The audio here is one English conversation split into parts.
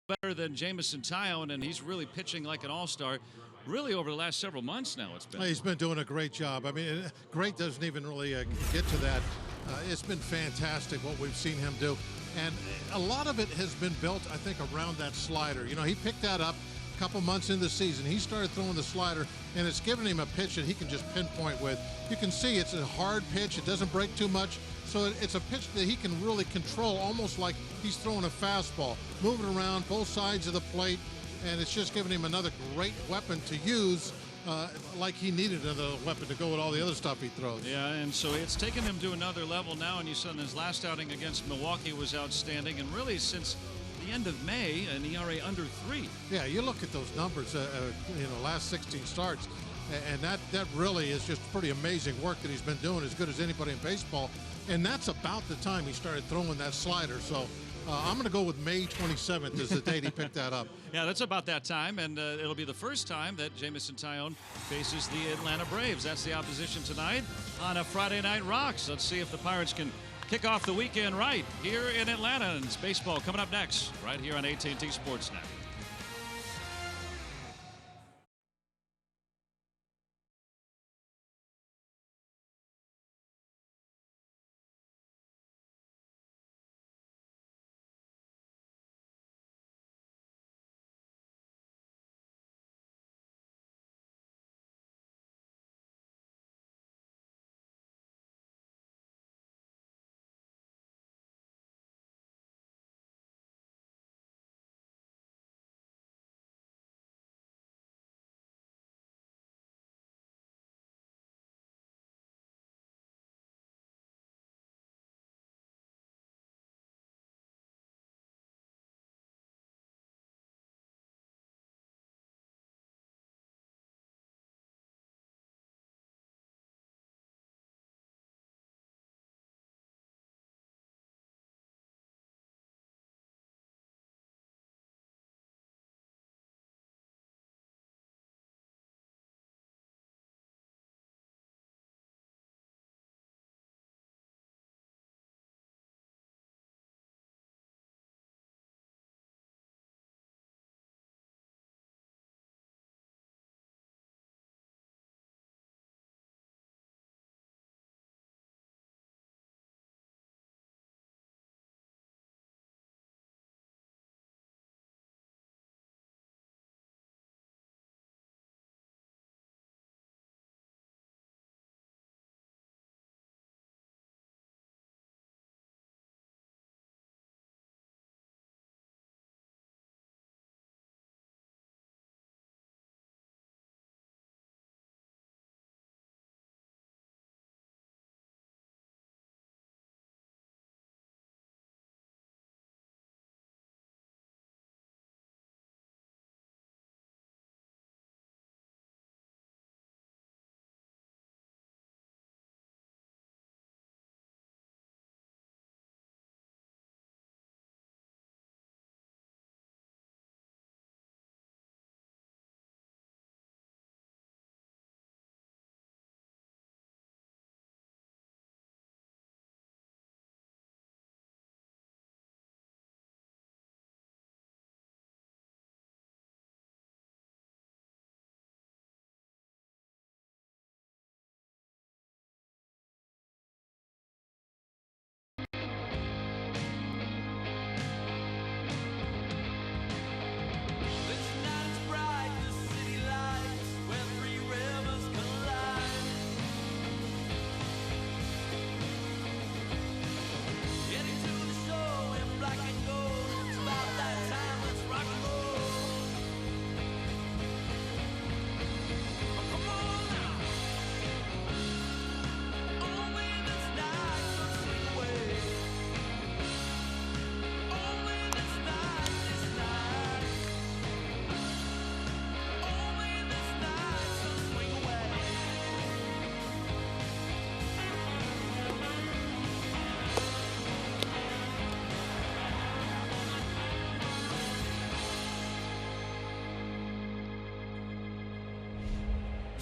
better than Jamison Tyone, and he's really pitching like an all-star. Really, over the last several months now, it's been. He's been doing a great job. I mean, great doesn't even really get to that. It's been fantastic what we've seen him do. And a lot of it has been built, I think, around that slider. You know, he picked that up a couple months into the season. He started throwing the slider, and it's given him a pitch that he can just pinpoint with. You can see it's a hard pitch. It doesn't break too much. So it's a pitch that he can really control, almost like he's throwing a fastball, moving around both sides of the plate. And it's just given him another great weapon to use, like he needed another weapon to go with all the other stuff he throws. Yeah, and so it's taken him to another level now, and you saw in his last outing against Milwaukee was outstanding, and really since the end of May, an ERA under 3. Yeah, you look at those numbers, last 16 starts, and that really is just pretty amazing work that he's been doing, as good as anybody in baseball, and that's about the time he started throwing that slider, so I'm going to go with May 27th as the date he picked that up. Yeah, that's about that time, and it'll be the first time that Jamison Tyone faces the Atlanta Braves. That's the opposition tonight on a Friday Night Rocks. Let's see if the Pirates can kick off the weekend right here in Atlanta. And it's baseball coming up next, right here on AT Sportsnet.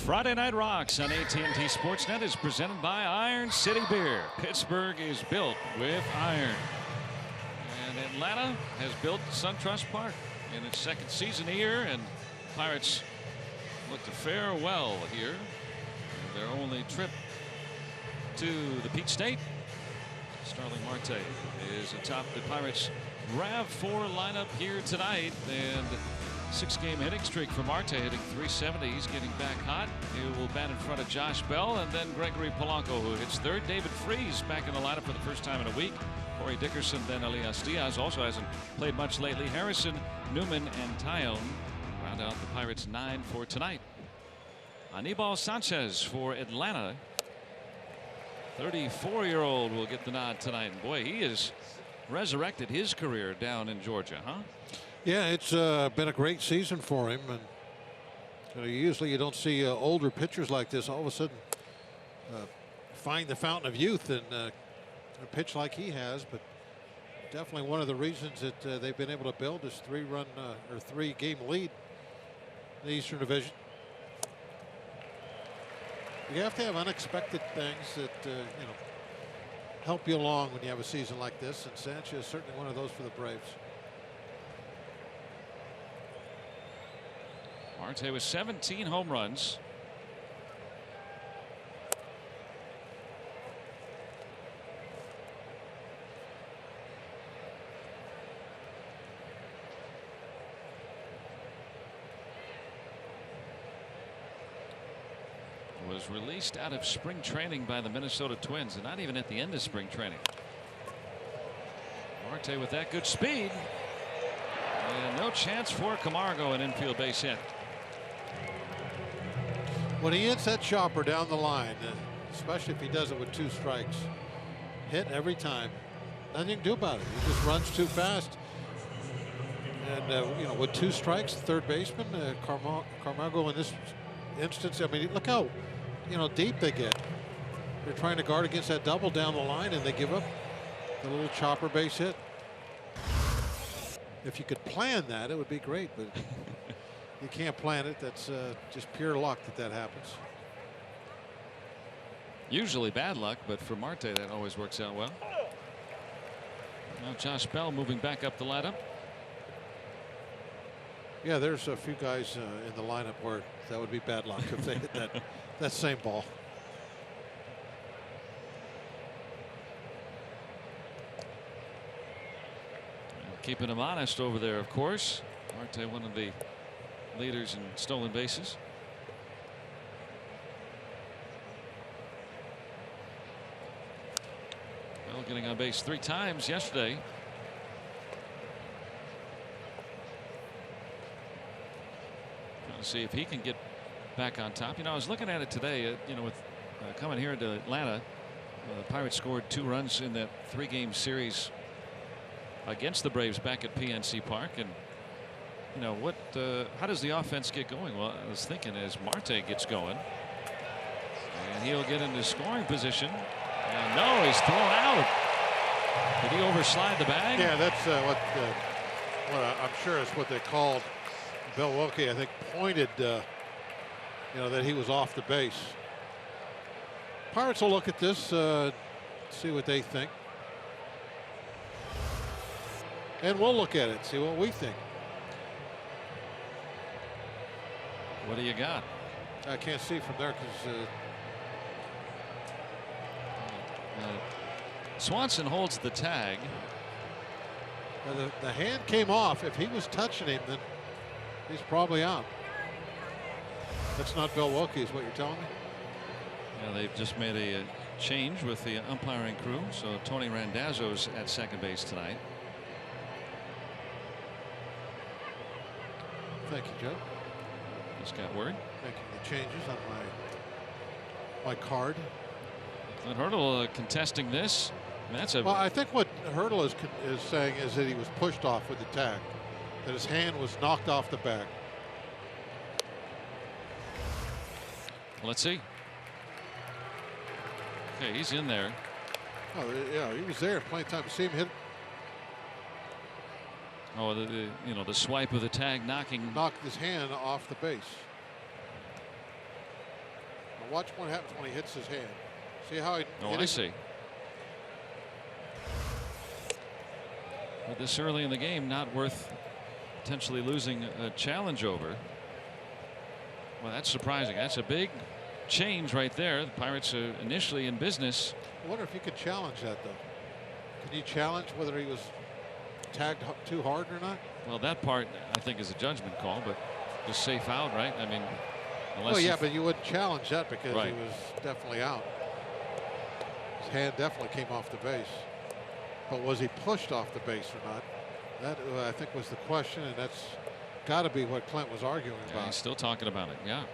Friday Night Rocks on AT Sportsnet is presented by Iron City Beer. Pittsburgh is built with iron. And Atlanta has built SunTrust Park in its second season here, and Pirates look to fare well here. Their only trip to the Peach State. Starling Marte is atop the Pirates' RAV4 lineup here tonight, and 6-game hitting streak for Marte, hitting .370. He's getting back hot. He will bat in front of Josh Bell, and then Gregory Polanco, who hits third. David Freese back in the lineup for the first time in a week. Corey Dickerson, then Elias Diaz, also hasn't played much lately. Harrison, Newman, and Tyone round out the Pirates' 9 for tonight. Anibal Sanchez for Atlanta. 34-year-old will get the nod tonight. And boy, he has resurrected his career down in Georgia, huh? Yeah, it's been a great season for him. And usually you don't see older pitchers like this all of a sudden find the fountain of youth and pitch like he has. But definitely one of the reasons that they've been able to build this 3-game lead in the Eastern Division. You have to have unexpected things that help you along when you have a season like this, and Sanchez is certainly one of those for the Braves. Marte with 17 home runs. Was released out of spring training by the Minnesota Twins, and not even at the end of spring training. Marte with that good speed, and no chance for Camargo, an infield base hit. When he hits that chopper down the line, especially if he does it with 2 strikes, hit every time. Nothing you can do about it. He just runs too fast. And with 2 strikes, the third baseman Camargo in this instance, I mean, look how deep they get. They're trying to guard against that double down the line, and they give up the little chopper base hit. If you could plan that, it would be great, but you can't plan it. That's just pure luck that happens. Usually bad luck, but for Marte that always works out well. Now Josh Bell moving back up the lineup. Yeah, there's a few guys in the lineup where that would be bad luck if they hit that same ball. Keeping him honest over there, of course. Marte, one of the leaders in stolen bases. Bell getting on base 3 times yesterday. Trying to see if he can get back on top. I was looking at it today, with coming here to Atlanta. The Pirates scored 2 runs in that 3-game series against the Braves back at PNC Park. And how does the offense get going? Well, I was thinking as Marte gets going, and he'll get into scoring position. And no, he's thrown out. Did he overslide the bag? Yeah, that's what I'm sure is what they called. Bill Wilkie, I think, pointed that he was off the base. Pirates will look at this, see what they think. And we'll look at it, see what we think. What do you got? I can't see from there because Swanson holds the tag. The hand came off. If he was touching him, then he's probably out. That's not Bill Wilkie, is what you're telling me? Yeah, they've just made a change with the umpiring crew, so Tony Randazzo's at second base tonight. Thank you, Joe. Just got word. Making the changes on my card. And Hurdle contesting this. Well, I think what Hurdle is saying is that he was pushed off with the tag, that his hand was knocked off the bag. Let's see. Okay, he's in there. Oh, yeah, he was there plenty of time to see him hit. Oh, the swipe of the tag knocked his hand off the base. Now watch what happens when he hits his hand. See how he? Oh, I see. But this early in the game, not worth potentially losing a challenge over. Well, that's surprising. That's a big change right there. The Pirates are initially in business. I wonder if you could challenge that, though. Can you challenge whether he was tagged too hard or not? Well, that part I think is a judgment call, but just safe out, right? I mean, unless. Well, yeah, but you wouldn't challenge that because right. he was definitely out. His hand definitely came off the base. But was he pushed off the base or not? That I think was the question, and that's got to be what Clint was arguing Yeah, about. he's still talking about it. Yeah.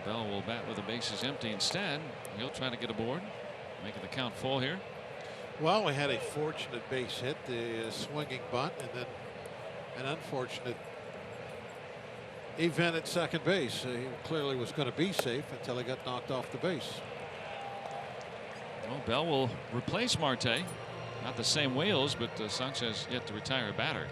Bell will bat with the bases empty instead. He'll try to get aboard, making the count full here. Well, we had a fortunate base hit, the swinging bunt, and then an unfortunate event at second base. He clearly was going to be safe until he got knocked off the base. Well, Bell will replace Marte. Not the same wheels, but Sanchez yet to retire a batter.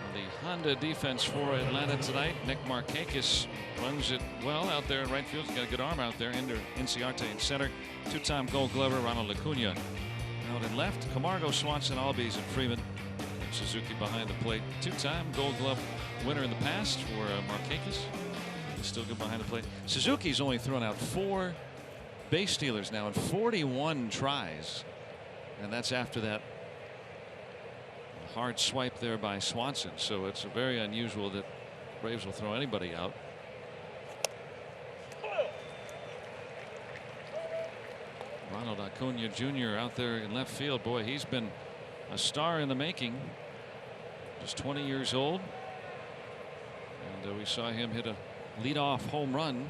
And the Honda defense for Atlanta tonight. Nick Markakis runs it well out there in right field. He's got a good arm out there. Ender Inciarte in center. Two-time Gold Glover Ronald Acuna out in left. Camargo, Swanson, Albies, and Freeman. And Suzuki behind the plate. Two-time Gold Glove winner in the past for Markakis. He's still good behind the plate. Suzuki's only thrown out 4 base stealers now in 41 tries. And that's after that hard swipe there by Swanson. So it's very unusual that Braves will throw anybody out. Ronald Acuna Jr. out there in left field. Boy, he's been a star in the making. Just 20 years old. And we saw him hit a leadoff home run.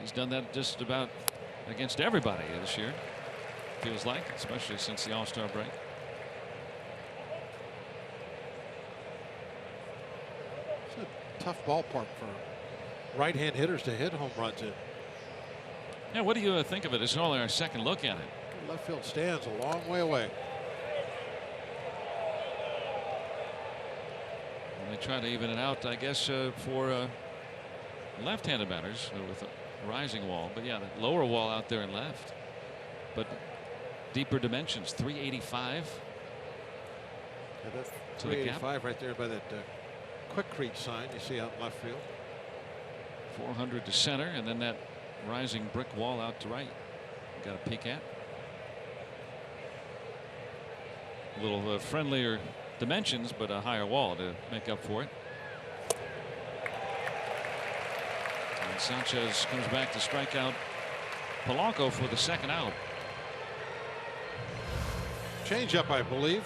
He's done that just about against everybody this year. Feels like, especially since the All-Star break. It's a tough ballpark for right-hand hitters to hit home runs in. Yeah, what do you think of it? It's only our second look at it. The left field stands a long way away. And they try to even it out, I guess, for left-handed batters with a rising wall. But yeah, the lower wall out there in left. But deeper dimensions, 385. Yeah, that's to the gap. 385 right there by that Quikrete sign you see out in left field. 400 to center, and then that rising brick wall out to right. Got a peek at. A little friendlier dimensions, but a higher wall to make up for it. And Sanchez comes back to strike out Polanco for the second out. Changeup, I believe.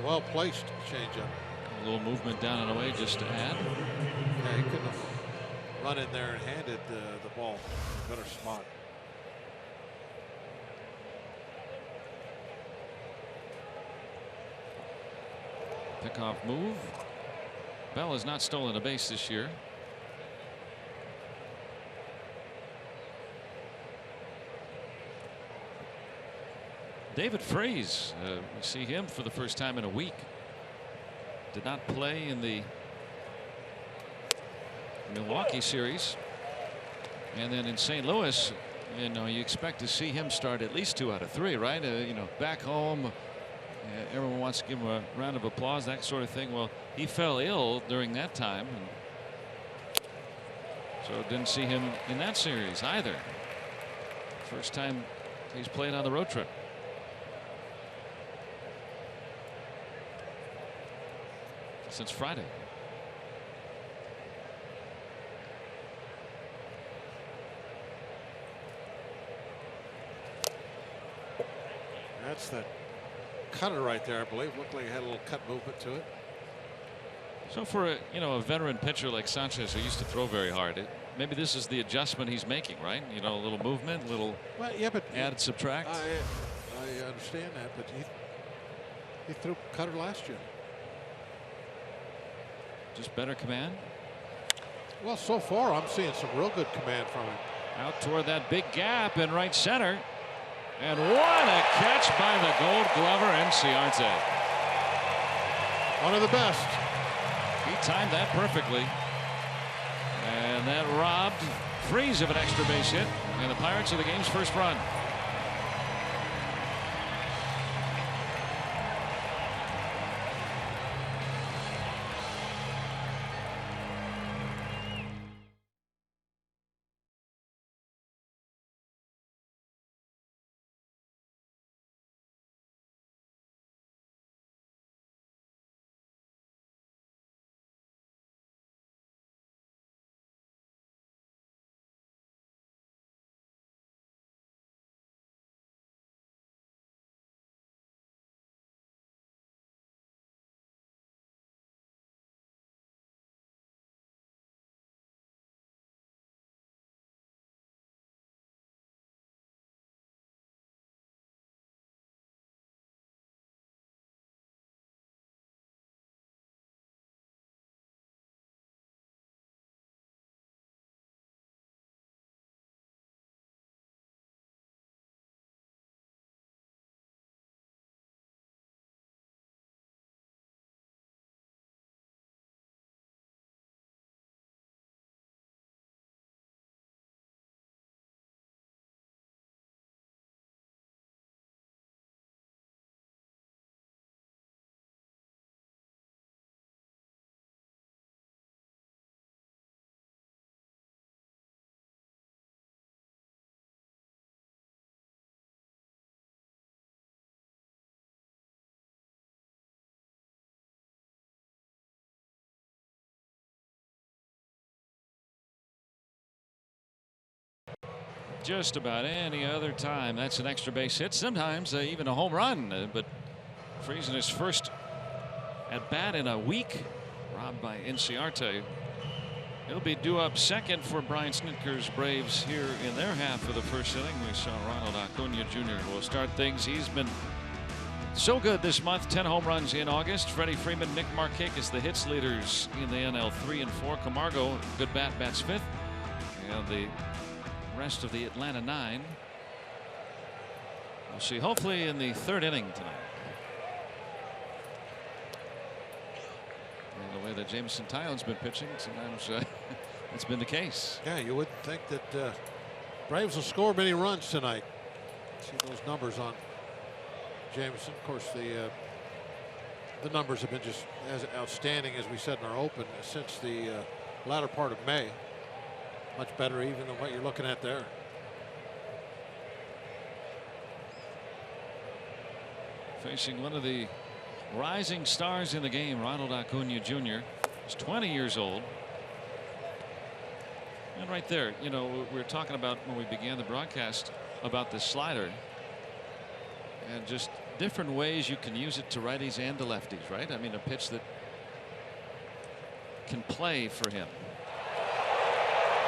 Well placed changeup. A little movement down and away just to add. Yeah, he couldn't have run in there and handed the ball in a better spot. Pickoff move. Bell has not stolen a base this year. David Freese, we see him for the first time in a week. Did not play in the Milwaukee series. And then in St. Louis, you know, you expect to see him start at least 2 out of 3, right? You know, back home, everyone wants to give him a round of applause, that sort of thing. Well, he fell ill during that time, and so didn't see him in that series either. First time he's played on the road trip. Since Friday. That's that cutter right there, I believe. Looked like it had a little cut movement to it. So for a veteran pitcher like Sanchez, who used to throw very hard, maybe this is the adjustment he's making, right? You know, a little movement, a little add, subtract. I understand that, but he threw cutter last year. Just better command. Well, so far I'm seeing some real good command from him. Out toward that big gap in right center. And what a catch by the Gold Glover Inciarte. One of the best. He timed that perfectly. And that robbed Freese of an extra base hit, and the Pirates are the game's first run. Just about any other time, that's an extra base hit. Sometimes even a home run. But Freese in his first at bat in a week, robbed by Inciarte. He'll be due up second for Brian Snitker's Braves here in their half of the first inning. We saw Ronald Acuna Jr. will start things. He's been so good this month. 10 home runs in August. Freddie Freeman, Nick Markakis, the hits leaders in the NL, 3 and 4. Camargo, good bat, bats fifth. And the rest of the Atlanta 9. We'll see hopefully in the third inning tonight. And the way that Jameson Taillon's been pitching, sometimes that's been the case. Yeah, you wouldn't think that Braves will score many runs tonight. See those numbers on Jameson. Of course, the numbers have been just as outstanding as we said in our open since the latter part of May. Much better even than what you're looking at there. Facing one of the rising stars in the game, Ronald Acuna Jr. He's 20 years old. And right there, you know, we were talking about when we began the broadcast about the slider and just different ways you can use it to righties and to lefties, right? I mean, a pitch that can play for him.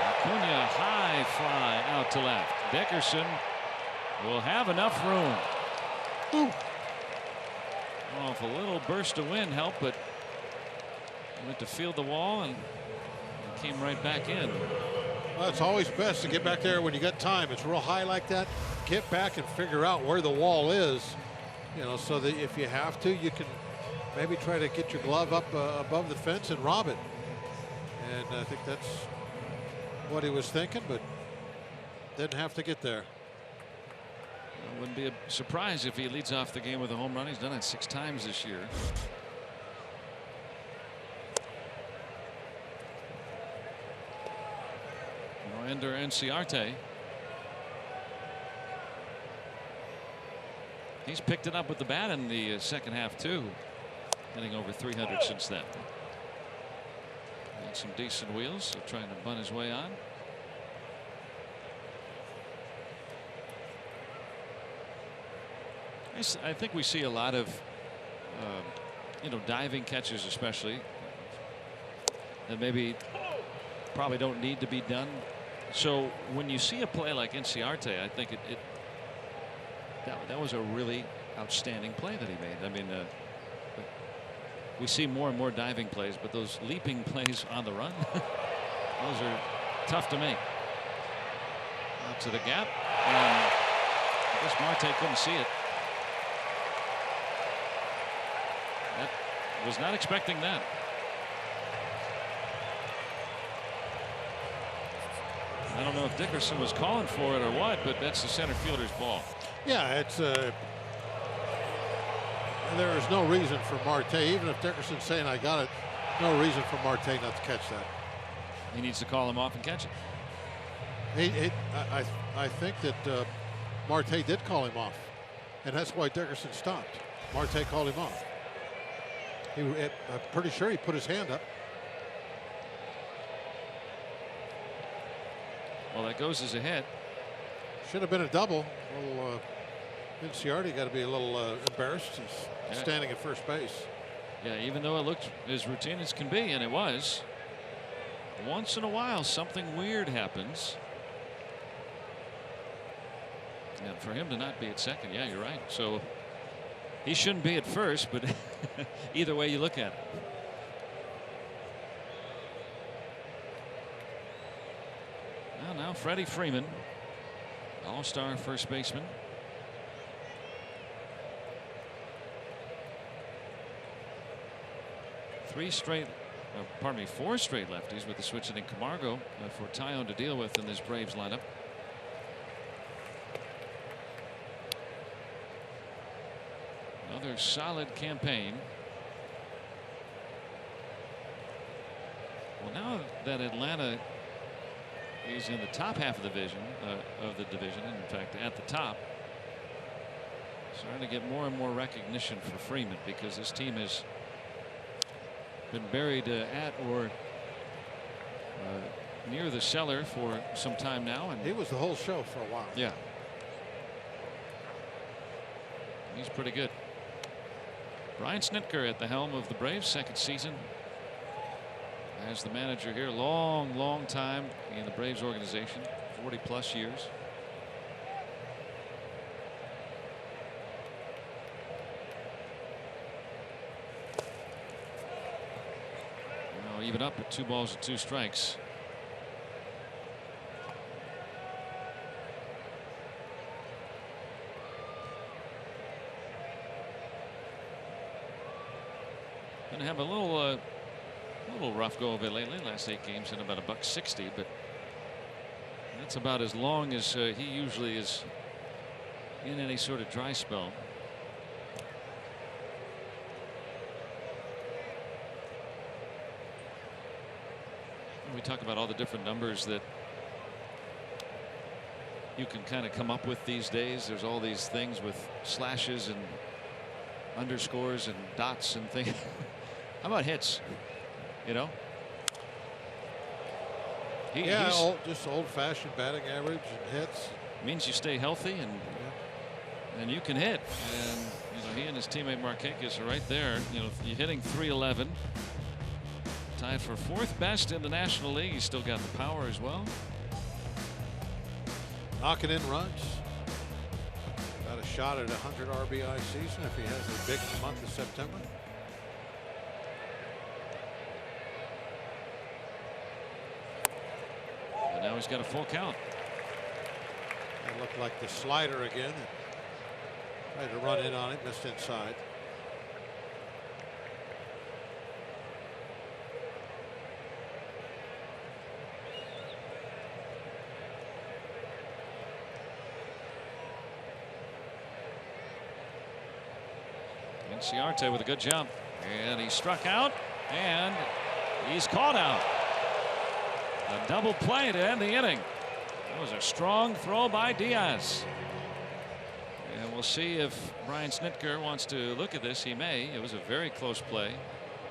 Acuna, high fly out to left. Dickerson will have enough room. Ooh. Oh, if a little burst of wind helped, but he went to field the wall and came right back in. Well, it's always best to get back there when you got time. It's real high like that. Get back and figure out where the wall is, you know, so that if you have to, you can maybe try to get your glove up above the fence and rob it. And I think that's what he was thinking, but didn't have to get there. It wouldn't be a surprise if he leads off the game with a home run. He's done it 6 times this year. Ender Inciarte. He's picked it up with the bat in the second half too, hitting over 300 since then. Had some decent wheels, so trying to bunt his way on. I think we see a lot of you know, diving catches especially that maybe probably don't need to be done. So when you see a play like Inciarte, I think that was a really outstanding play that he made. I mean, we see more and more diving plays, but those leaping plays on the run, those are tough to make. Out to the gap, and I guess Marte couldn't see it. That was not expecting that. I don't know if Dickerson was calling for it or what, but that's the center fielder's ball. Yeah, it's there is no reason for Marte, even if Dickerson's saying I got it, no reason for Marte not to catch that. He needs to call him off and catch it. I think that Marte did call him off, and that's why Dickerson stopped. Marte called him off. I'm pretty sure he put his hand up. Well, that goes as a hit. Should have been a double. Well, Inciardi got to be a little embarrassed. He's standing at first base. Yeah, even though it looked as routine as can be, and it was, once in a while something weird happens. And for him to not be at second, yeah, you're right. So he shouldn't be at first, but either way you look at it. Well, now Freddie Freeman, all-star first baseman. Four straight lefties with the switch in Camargo for Taillon to deal with in this Braves lineup. Another solid campaign. Well, now that Atlanta is in the top half of the division, in fact, at the top, starting to get more and more recognition for Freeman, because this team has been buried at or near the cellar for some time now, and he was the whole show for a while. Yeah, he's pretty good. Brian Snitker at the helm of the Braves, second season as the manager here. Long time in the Braves organization, 40+ years. Now even up at 2 balls and 2 strikes. Going to have a little rough go of it lately. Last 8 games in about $1.60, but that's about as long as he usually is in any sort of dry spell. We talk about all the different numbers that you can kind of come up with these days. There's all these things with slashes and underscores and dots and things. How about hits? You know, just old-fashioned batting average and hits. Means you stay healthy and you can hit. And you know, he and his teammate Markakis are right there. You know, you're hitting .311, tied for 4th best in the National League. He's still got the power as well. Knocking in runs. Got a shot at 100 RBI season if he has a big month of September. And now he's got a full count. That looked like the slider again. Tried to run in on it, missed inside. Inciarte with a good jump, and he struck out, and he's called out. A double play to end the inning. That was a strong throw by Diaz. And we'll see if Brian Snitker wants to look at this. He may. It was a very close play.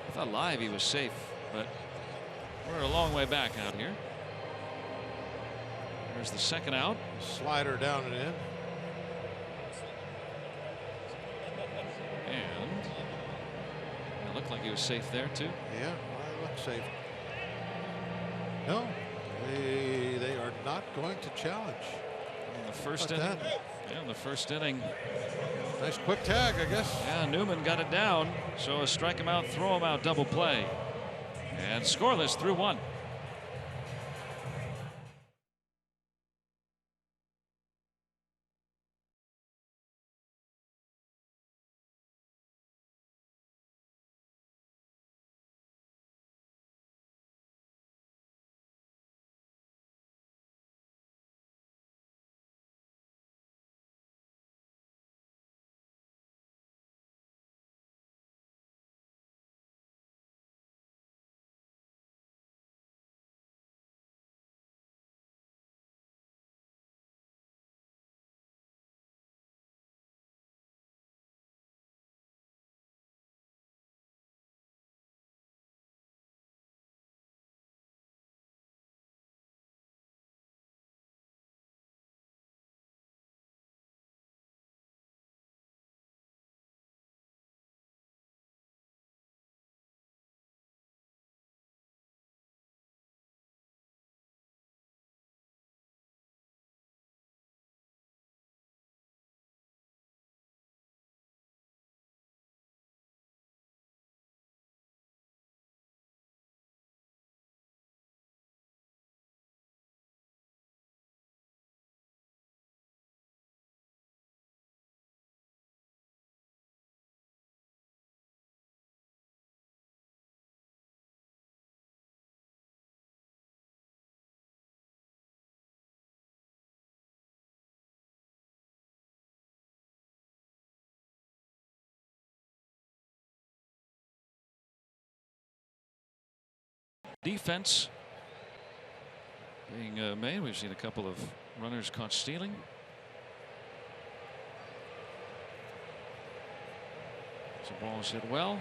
I thought live he was safe, but we're a long way back out here. There's the second out. Slider down and in. And it looked like he was safe there too. Yeah, I look safe. No, they are not going to challenge. In the first inning. Yeah, in the first inning. Nice quick tag, I guess. Yeah, Newman got it down. So a strike him out, throw him out, double play. And scoreless through 1. defense being made. We've seen a couple of runners caught stealing. Some balls hit well.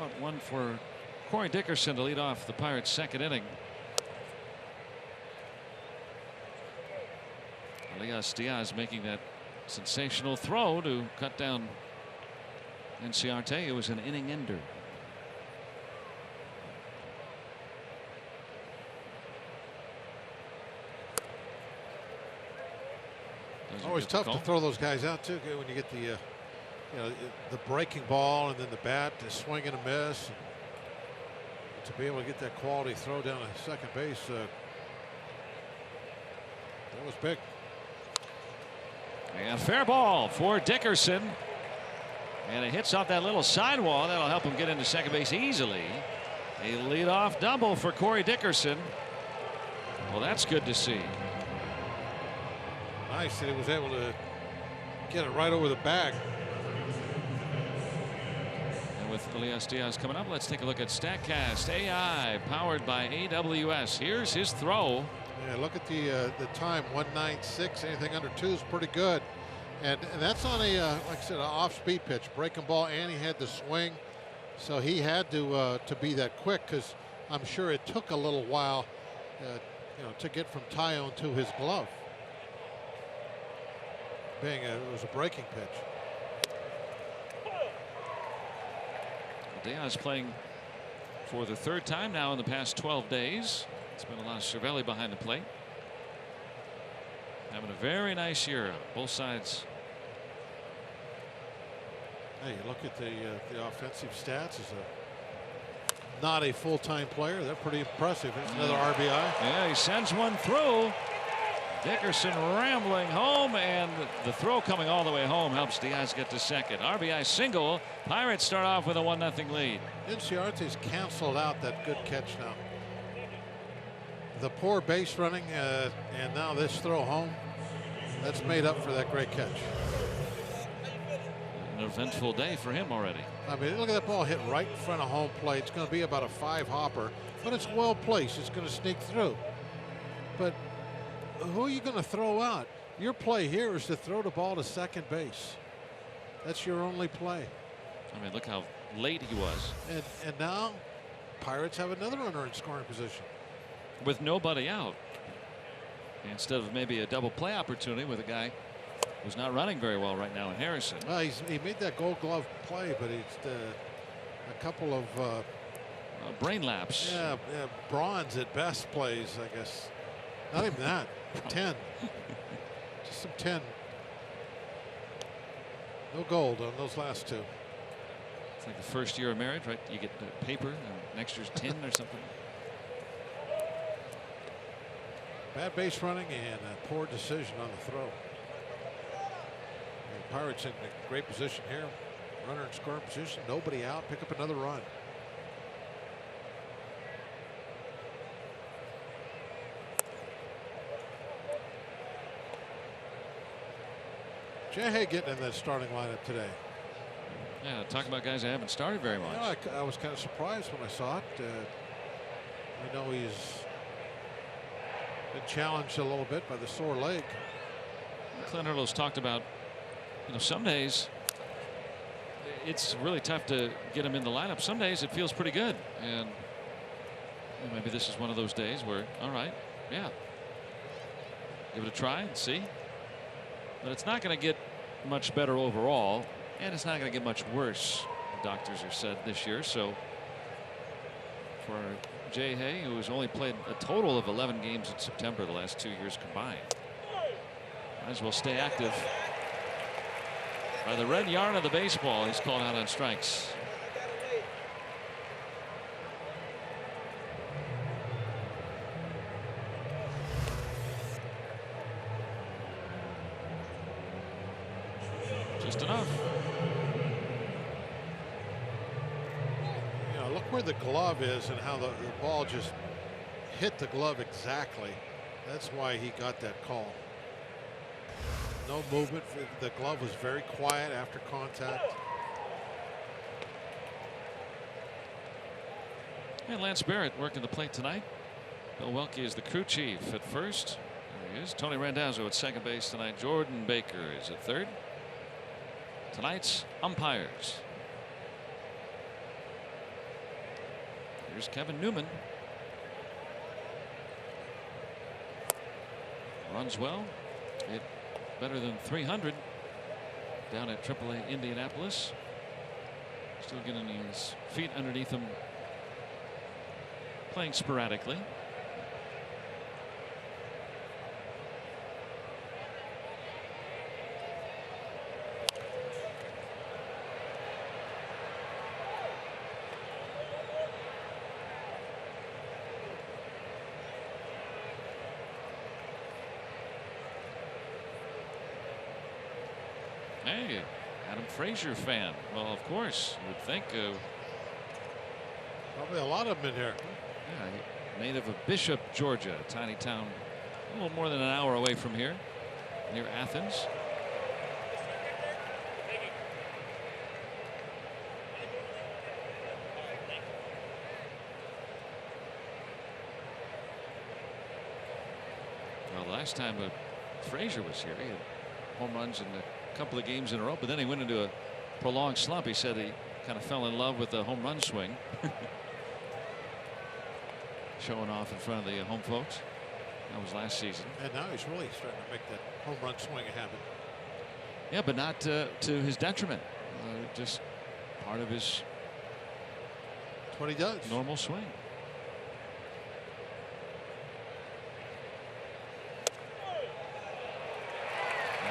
Out one for Corey Dickerson to lead off the Pirates' second inning. Elias Diaz making that sensational throw to cut down Enciarte. It was an inning ender. Always tough to throw those guys out too when you get the you know, the breaking ball and then the bat, the swing and a miss. And to be able to get that quality throw down at second base, that was big. And fair ball for Dickerson. And it hits off that little sidewall. That'll help him get into second base easily. A leadoff double for Corey Dickerson. Well, that's good to see. Nice that he was able to get it right over the bag. And with Elias Diaz coming up, let's take a look at StatCast AI, powered by AWS. Here's his throw. Yeah, look at the time, 196. Anything under 2 is pretty good. And that's on a, like I said, an off-speed pitch, breaking ball, and he had the swing. So he had to be that quick, because I'm sure it took a little while, you know, to get from Taillon to his glove. It was a breaking pitch. Diaz playing for the third time now in the past 12 days. It's been a lot of Cervelli behind the plate. Having a very nice year, both sides. Hey, you look at the offensive stats. As not a full-time player, they're pretty impressive. That's another RBI. Yeah, he sends one through. Dickerson rambling home, and the throw coming all the way home helps Diaz get to second. RBI single. Pirates start off with a 1-0 lead. Enciarte's canceled out that good catch now. The poor base running, and now this throw home, that's made up for that great catch. An eventful day for him already. I mean, look at that ball hit right in front of home plate. It's going to be about a 5-hopper, but it's well placed. It's going to sneak through. But who are you going to throw out? Your play here is to throw the ball to second base. That's your only play. I mean, look how late he was. And now Pirates have another runner in scoring position. With nobody out. Instead of maybe a double play opportunity with a guy who's not running very well right now in Harrison. Well, he made that Gold Glove play, but it's a couple of brain lapse. Yeah, bronze at best plays, I guess. Not even that. 10. Just some 10. No gold on those last two. It's like the first year of marriage, right? You get the paper, and next year's tin or something. Bad base running and a poor decision on the throw. And Pirates in a great position here. Runner in scoring position. Nobody out. Pick up another run. Jay getting in that starting lineup today. Yeah, talking about guys that haven't started very much. You know, I was kind of surprised when I saw it. I know he's been challenged a little bit by the sore leg. Clint Hurlow's talked about, you know, some days it's really tough to get him in the lineup. Some days it feels pretty good, and you know, maybe this is one of those days where, all right, yeah, give it a try and see. But it's not going to get much better overall, and it's not going to get much worse, the doctors have said this year. So for Jay Hay, who has only played a total of 11 games in September the last 2 years combined, might as well stay active. By the red yarn of the baseball, he's called out on strikes. Just enough. You know, look where the glove is and how the ball just hit the glove exactly. That's why he got that call. No movement. The glove was very quiet after contact. And Lance Barrett working the plate tonight. Bill Welke is the crew chief at first. There he is. Tony Randazzo at second base tonight. Jordan Baker is at third. Tonight's umpires. Here's Kevin Newman. Runs well. Hit better than 300 down at AAA Indianapolis. Still getting his feet underneath him. Playing sporadically. Hey, Adam Frazier fan. Well, of course, you would think. Probably a lot of them in here. Yeah, native of Bishop, Georgia, a tiny town a little more than an hour away from here, near Athens. Well, the last time Frazier was here, he had home runs in a couple of games in a row, but then he went into a prolonged slump. He said he kind of fell in love with the home run swing. Showing off in front of the home folks. That was last season. And now he's really starting to make that home run swing a habit. Yeah, but not to his detriment. Just part of his. That's what he does. Normal swing.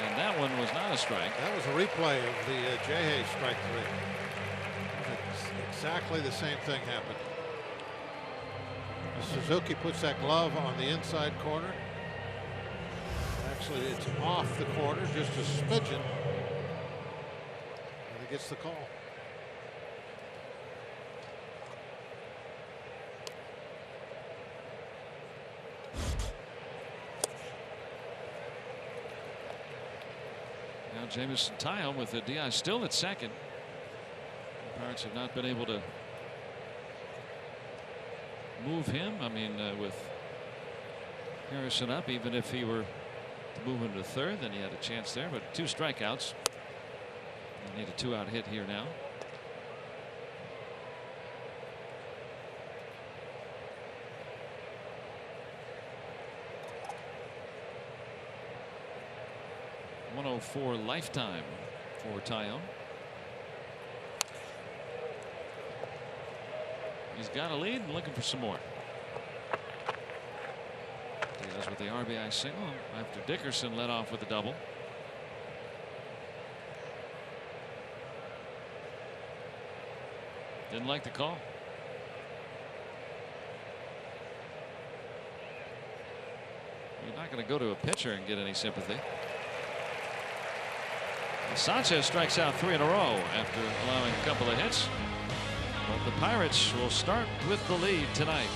And that one was not a strike. That was a replay of the J-Hay strike three. Exactly the same thing happened. Suzuki puts that glove on the inside corner. Actually, it's off the corner, just a smidgen. And he gets the call. Now Jameson Tyone with the Diaz still at second. The Pirates have not been able to move him. I mean, with Harrison up, even if he were to move him to third, then he had a chance there. But 2 strikeouts. They need a 2-out hit here now. .104 lifetime for Tyone. He's got a lead and looking for some more. Diaz with the RBI single after Dickerson led off with a double. Didn't like the call. You're not going to go to a pitcher and get any sympathy. Sanchez strikes out 3 in a row after allowing a couple of hits. But the Pirates will start with the lead tonight.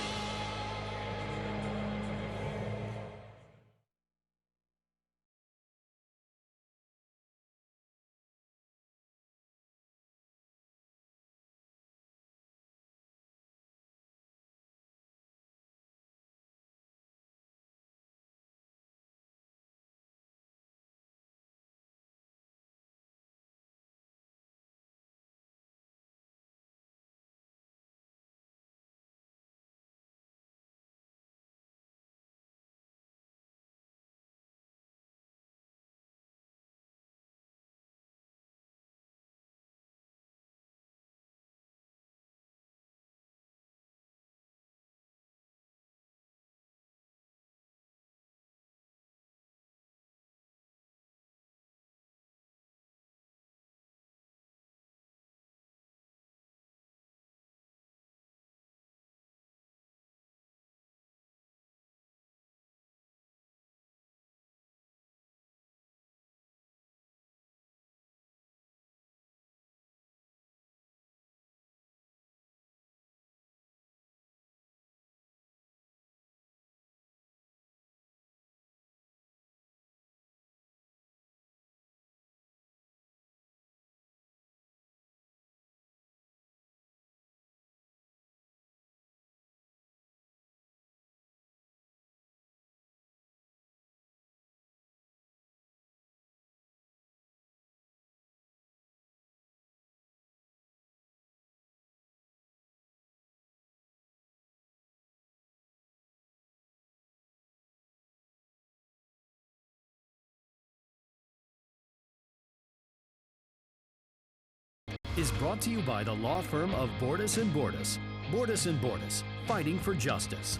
is brought to you by the law firm of Bordas & Bordas. Bordas & Bordas, fighting for justice.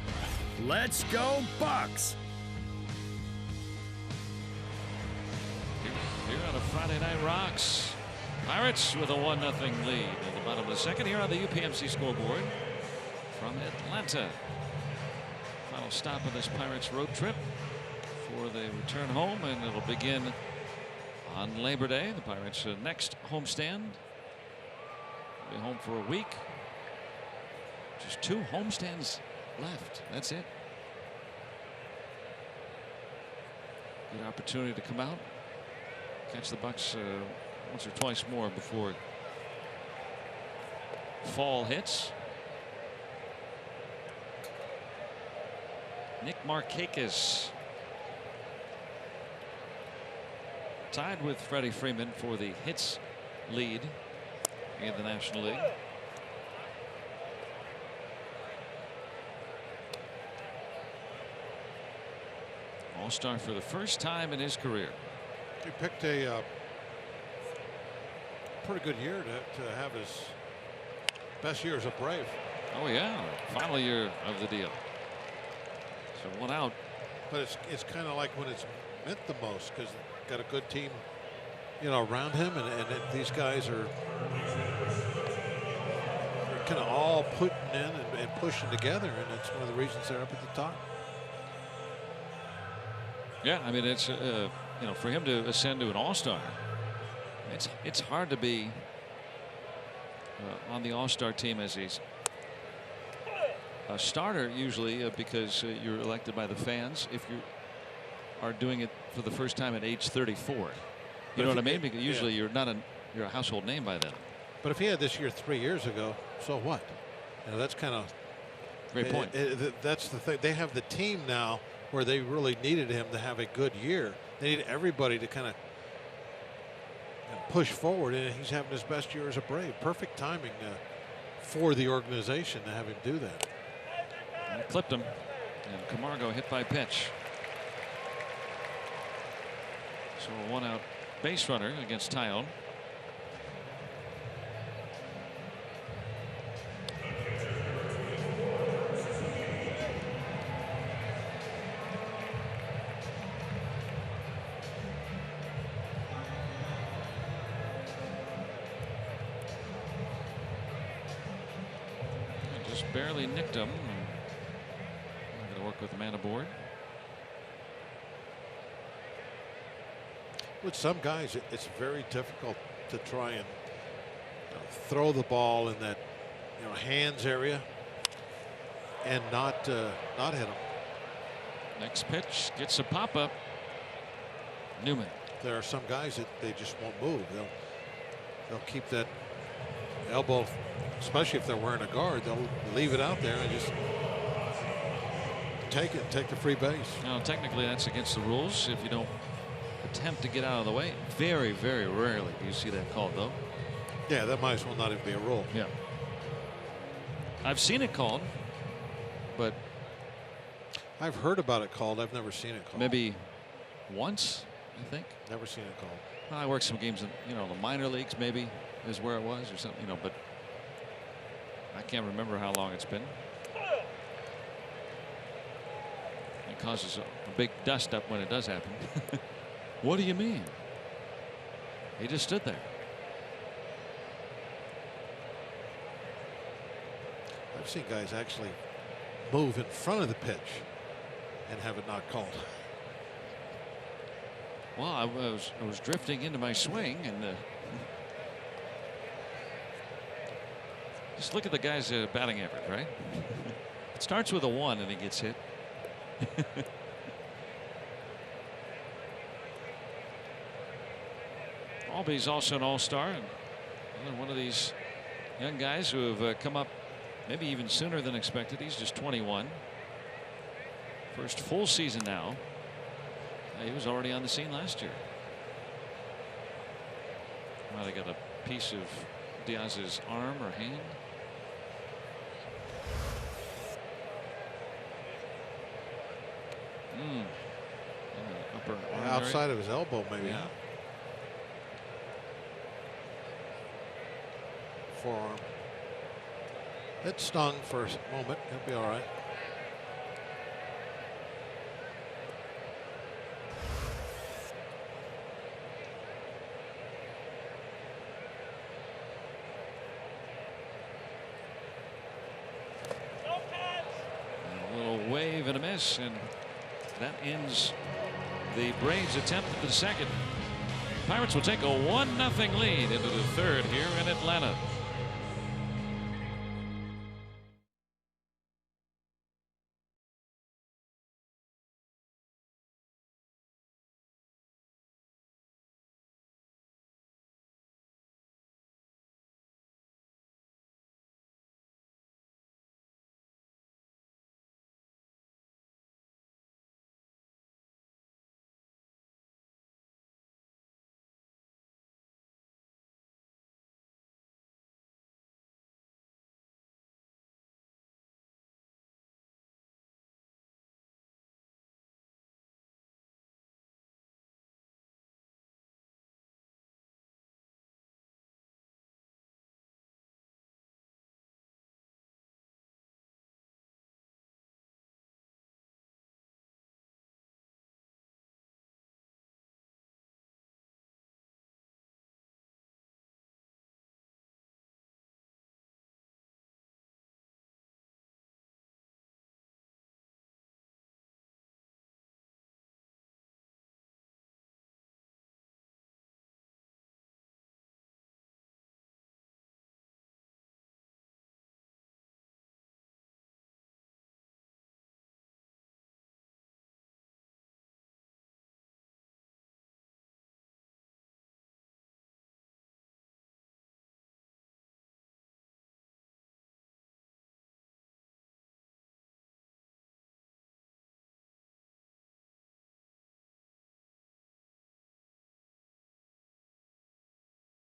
Let's go Bucks! Here on a Friday Night Rocks. Pirates with a 1-0 lead at the bottom of the second here on the UPMC scoreboard from Atlanta. Final stop of this Pirates road trip for the return home, and it'll begin on Labor Day. The Pirates' next homestand. Be home for a week. Just 2 homestands left. That's it. Good opportunity to come out, catch the Bucks once or twice more before fall hits. Nick Markakis tied with Freddie Freeman for the hits lead in the National League. All-star for the first time in his career. He picked a pretty good year to have his best year as a Brave. Oh yeah, final year of the deal. So 1 out. But it's kind of like when it's meant the most, because got a good team, you know, around him, and these guys are kind of all putting in and pushing together, and that's one of the reasons they're up at the top. Yeah, I mean, it's you know, for him to ascend to an all-star, it's hard to be on the all-star team as he's a starter usually, because you're elected by the fans if you are doing it for the first time at age 34. You know what I mean? Because usually you're a household name by then. But if he had this year 3 years ago, so what? You know, that's kind of great point. That's the thing. They have the team now where they really needed him to have a good year. They need everybody to kind of push forward, and he's having his best year as a Brave. Perfect timing for the organization to have him do that. And clipped him, and Camargo hit by pitch. So a 1-out base runner against Tyone. Just barely nicked him. I'm going to work with the man aboard. With some guys, it's very difficult to try and throw the ball in that hands area and not hit them. Next pitch gets a pop up. Newman. There are some guys that they just won't move. They'll keep that elbow, especially if they're wearing a guard. They'll leave it out there and just take the free base. Now, technically, that's against the rules if you don't attempt to get out of the way. Very, very rarely do you see that called, though. Yeah, that might as well not even be a rule. Yeah. I've seen it called, but I've heard about it called. I've never seen it called. Maybe once, I think. Never seen it called. Well, I worked some games in the minor leagues, maybe is where it was or something, but I can't remember how long it's been. It causes a big dust up when it does happen. What do you mean? He just stood there. I've seen guys actually move in front of the pitch and have it not called. Well, I was drifting into my swing, and just look at the guy's batting average, right? It starts with a 1 and he gets hit. Albies also an all-star, and one of these young guys who have come up maybe even sooner than expected. He's just 21. First full season now. He was already on the scene last year. Might have got a piece of Diaz's arm or hand. Upper arm outside of his elbow, maybe. Yeah. forearm. It stung for a moment. He'll be all right. A little wave and a miss, and that ends the Braves' attempt at the second. Pirates will take a 1-0 lead into the third here in Atlanta.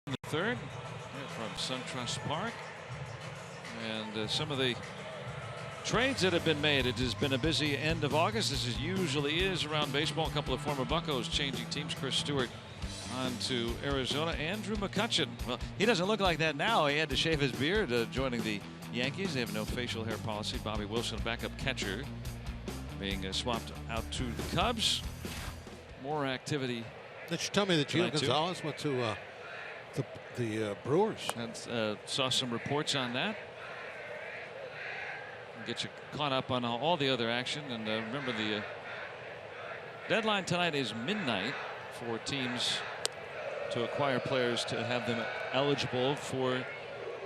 The third from SunTrust Park, and some of the trades that have been made. It has been a busy end of August. This usually is around baseball. A couple of former Buccos changing teams. Chris Stewart on to Arizona. Andrew McCutchen. Well, he doesn't look like that now. He had to shave his beard joining the Yankees. They have no facial hair policy. Bobby Wilson, backup catcher, being swapped out to the Cubs. More activity. Did you tell me that Gio Gonzalez went to the Brewers? And saw some reports on that. Get you caught up on all the other action. And remember, the deadline tonight is midnight for teams to acquire players to have them eligible for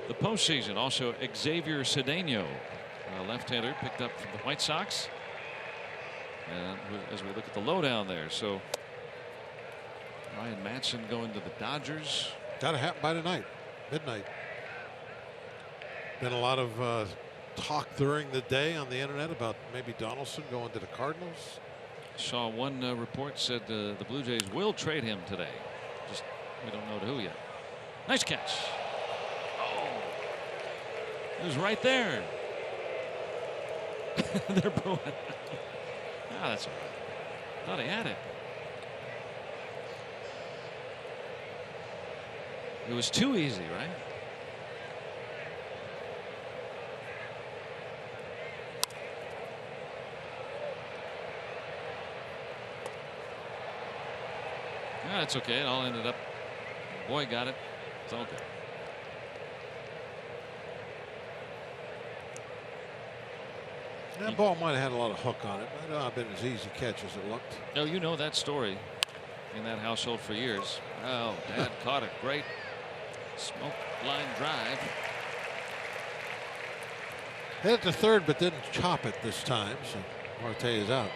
the postseason. Also, Xavier Cedeno, left-hander, picked up from the White Sox. And as we look at the lowdown there, so Ryan Madson going to the Dodgers. Got to happen by tonight, midnight. Been a lot of talk during the day on the internet about maybe Donaldson going to the Cardinals. Saw one report said the Blue Jays will trade him today. Just we don't know to who yet. Nice catch. Oh, it was right there. They're booing. Ah, that's all right. Thought he had it. It was too easy, right? Yeah, it's okay. It all ended up. Boy got it. It's all good. That ball might have had a lot of hook on it. Might not have been as easy catch as it looked. Oh, you know that story in that household for years. Oh, Dad caught a great smoke line drive. Hit it to third, but didn't chop it this time. So Marte is out.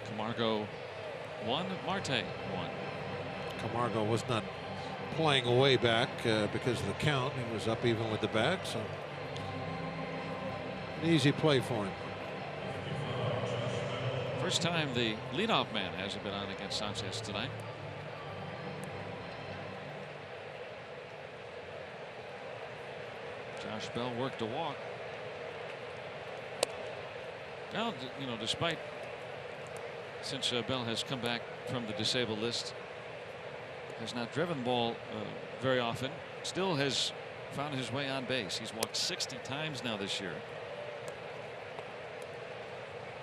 Camargo won. Marte won. Camargo was not playing away back because of the count. He was up even with the bat, so an easy play for him. First time the leadoff man hasn't been on against Sanchez tonight. Josh Bell worked a walk. Well, you know, despite since Bell has come back from the disabled list, has not driven the ball very often. Still has found his way on base. He's walked 60 times now this year.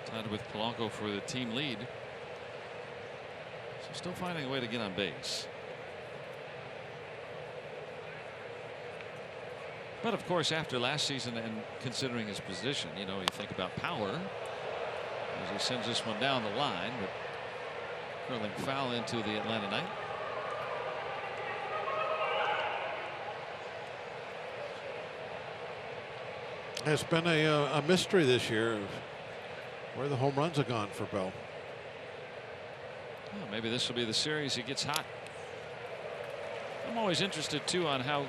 Tied with Polanco for the team lead. So still finding a way to get on base. But of course, after last season and considering his position, you know, you think about power as he sends this one down the line, but curling foul into the Atlanta Knight. It's been a mystery this year of where the home runs have gone for Bell. Well, maybe this will be the series he gets hot. I'm always interested too on how,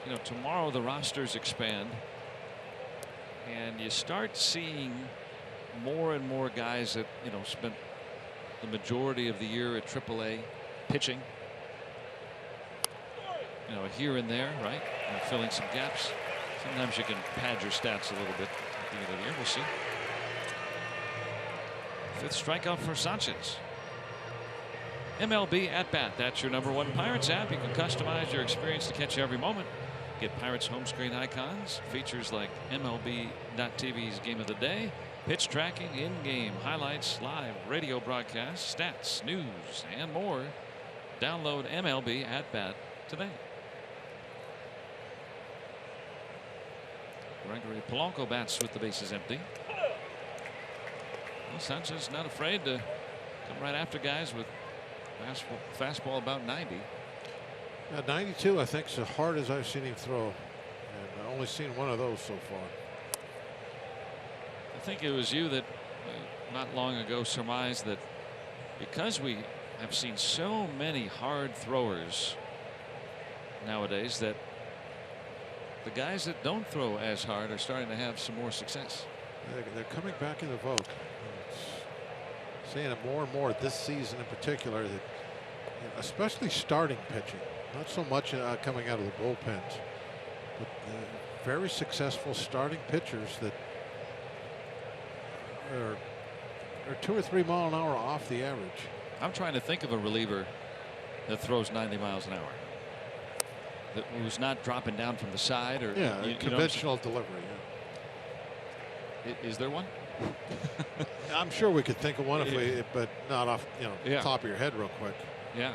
you know, tomorrow the rosters expand and you start seeing more and more guys that, you know, spent the majority of the year at AAA pitching, you know, here and there, right, and filling some gaps. Sometimes you can pad your stats a little bit at the end of the year. We'll see. Fifth strikeout for Sanchez. MLB at bat. That's your #1 Pirates app. You can customize your experience to catch every moment. Get Pirates home screen icons, features like MLB.TV's Game of the Day, pitch tracking, in-game highlights, live radio broadcasts, stats, news, and more. Download MLB at bat today. Gregory Polanco bats with the bases empty. Well, Sanchez not afraid to come right after guys with fastball about 90. 92, I think, is as hard as I've seen him throw, and I've only seen one of those so far. I think it was you that not long ago surmised that because we have seen so many hard throwers nowadays, that the guys that don't throw as hard are starting to have some more success. They're coming back in the vote. Seeing it more and more this season in particular, that especially starting pitching, not so much coming out of the bullpens, but very successful starting pitchers that are 2 or 3 mile an hour off the average. I'm trying to think of a reliever that throws 90 miles an hour, who's not dropping down from the side, or conventional delivery. Yeah. Is there one? I'm sure we could think of one but not off top of your head real quick. Yeah,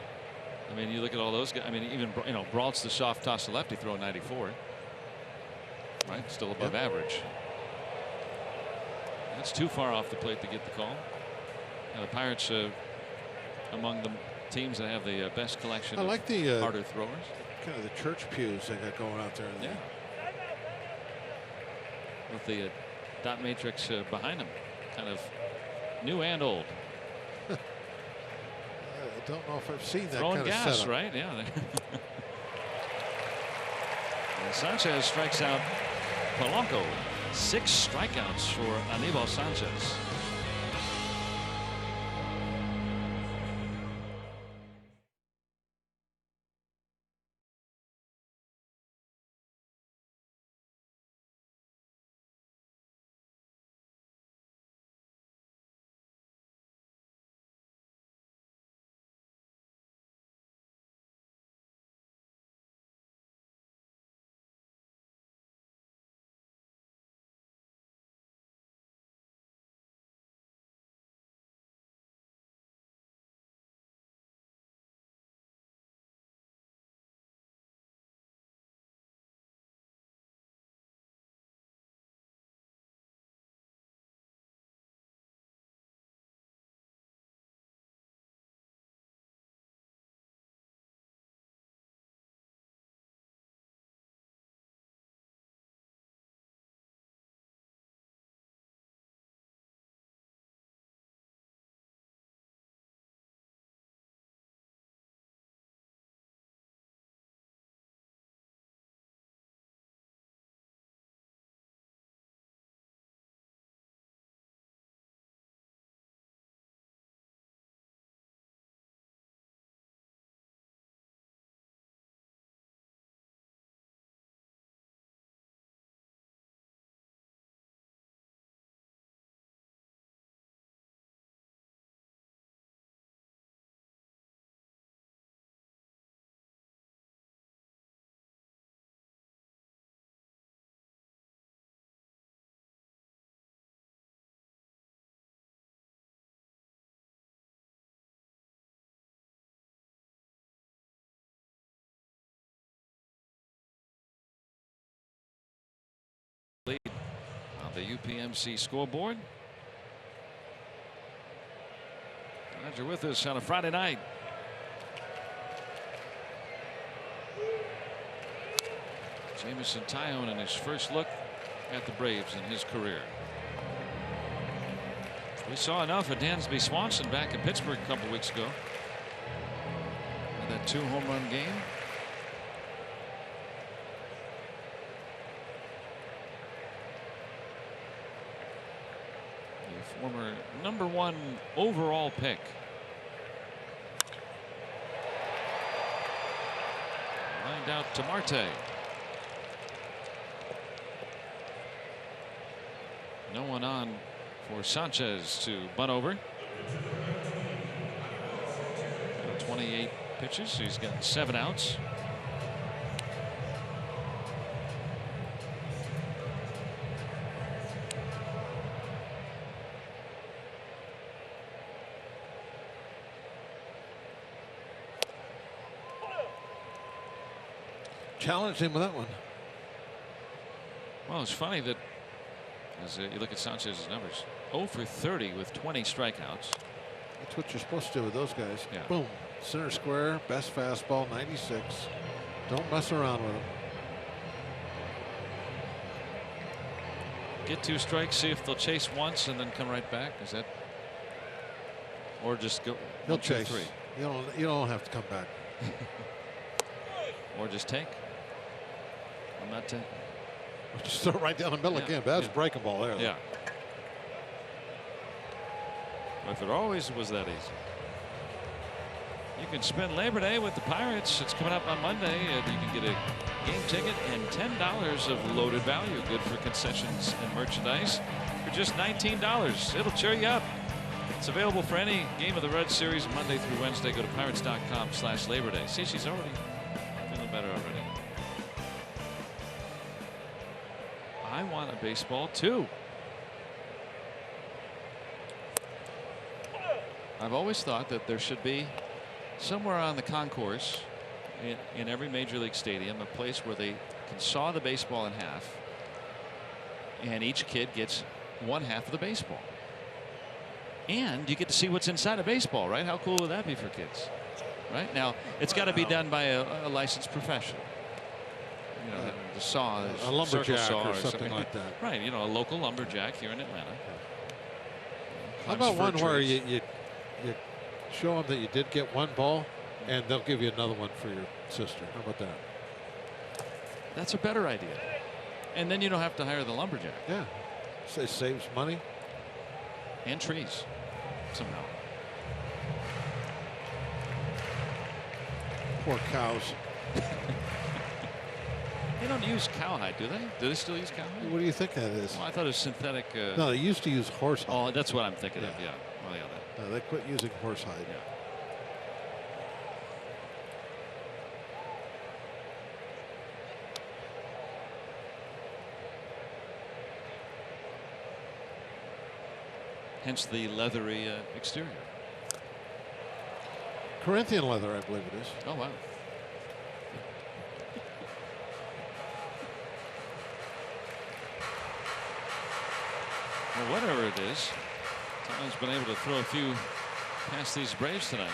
I mean, you look at all those guys. I mean, even Brault's the soft toss to lefty throwing 94, right? Still above average. That's too far off the plate to get the call. Now the Pirates among the teams that have the best collection. I like the harder throwers. Kind of the church pews they got going out there. Yeah. With the dot matrix behind them, kind of new and old. I don't know if I've seen that throwing kind gas, of setup. Right? Yeah. And Sanchez strikes out Polanco. 6 strikeouts for Anibal Sanchez. lead on the UPMC scoreboard. Glad you're with us on a Friday night. Jameson Taillon in his first look at the Braves in his career. We saw enough of Dansby Swanson back in Pittsburgh a couple weeks ago. That 2 home run game. The former #1 overall pick. Lined out to Marte. No one on for Sanchez to bunt over. 28 pitches. He's got 7 outs. Challenged him with that one. Well, it's funny that as you look at Sanchez's numbers, 0 for 30 with 20 strikeouts. That's what you're supposed to do with those guys. Yeah. Boom. Center square. Best fastball. 96. Don't mess around with them. Get 2 strikes. See if they'll chase once and then come right back. Is that, or just go? He'll 1, 2, chase. 3. You don't have to come back. Or just take. I'm not taking. Just throw it right down the middle again. But that's a breaking ball there. Yeah. If it always was that easy. You can spend Labor Day with the Pirates. It's coming up on Monday. You can get a game ticket and $10 of loaded value, good for concessions and merchandise, for just $19. It'll cheer you up. It's available for any game of the Red Series Monday through Wednesday. Go to pirates.com/Labor Day. See, she's already feeling better already. I want a baseball too. I've always thought that there should be somewhere on the concourse in every major league stadium a place where they can saw the baseball in half and each kid gets 1/2 of the baseball. And you get to see what's inside a baseball, right? How cool would that be for kids? Right now, it's got to be done by a licensed professional. You know, the saw, a lumberjack saw or something like that. Right, you know, a local lumberjack here in Atlanta. How about one where you show them that you did get 1 ball, and they'll give you another one for your sister? How about that? That's a better idea. And then you don't have to hire the lumberjack. Yeah, it saves money and trees somehow. Poor cows. They don't use cowhide, do they? Do they still use cowhide? What do you think that is? Well, I thought it was synthetic. No, they used to use horsehide. Oh, that's what I'm thinking of. Yeah. Well, yeah. No, they quit using horsehide. Yeah. Hence the leathery exterior. Corinthian leather, I believe it is. Oh, wow. Well, whatever it is, Tom's been able to throw a few past these Braves tonight.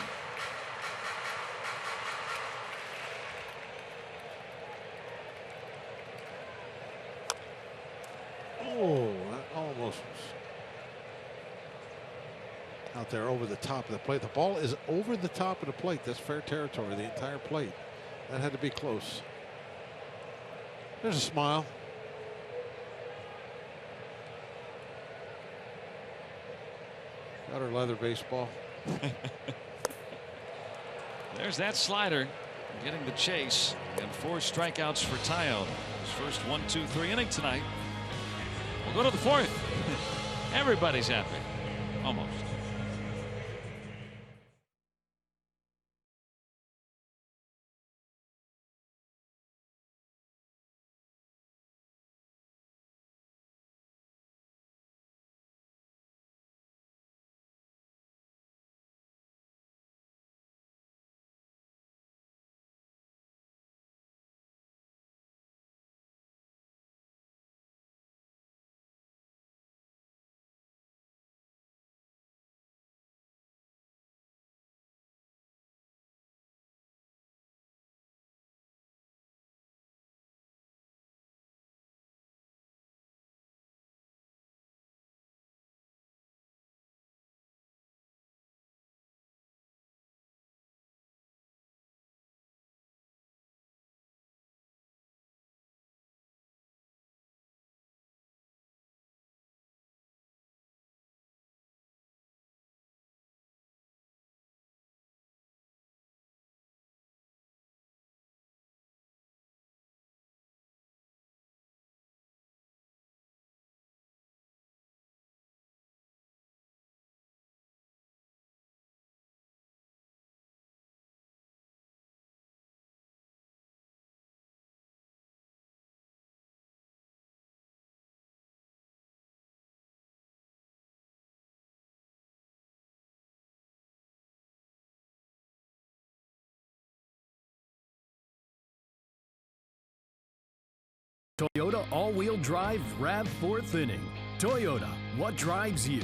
Oh, that almost was out there over the top of the plate. The ball is over the top of the plate. That's fair territory, the entire plate. That had to be close. There's a smile. Got her leather baseball. There's that slider getting the chase, and 4 strikeouts for Taillon. His first 1-2-3 inning tonight. We'll go to the 4th. Everybody's happy. Almost. Toyota all-wheel drive RAV4 inning. Toyota, what drives you?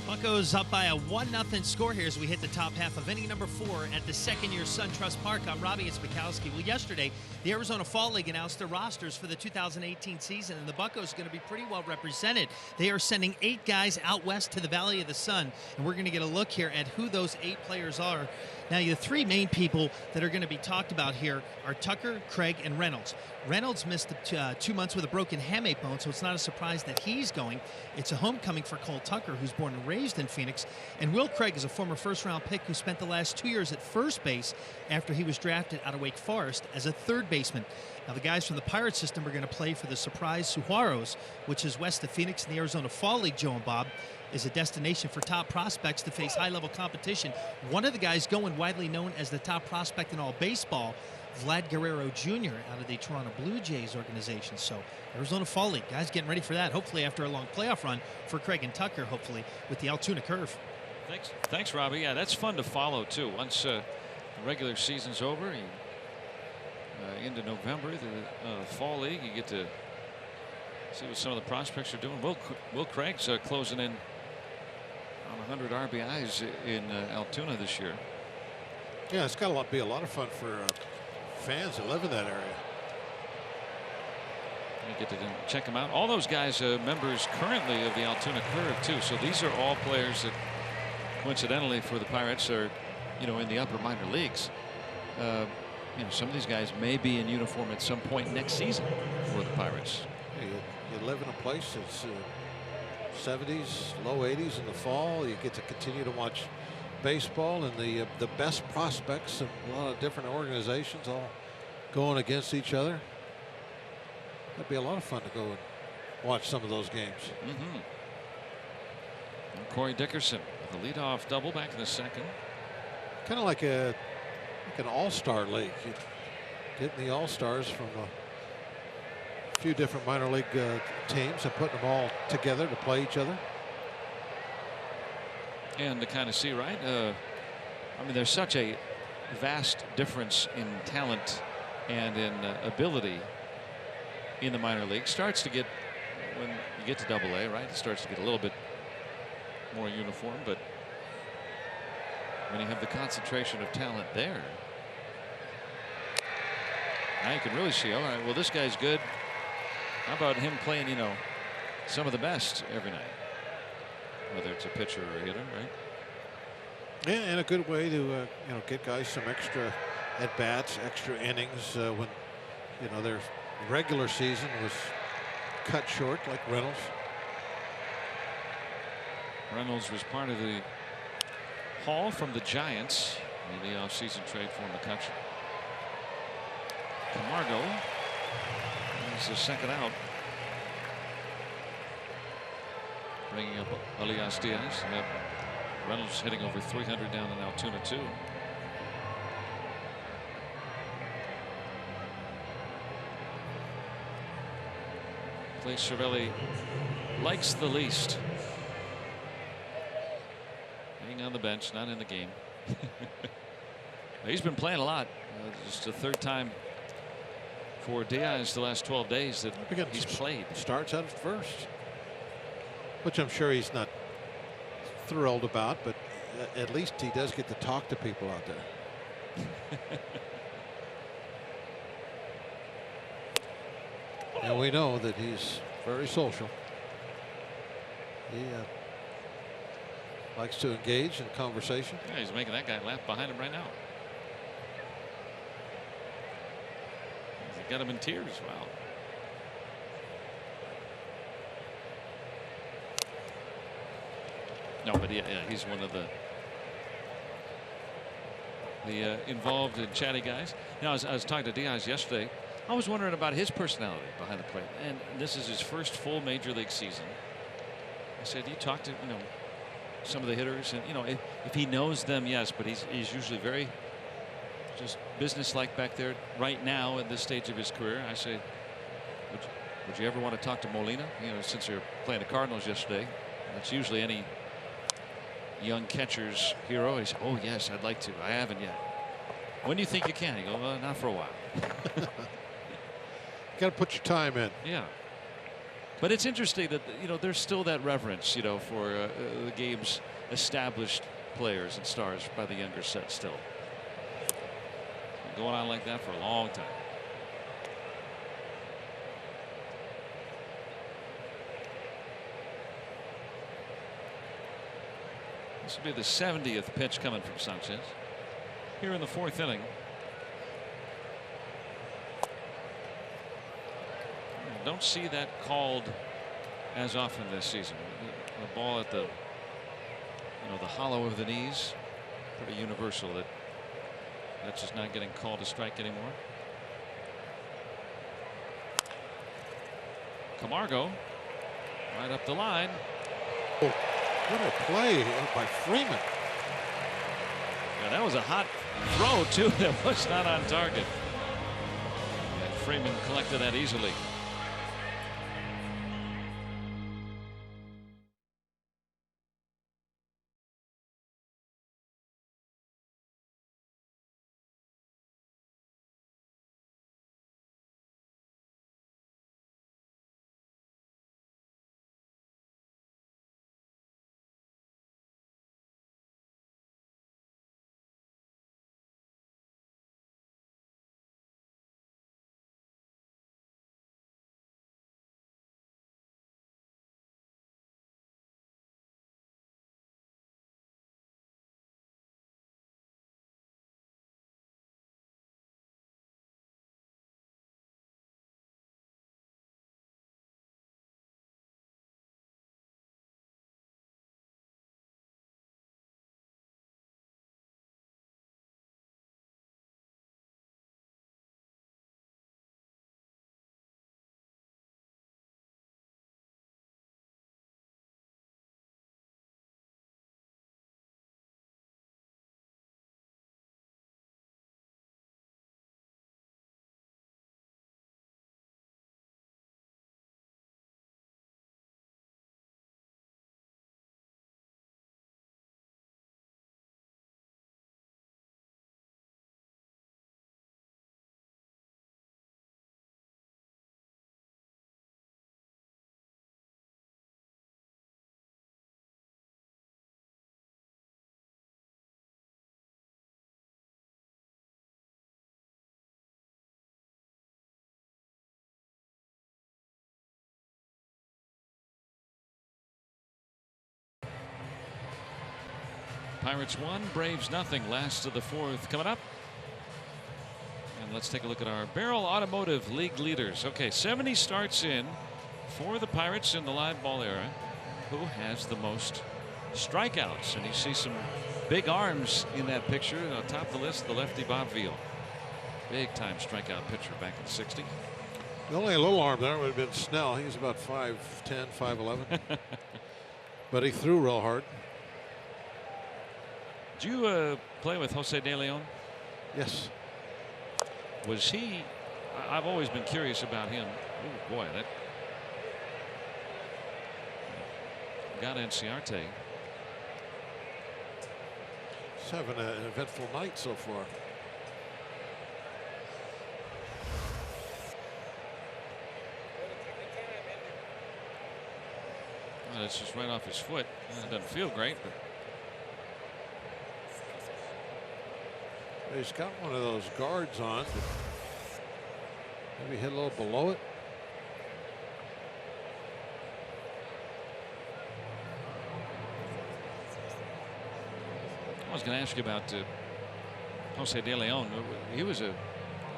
Buccos up by a 1-0 score here as we hit the top half of inning number 4 at the second-year SunTrust Park. I'm Robbie Itzbakowski. Well, yesterday, the Arizona Fall League announced their rosters for the 2018 season, and the Buccos are going to be pretty well represented. They are sending 8 guys out west to the Valley of the Sun, and we're going to get a look here at who those 8 players are. Now, the 3 main people that are going to be talked about here are Tucker, Craig, and Reynolds. Reynolds missed 2 months with a broken hamate bone, so it's not a surprise that he's going. It's a homecoming for Cole Tucker, who's born and raised in Phoenix. And Will Craig is a former first-round pick who spent the last 2 years at first base after he was drafted out of Wake Forest as a third baseman. Now, the guys from the Pirate system are going to play for the Surprise Saguaros, which is west of Phoenix in the Arizona Fall League. Joe and Bob is a destination for top prospects to face high-level competition. One of the guys going, widely known as the top prospect in all baseball, Vlad Guerrero Jr. out of the Toronto Blue Jays organization. So Arizona Fall League, guys getting ready for that, hopefully after a long playoff run for Craig and Tucker, hopefully with the Altoona curve. Thanks, Robbie. Yeah, that's fun to follow, too. Once the regular season's over, into November, the Fall League, you get to see what some of the prospects are doing. Will Craig's closing in on 100 RBIs in Altoona this year. Yeah, it's got to be a lot of fun for fans that live in that area. You get to check them out. All those guys are members currently of the Altoona Curve, too. So these are all players that, coincidentally, for the Pirates are, in the upper minor leagues. Some of these guys may be in uniform at some point next season for the Pirates. Yeah, you live in a place that's 70s, low 80s in the fall. You get to continue to watch baseball and the best prospects of a lot of different organizations all going against each other. That'd be a lot of fun to go and watch some of those games. Mm-hmm. And Corey Dickerson with a leadoff double back in the second. Kind of like an all-star league. You get the all-stars from a few different minor league teams and putting them all together to play each other. And to kind of see, right? There's such a vast difference in talent and in ability in the minor league. Starts to get, when you get to Double-A, right? It starts to get a little bit more uniform, but when you have the concentration of talent there, now you can really see, all right, well, this guy's good. How about him playing, some of the best every night? Whether it's a pitcher or a hitter, right? Yeah, and a good way to get guys some extra at bats, extra innings when their regular season was cut short, like Reynolds. Reynolds was part of the haul from the Giants in the offseason trade for McCutcheon. Camargo is the second out. Bringing up Elias Diaz. Reynolds hitting over 300 down in Altoona, too. Place Cervelli likes the least. Hanging on the bench, not in the game. He's been playing a lot. Just the third time for Diaz the last 12 days that he's played. Starts out at first, which I'm sure he's not thrilled about, but at least he does get to talk to people out there. And we know that he's very social. He likes to engage in conversation. Yeah, he's making that guy laugh behind him right now. He got him in tears. Wow. No, but yeah, he's one of the involved and chatty guys. I was talking to Diaz yesterday. I was wondering about his personality behind the plate, and this is his first full major league season. I said, you talk to some of the hitters, and if he knows them, yes, but he's usually very just businesslike back there right now at this stage of his career. I say, would you ever want to talk to Molina? Since you're playing the Cardinals yesterday, that's usually any young catcher's hero. He said, oh yes, I'd like to. I haven't yet. When do you think you can? He goes, not for a while. Got to put your time in. Yeah. But it's interesting that, you know, there's still that reverence, you know, for the game's established players and stars by the younger set still. Been going on like that for a long time. This will be the 70th pitch coming from Sanchez here in the 4th inning. Don't see that called as often this season. A ball at the, you know, the hollow of the knees, pretty universal. That's just not getting called a strike anymore. Camargo right up the line. Oh, what a play by Freeman. Yeah, that was a hot throw too. That was not on target. And Freeman collected that easily. Pirates 1, Braves nothing. Last of the 4th coming up. And let's take a look at our Barrel Automotive League leaders. Okay, 70 starts in for the Pirates in the live ball era. Who has the most strikeouts? And you see some big arms in that picture. On top of the list, the lefty Bob Veal. Big time strikeout pitcher back in '60. The only little arm there would have been Snell. He was about 5'10", 5'11". But he threw real hard. Did you play with Jose De Leon? Yes. Was he? I've always been curious about him. Oh boy, that got Enciarte. He's having an eventful night so far. Well, it's just right off his foot. It doesn't feel great, but. He's got one of those guards on. Maybe hit a little below it. I was going to ask you about Jose De Leon. He was a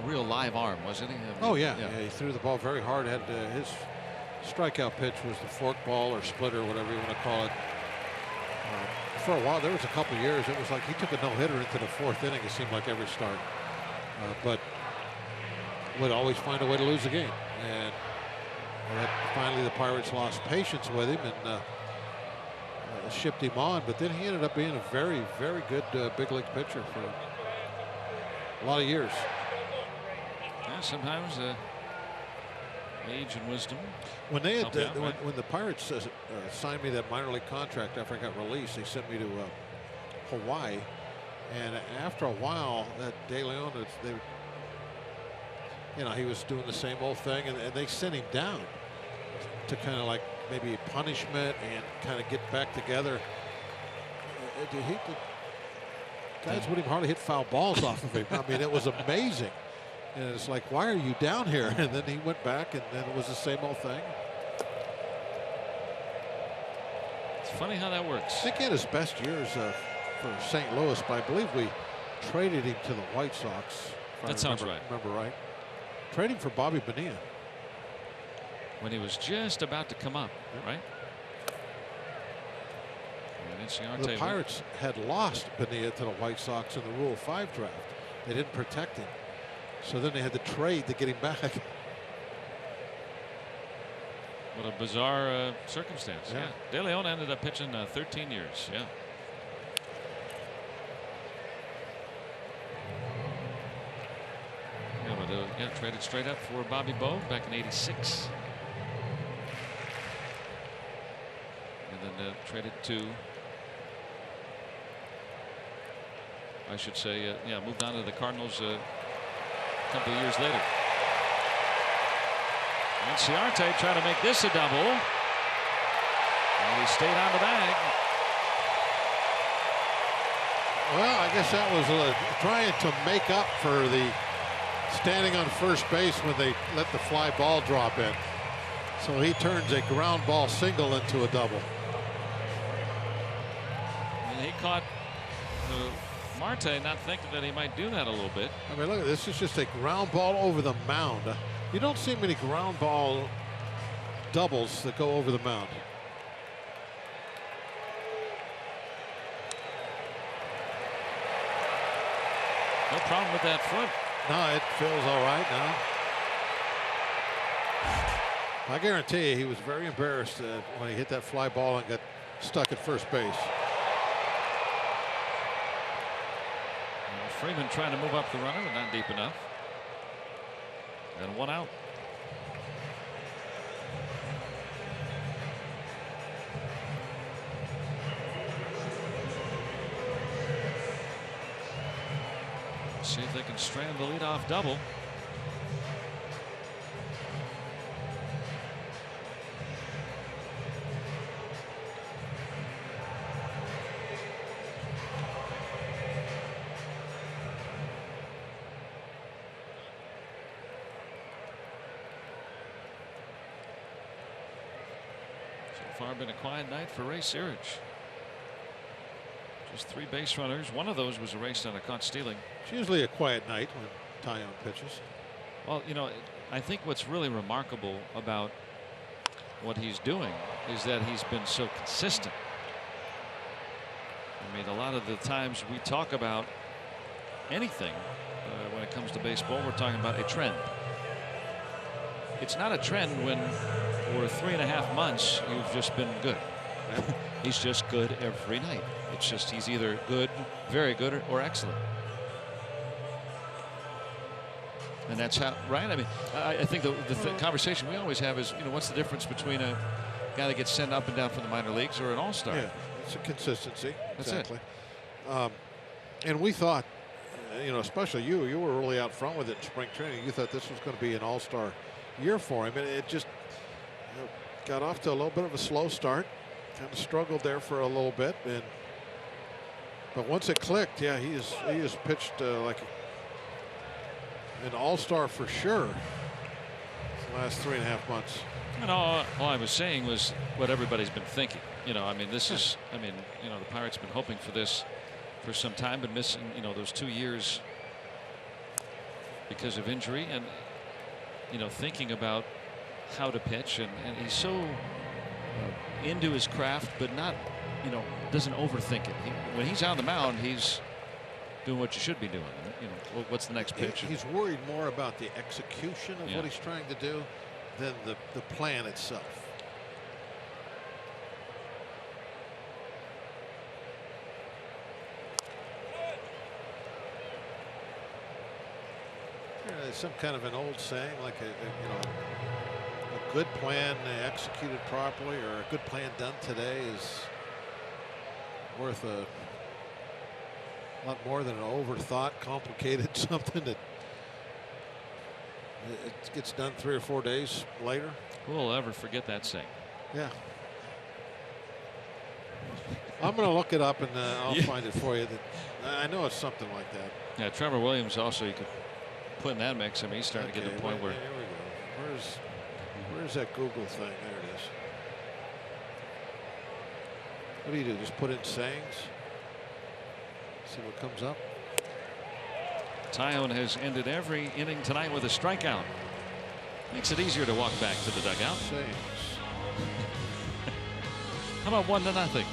real live arm, wasn't he? Oh yeah. He threw the ball very hard. Had his strikeout pitch was the fork ball or splitter, whatever you want to call it. For a while, there was a couple of years, it was like he took a no-hitter into the 4th inning, it seemed like every start. But would always find a way to lose the game. And finally the Pirates lost patience with him and shipped him on. But then he ended up being a very, very good big league pitcher for a lot of years. Yeah, sometimes age and wisdom. When they had when the Pirates signed me that minor league contract after I got released, they sent me to Hawaii, and after a while, that De Leon, you know, he was doing the same old thing, and they sent him down to kind of like maybe punishment and kind of get back together. Guys wouldn't even hardly hit foul balls off of him. I mean, it was amazing. And it's like, why are you down here? And then he went back, and then it was the same old thing. It's funny how that works. I think he had his best years for St. Louis, but I believe we traded him to the White Sox. That sounds right. Remember right? Trading for Bobby Bonilla. When he was just about to come up, right? The Pirates had lost Bonilla to the White Sox in the Rule 5 draft. They didn't protect him. So then they had to trade to get him back. What a bizarre circumstance. Yeah. De Leon ended up pitching 13 years. Yeah. Traded straight up for Bobby Bowe back in '86. And then traded to, I should say, moved on to the Cardinals a couple of years later. And Ciarte tried to make this a double. And he stayed on the bag. Well, I guess that was trying to make up for the standing on first base when they let the fly ball drop in. So he turns a ground ball single into a double. And he caught Marte not thinking that he might do that a little bit. I mean, look, this is just a ground ball over the mound. You don't see many ground ball doubles that go over the mound. No problem with that foot. No, it feels all right now. I guarantee you he was very embarrassed when he hit that fly ball and got stuck at first base. Freeman trying to move up the runner, but not deep enough. And one out. See if they can strand the leadoff double. So far been a quiet night for Ray Searage. Just 3 base runners. One of those was erased on a caught stealing. It's usually a quiet night when Taillon pitches. Well, you know, I think what's really remarkable about what he's doing is that he's been so consistent. I mean, a lot of the times we talk about anything when it comes to baseball, we're talking about a trend. It's not a trend when for 3.5 months you've just been good. He's just good every night. It's just he's either good, very good, or excellent. And that's how, right? I mean, I think the conversation we always have is, you know, what's the difference between a guy that gets sent up and down from the minor leagues or an all-star? Yeah, it's a consistency. That's exactly. And we thought, you know, especially you were really out front with it in spring training. You thought this was going to be an all-star year for him, and it just got off to a little bit of a slow start. Kind of struggled there for a little bit, but once it clicked, yeah, he has pitched like an all-star for sure the last 3.5 months. And all I was saying was what everybody's been thinking. You know, I mean, this is, I mean, you know, the Pirates have been hoping for this for some time, been missing, you know, those 2 years because of injury, and, you know, thinking about how to pitch, and he's so into his craft, but not, you know, doesn't overthink it. When he's on the mound, he's doing what you should be doing. You know, what's the next pitch? He's worried more about the execution of what he's trying to do than the plan itself. There's some kind of an old saying, like a good plan executed properly, or a good plan done today is worth a lot more than an overthought, complicated something that It gets done 3 or 4 days later. Who will ever forget that saying? Yeah. I'm going to look it up and I'll find it for you. I know it's something like that. Yeah, Trevor Williams also you could put in that mix. I mean, he's starting to get to the point where. Here we go. Where's that Google thing? There it is. What do? Just put in sayings? See what comes up? Taillon has ended every inning tonight with a strikeout. Makes it easier to walk back to the dugout. Sayings. How about 1-0?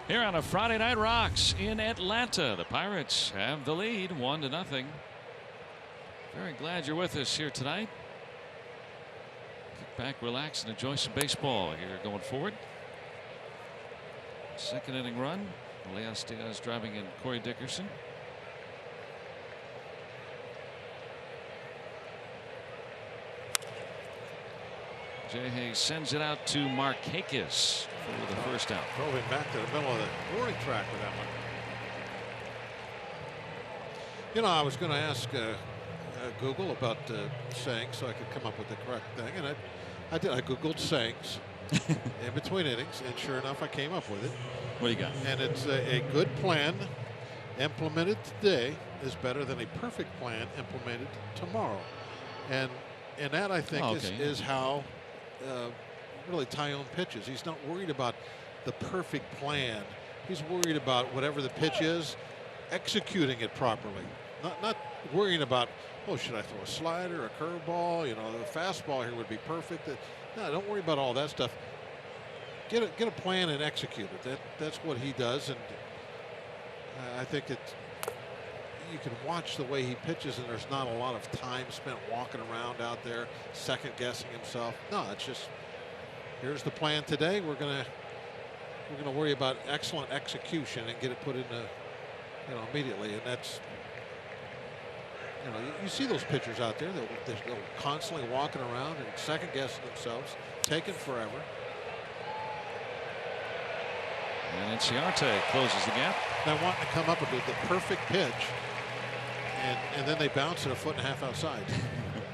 Here on a Friday Night Rocks in Atlanta, the Pirates have the lead 1-0. Very glad you're with us here tonight. Kick back, relax, and enjoy some baseball here going forward. Second inning run. Elias Diaz driving in Corey Dickerson. Jay Hayes sends it out to Markakis for the first out. Drove him back to the middle of the warning track with that one. You know, I was going to ask Google about sayings so I could come up with the correct thing, and I did. I Googled sayings in between innings, and sure enough, I came up with it. What do you got? And it's a good plan implemented today is better than a perfect plan implemented tomorrow. And that, I think, is how really Taillon pitches. He's not worried about the perfect plan. He's worried about whatever the pitch is, executing it properly. Not worrying about, oh, should I throw a slider, a curveball? You know, the fastball here would be perfect. No, don't worry about all that stuff. Get a plan and execute it. That's what he does, and I think you can watch the way he pitches, and there's not a lot of time spent walking around out there second guessing himself. No, it's just, here's the plan today. We're gonna worry about excellent execution and get it put into, immediately. And that's, you see those pitchers out there that they're constantly walking around and second guessing themselves, taking forever. And Inciarte closes the gap. They're wanting to come up with the perfect pitch, and then they bounce it a foot and a half outside.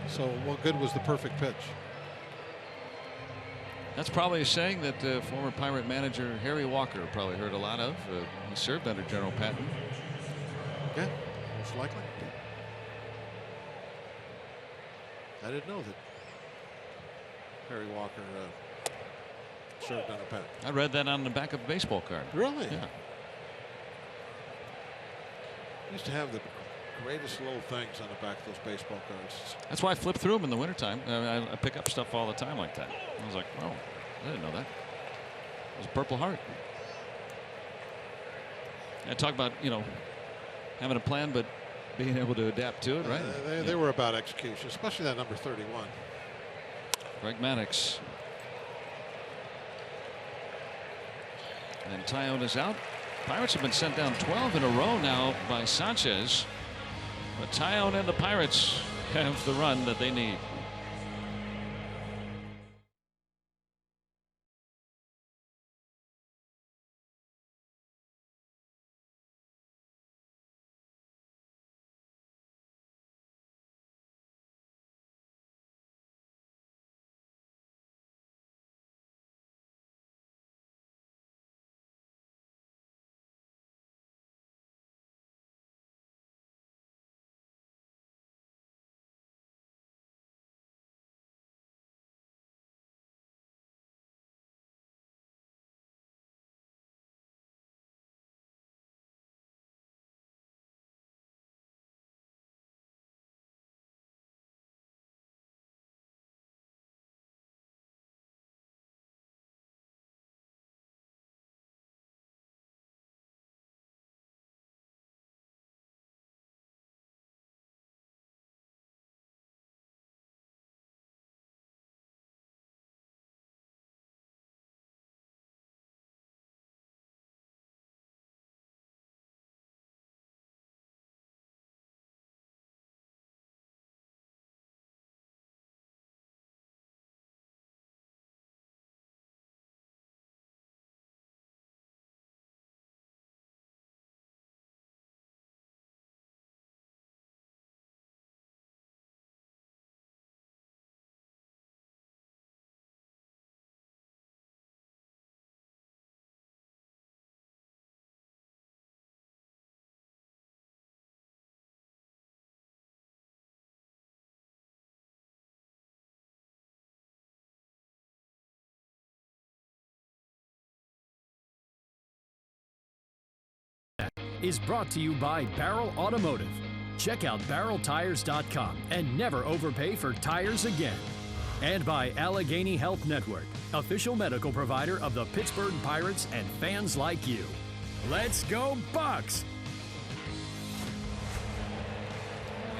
So what good was the perfect pitch? That's probably a saying that former Pirate manager Harry Walker probably heard a lot of. He served under General Patton. Yeah, most likely. I didn't know that Harry Walker served under Patton. I read that on the back of a baseball card. Really? Yeah. Used to have the greatest little things on the back of those baseball cards. That's why I flip through them in the wintertime. I pick up stuff all the time like that. I was like, oh, I didn't know that. It was a Purple Heart. I talk about, you know, having a plan, but being able to adapt to it, right? They were about execution, especially that number 31. Greg Maddux. And Taillon is out. Pirates have been sent down 12 in a row now by Sanchez. But Taillon and the Pirates have the run that they need. Is brought to you by Barrel Automotive. Check out barreltires.com and never overpay for tires again. And by Allegheny Health Network, official medical provider of the Pittsburgh Pirates and fans like you. Let's go Bucks!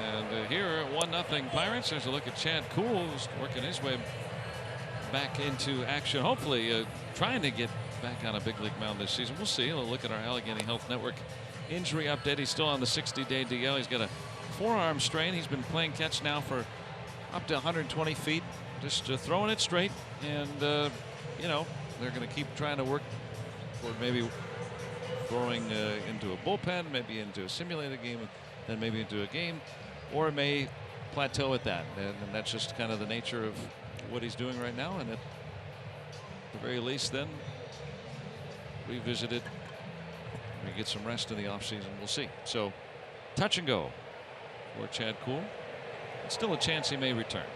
And here at 1-0 Pirates, there's a look at Chad Kuhl, who's working his way back into action. Hopefully trying to get back on a big league mound this season. We'll see. We'll look at our Allegheny Health Network injury update. He's still on the 60-day DL. He's got a forearm strain. He's been playing catch now for up to 120 feet, just throwing it straight. And, you know, they're going to keep trying to work toward maybe throwing into a bullpen, maybe into a simulated game, then maybe into a game, or it may plateau at that. And that's just kind of the nature of what he's doing right now. And at the very least, then revisit it. We get some rest in the offseason. We'll see. So touch and go for Chad Kuhl. Still a chance he may return.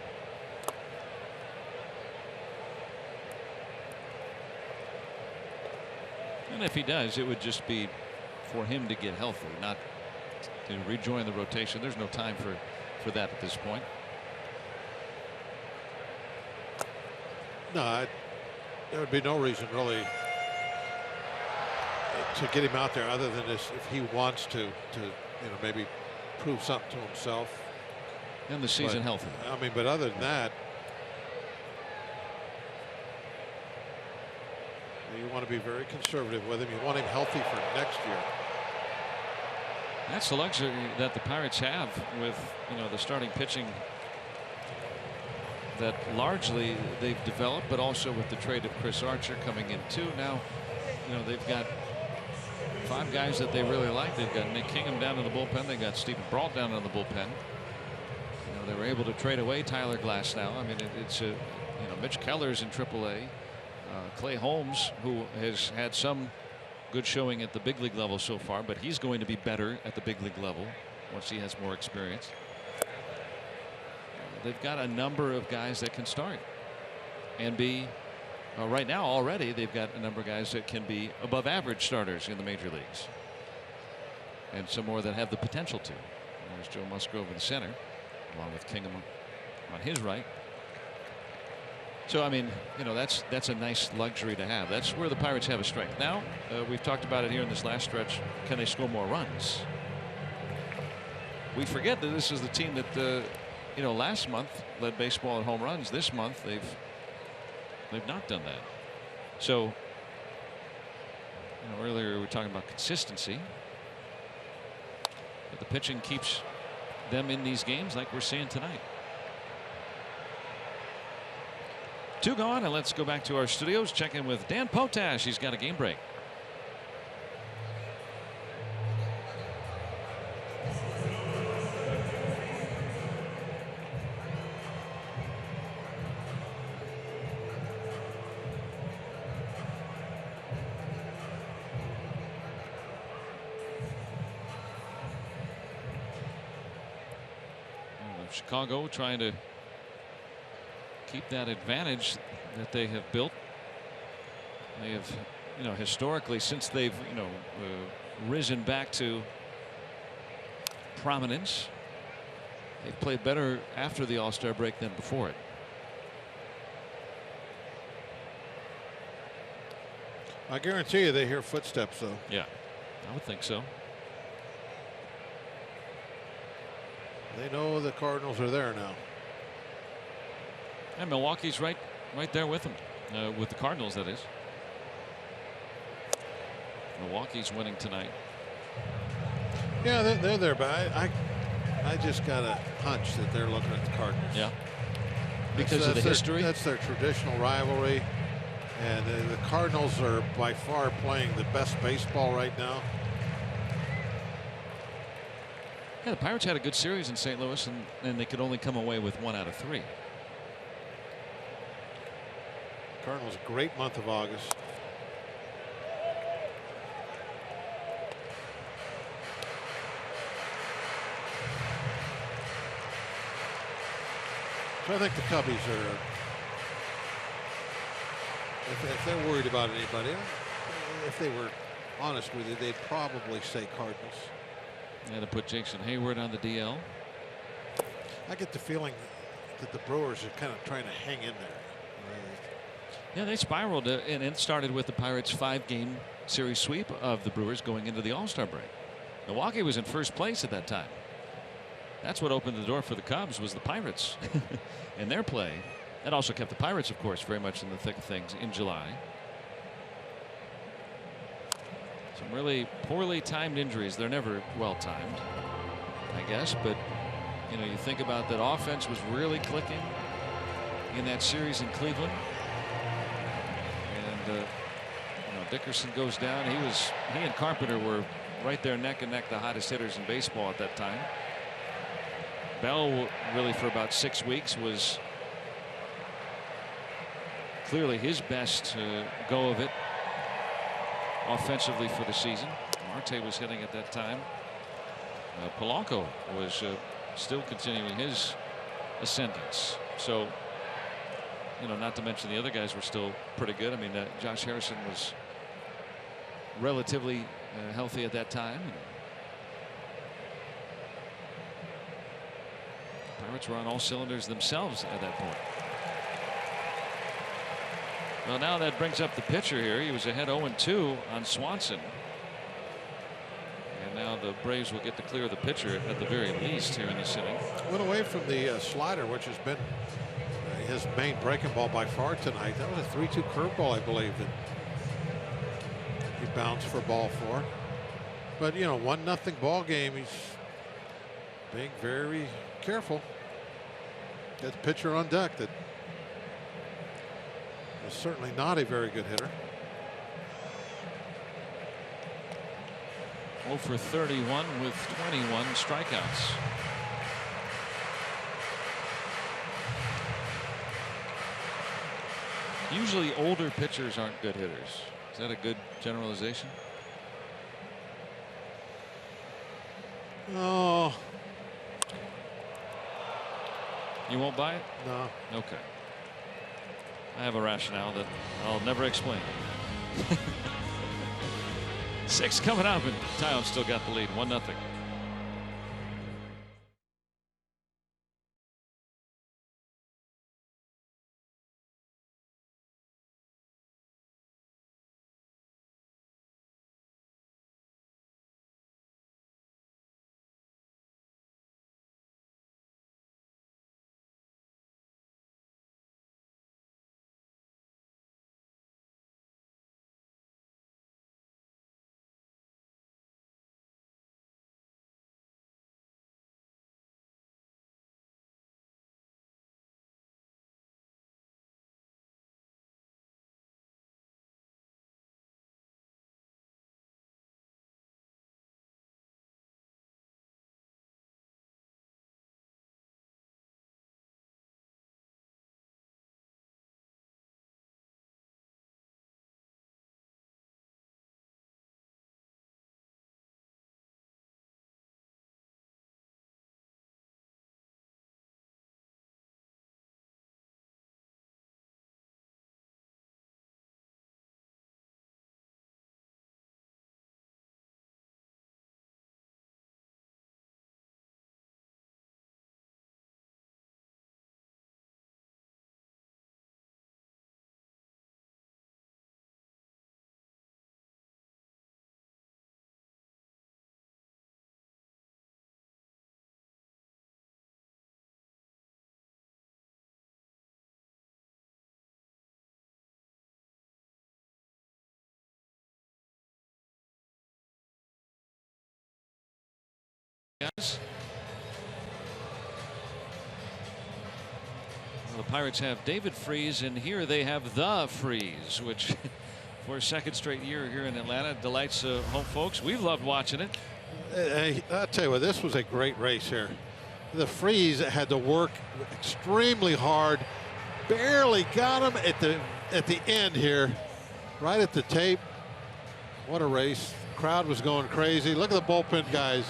And if he does, it would just be for him to get healthy, not to rejoin the rotation. There's no time for that at this point. No, there would be no reason really to get him out there other than this, if he wants to you know, maybe prove something to himself. And the season healthy. I mean, but other than that, you want to be very conservative with him. You want him healthy for next year. That's the luxury that the Pirates have with, you know, the starting pitching that largely they've developed, but also with the trade of Chris Archer coming in too. Now, you know, they've got 5 guys that they really like. They've got Nick Kingham down in the bullpen. They got Stephen Brault down in the bullpen. You know, they were able to trade away Tyler Glass now. I mean, it's a, you know, Mitch Keller's in AAA. Clay Holmes, who has had some good showing at the big league level so far, but he's going to be better at the big league level once he has more experience. They've got a number of guys that can start and be right now already they've got a number of guys that can be above average starters in the major leagues, and some more that have the potential to. There's Joe Musgrove in the center, along with Kingham on his right. So, I mean, you know, that's a nice luxury to have. That's where the Pirates have a strength. Now, we've talked about it here in this last stretch. Can they score more runs? We forget that this is the team that, you know, last month led baseball in home runs. This month, they've not done that. So, you know, earlier we were talking about consistency. But the pitching keeps them in these games like we're seeing tonight. 2 gone, and let's go back to our studios. Check in with Dan Potash. He's got a game break. Chicago trying to keep that advantage that they have built. They have, you know, historically, since they've, you know, risen back to prominence, they've played better after the All-Star break than before it. I guarantee you they hear footsteps, though. Yeah, I would think so. They know the Cardinals are there now. And Milwaukee's right there with them, with the Cardinals, that is. Milwaukee's winning tonight. Yeah, they're there, but I just got a hunch that they're looking at the Cardinals. Yeah. Because of the history? That's their traditional rivalry. And the Cardinals are by far playing the best baseball right now. Yeah, the Pirates had a good series in St. Louis, and they could only come away with 1 out of 3. Cardinals, a great month of August. So I think the Cubbies are, if they're worried about anybody, if they were honest with you, they'd probably say Cardinals. And to put Jason Hayward on the DL. I get the feeling that the Brewers are kind of trying to hang in there. Yeah, they spiraled, and it started with the Pirates' 5-game series sweep of the Brewers going into the All-Star break. Milwaukee was in first place at that time. That's what opened the door for the Cubs, was the Pirates and their play. That also kept the Pirates, of course, very much in the thick of things in July. Some really poorly timed injuries. They're never well timed, I guess, but you know, you think about that offense was really clicking in that series in Cleveland, and you know, Dickerson goes down. He and Carpenter were right there neck and neck, the hottest hitters in baseball at that time. Bell, really for about 6 weeks, was clearly his best go of it offensively for the season. Marte was hitting at that time. Polanco was still continuing his ascendance. So, you know, not to mention the other guys were still pretty good. I mean, Josh Harrison was relatively healthy at that time. Pirates were on all cylinders themselves at that point. Well, now that brings up the pitcher here. He was ahead 0-2 on Swanson. And now the Braves will get to clear the pitcher at the very least here in this inning. Went away from the slider, which has been his main breaking ball by far tonight. That was a 3-2 curveball, I believe, that he bounced for ball 4. But, you know, 1-0 ball game. He's being very careful. Got the pitcher on deck that is certainly not a very good hitter. 0 for 31 with 21 strikeouts. Usually older pitchers aren't good hitters. Is that a good generalization? Oh. You won't buy it? No. Okay. I have a rationale that I'll never explain. 6 coming up, and Tyone still got the lead, 1-0. The Pirates have David Freese, and here they have the Freeze, which for a second straight year here in Atlanta delights home folks. We've loved watching it. I'll tell you what, this was a great race here. The Freeze had to work extremely hard, barely got him at the end here, right at the tape. What a race. Crowd was going crazy. Look at the bullpen guys.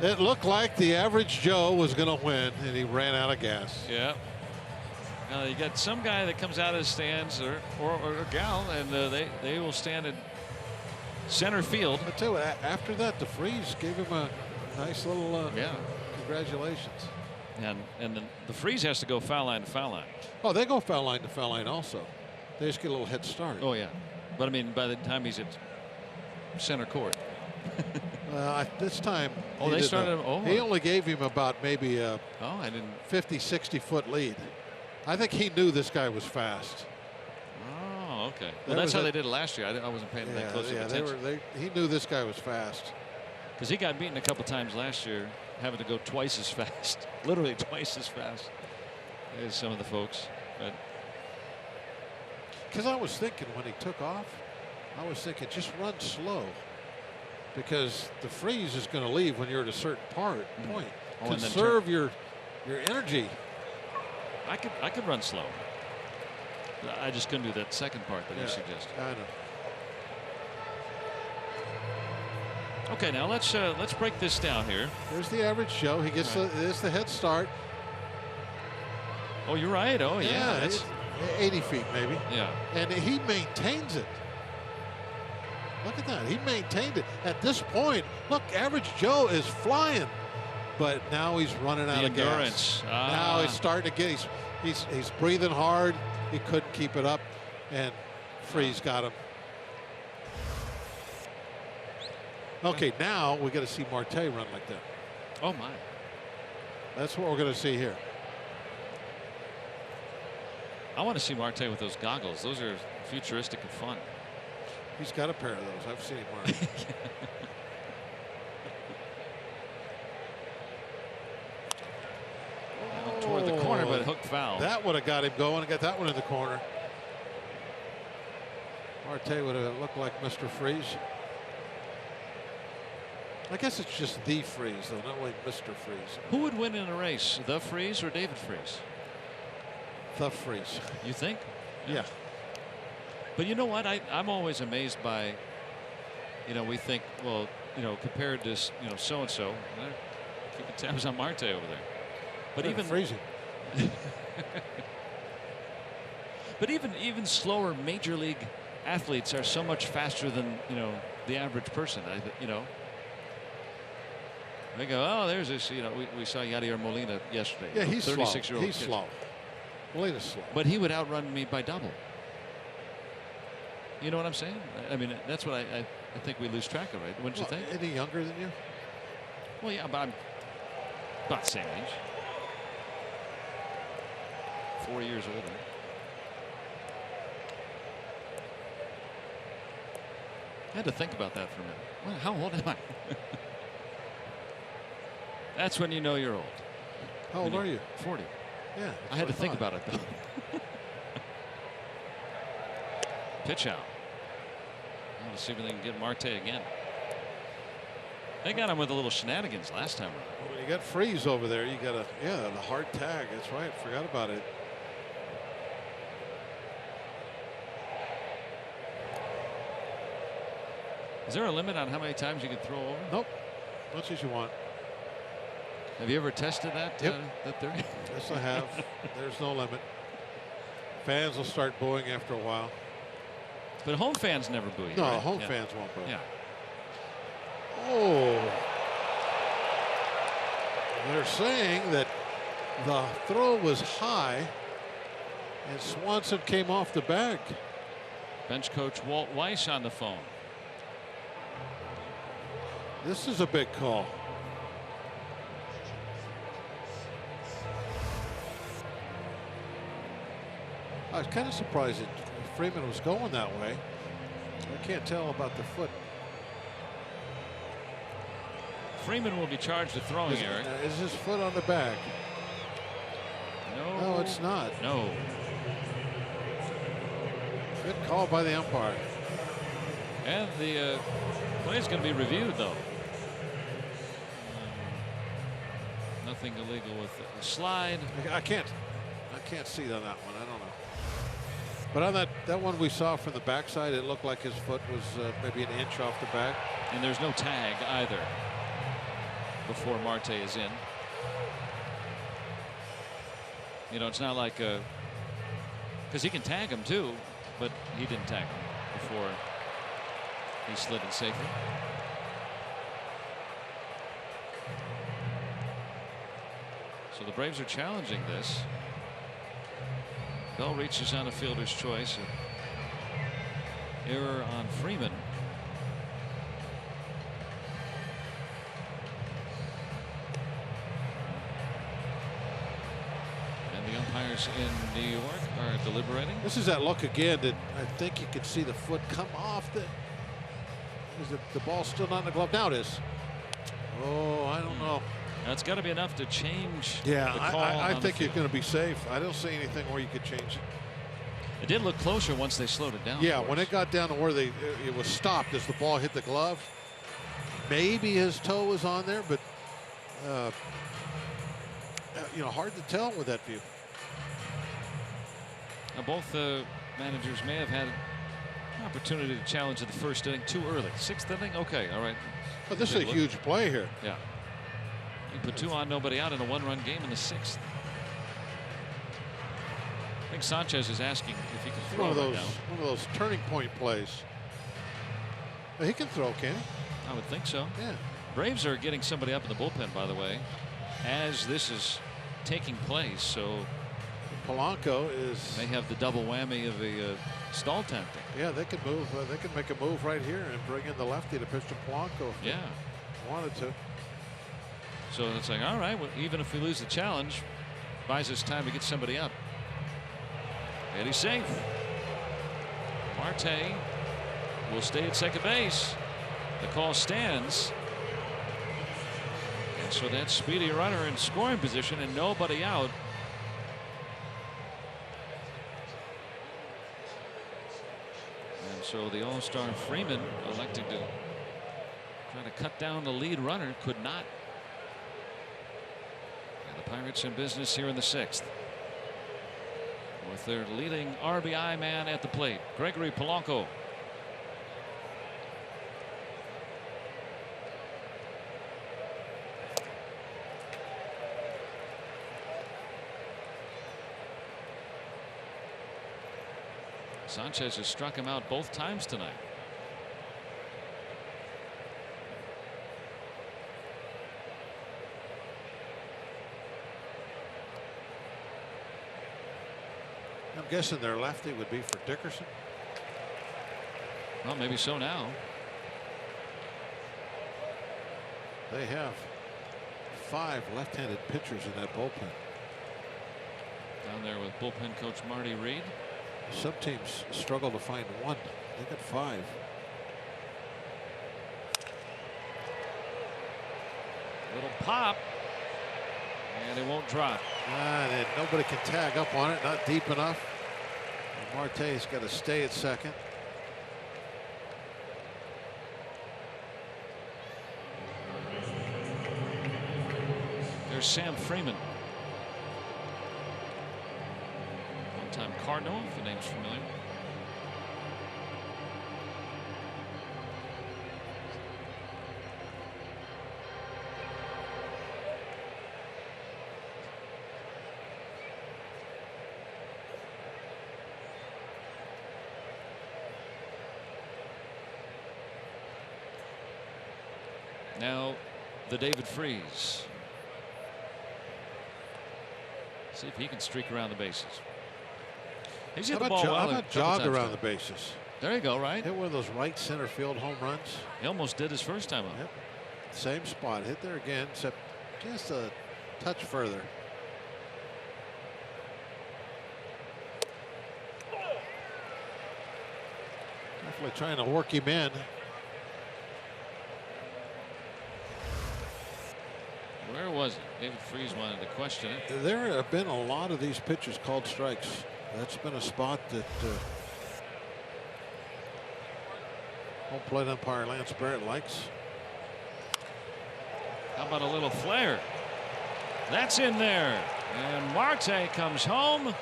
It looked like the average Joe was going to win, and he ran out of gas. Yeah. You got some guy that comes out of the stands, or a gal, and they will stand in center field. I tell you what, after that, the Freeze gave him a nice little congratulations. And the Freeze has to go foul line to foul line. Oh, they go foul line to foul line also. They just get a little head start. Oh yeah, but I mean, by the time he's at center court. This time. Oh, they started. He only gave him about maybe a I didn't 50-60 foot lead. I think he knew this guy was fast. Oh, okay. Well, that's how they did it last year. I wasn't paying that close attention. He knew this guy was fast. Because he got beaten a couple times last year, having to go twice as fast, literally twice as fast as some of the folks. But because I was thinking when he took off, I was thinking just run slow, because the Freeze is going to leave when you're at a certain point. Conserve your energy. I could run slow. I just couldn't do that second part that you suggested. I know. Okay, now let's break this down here. There's the average Joe. He gets there's the head start. Oh, you're right. Oh yeah. It's 80 feet maybe. Yeah. And he maintains it. Look at that. He maintained it. At this point, look, average Joe is flying. But now he's running out of gas. Now he's starting to get, he's breathing hard. He couldn't keep it up, and Freeze got him. Okay, now we got to see Marte run like that. Oh my. That's what we're going to see here. I want to see Marte with those goggles. Those are futuristic and fun. He's got a pair of those. I've seen him wear them. Toward the corner, but hook foul. That would have got him going and got that one in the corner. Marte would have looked like Mr. Freeze. I guess it's just the Freeze, though, not like Mr. Freeze. Who would win in a race, the Freeze or David Freeze? The Freeze. You think? Yeah. But you know what? I'm always amazed by, we think, well, compared to, so and so, keeping tabs on Marte over there. But even freezing. But even slower major league athletes are so much faster than the average person. They go, oh, there's this. We saw Yadier Molina yesterday. Yeah, he's 36-year-old. He's slow. Molina's slow. But he would outrun me by double. You know what I'm saying? I mean, that's what I think we lose track of, right? Wouldn't you think? Any younger than you? Well, yeah, but I'm about the same age. 4 years older. I had to think about that for a minute. Well, how old am I? That's when you know you're old. How old are you? 40. Yeah. I had to think about it, though. Pitch out. Let's see if they can get Marte again. They got him with a little shenanigans last time around. Well, when you got Freeze over there, you got the hard tag. That's right. Forgot about it. Is there a limit on how many times you can throw over? Nope. As much as you want. Have you ever tested that? Yep. That theory? Yes, I have. There's no limit. Fans will start booing after a while. But home fans never boo you. No, right? home fans won't boo. Yeah. Oh. They're saying that the throw was high and Swanson came off the bag. Bench coach Walt Weiss on the phone. This is a big call. I was kind of surprised that Freeman was going that way. I can't tell about the foot. Freeman will be charged with throwing, Eric. Is his foot on the bag? No. No, it's not. No. Good call by the umpire. And the play is going to be reviewed, though. Nothing illegal with the slide. I can't see it on that one. I don't know. But on that one we saw from the backside, it looked like his foot was maybe an inch off the bag. And there's no tag either before Marte is in. You know, it's not like because he can tag him too, but he didn't tag him before he slid it safely. So the Braves are challenging this. Bell reaches on a fielder's choice. Error on Freeman. And the umpires in New York are deliberating. This is that look again that I think you can see the foot come off. Is the ball still not in the glove? Now it is. Oh, I don't know. That's got to be enough to change the call. I think you're going to be safe. I don't see anything where you could change it. It did look closer once they slowed it down. Yeah, when it got down to where it was stopped as the ball hit the glove. Maybe his toe was on there, but you know, hard to tell with that view. Now both managers may have had an opportunity to challenge in the first inning too early. Sixth inning, okay, all right. But this is a huge play here. Yeah. You put 2 on, nobody out in a 1-run game in the 6th. I think Sanchez is asking if he can throw one of now. those turning point plays. He can throw, can he? I would think so. Yeah. Braves are getting somebody up in the bullpen, by the way, as this is taking place. So Polanco may have the double whammy of a stall tactic. Yeah, they could move. They could make a move right here and bring in the lefty to pitch to Polanco if they wanted to. So it's like, all right, well, even if we lose the challenge, buys us time to get somebody up. And he's safe. Marte will stay at second base. The call stands. And so that speedy runner in scoring position and nobody out. And so the All-Star Freeman electing to try to cut down the lead runner, could not. And the Pirates in business here in the 6th. With their leading RBI man at the plate, Gregory Polanco. Sanchez has struck him out both times tonight. I'm guessing their lefty would be for Dickerson. Well, maybe so now. They have 5 left-handed pitchers in that bullpen. Down there with bullpen coach Marty Reed. Some teams struggle to find one. They got 5. Little pop. And it won't drop. And nobody can tag up on it. Not deep enough. And Marte's got to stay at second. There's Sam Freeman. One-time Cardinal, if the name's familiar. Now the David Freese. See if he can streak around the bases. He's hit the ball well. How about jog around the bases? There you go, right? Hit one of those right center field home runs. He almost did his first time up. Yep. Same spot. Hit there again, except just a touch further. Definitely trying to work him in. Where was it? David Freese wanted to question it. There have been a lot of these pitches called strikes. That's been a spot that home plate umpire Lance Barrett likes. How about a little flare? That's in there. And Marte comes home.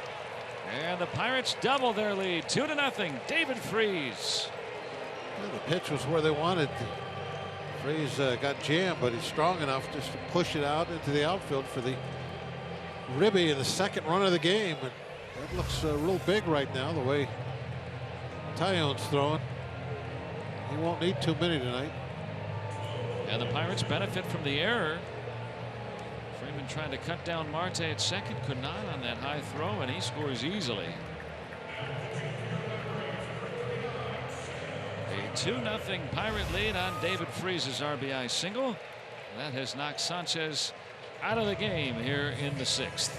And the Pirates double their lead, 2-0. David Freese. Well, the pitch was where they wanted. Freese got jammed, but he's strong enough just to push it out into the outfield for the ribby in the second run of the game. And that looks real big right now, the way Taillon's throwing. He won't need too many tonight. And the Pirates benefit from the error. Freeman trying to cut down Marte at second, could not on that high throw, and he scores easily. A 2-0 Pirate lead on David Freese's RBI single. That has knocked Sanchez out of the game here in the sixth.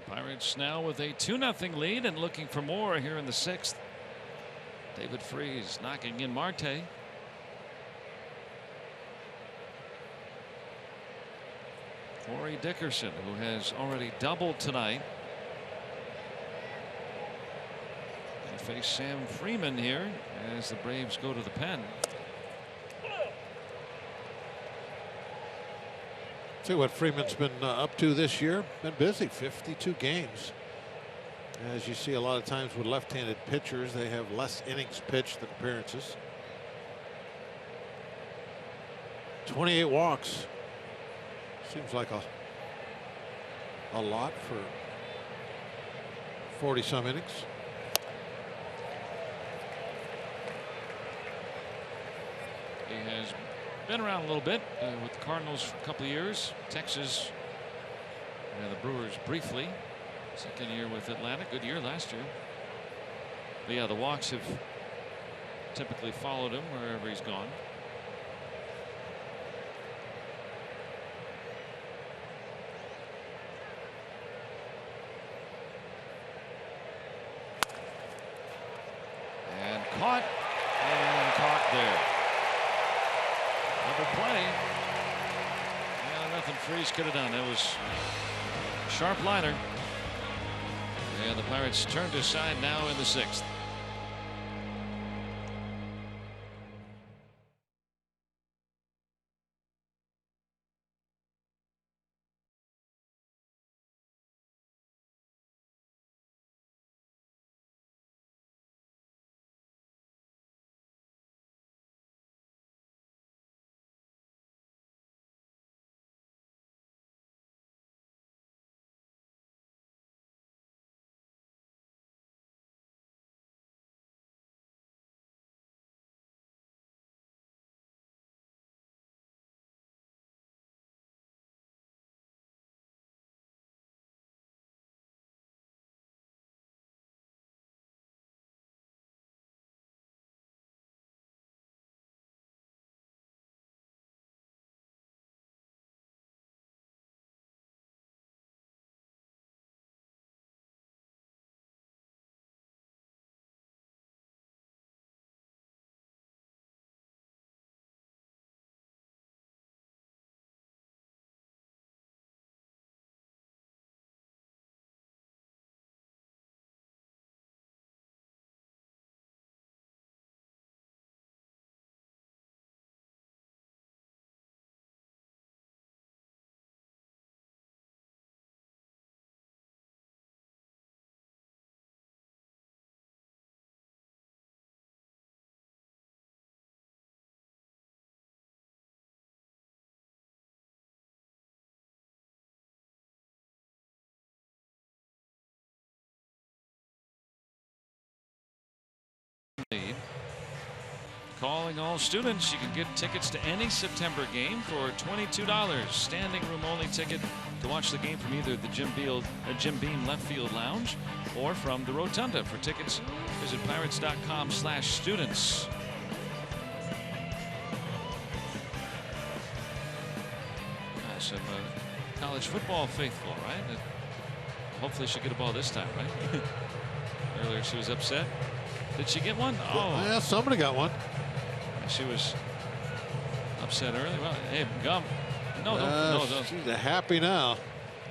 Pirates now with a 2-0 lead and looking for more here in the sixth. David Freese knocking in Marte. Corey Dickerson, who has already doubled tonight, and face Sam Freeman here as the Braves go to the pen. See what Freeman's been up to this year. Been busy, 52 games. As you see a lot of times with left-handed pitchers, they have less innings pitched than appearances. 28 walks. Seems like a lot for 40-some innings. He has been around a little bit with the Cardinals for a couple of years. Texas, the Brewers briefly. Second year with Atlanta. Good year last year. But yeah, the walks have typically followed him wherever he's gone. And caught. And caught there. Double play. Yeah, nothing Freese could have done. That was a sharp liner. And the Pirates turned aside now in the sixth. calling all students. You can get tickets to any September game for $22. Standing room only ticket to watch the game from either the Jim Beam left field lounge or from the Rotunda. For tickets, visit pirates.com/students. Some college football faithful, right? Hopefully she'll get a ball this time, right? Earlier she was upset. Did she get one? Oh, yeah, somebody got one. She was upset earlier. Well, hey, gum. No, no. She's happy now.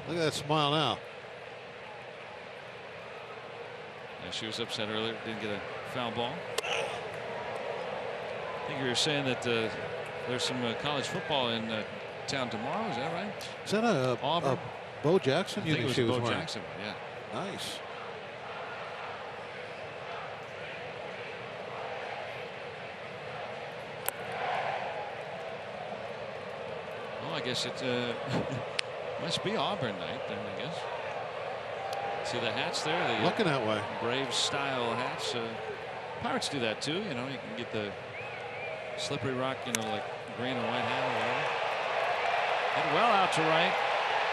Look at that smile now. Yeah, she was upset earlier. Didn't get a foul ball. I think you were saying that there's some college football in town tomorrow. Is that right? Is that a Bo Jackson? I think it was she was Bo wearing? Jackson. Yeah. Nice. Well, I guess it must be Auburn night then, I guess. See the hats there? The, looking that way. Braves style hats. Pirates do that too. You know, you can get the slippery rock, you know, like green and white hat or whatever. Hit well out to right.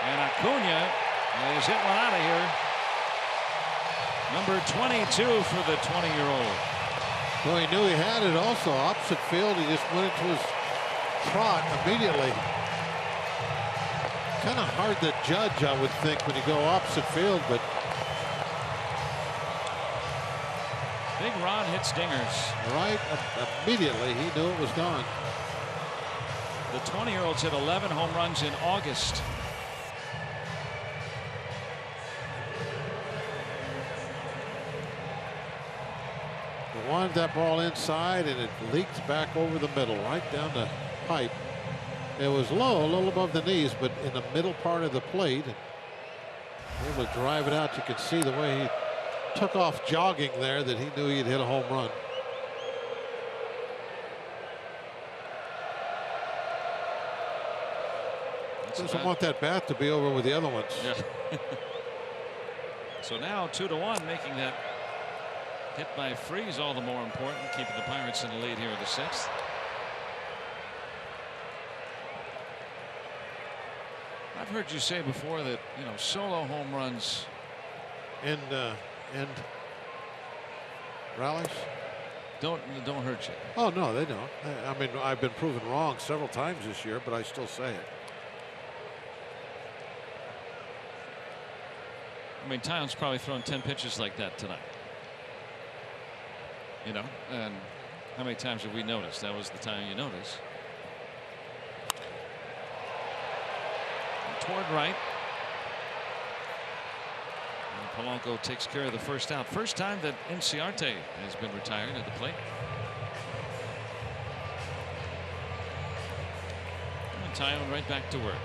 And Acuna has hit one out of here. Number 22 for the 20-year-old. Well, he knew he had it also. Opposite field, he just went into his trot immediately. Kind of hard to judge, I would think, when you go opposite field, but Big Ron hits dingers. Right immediately, he knew it was gone. The 20-year-olds hit 11 home runs in August. He wanted that ball inside, and it leaked back over the middle, right down the pipe. It was low, a little above the knees, but in the middle part of the plate. Able to drive it out. You can see the way he took off jogging there, that he knew he'd hit a home run. Doesn't want that bat to be over with the other ones. Yeah. So now 2-1, making that hit by Freeze all the more important, keeping the Pirates in the lead here in the 6th. I've heard you say before that, you know, solo home runs and rallies don't hurt you. Oh no, they don't. I mean, I've been proven wrong several times this year, but I still say it. I mean, Taillon's probably thrown 10 pitches like that tonight. You know, and how many times have we noticed? That was the time you notice. Toward right. And Polanco takes care of the first out. First time that Inciarte has been retired at the plate. And Taillon right back to work.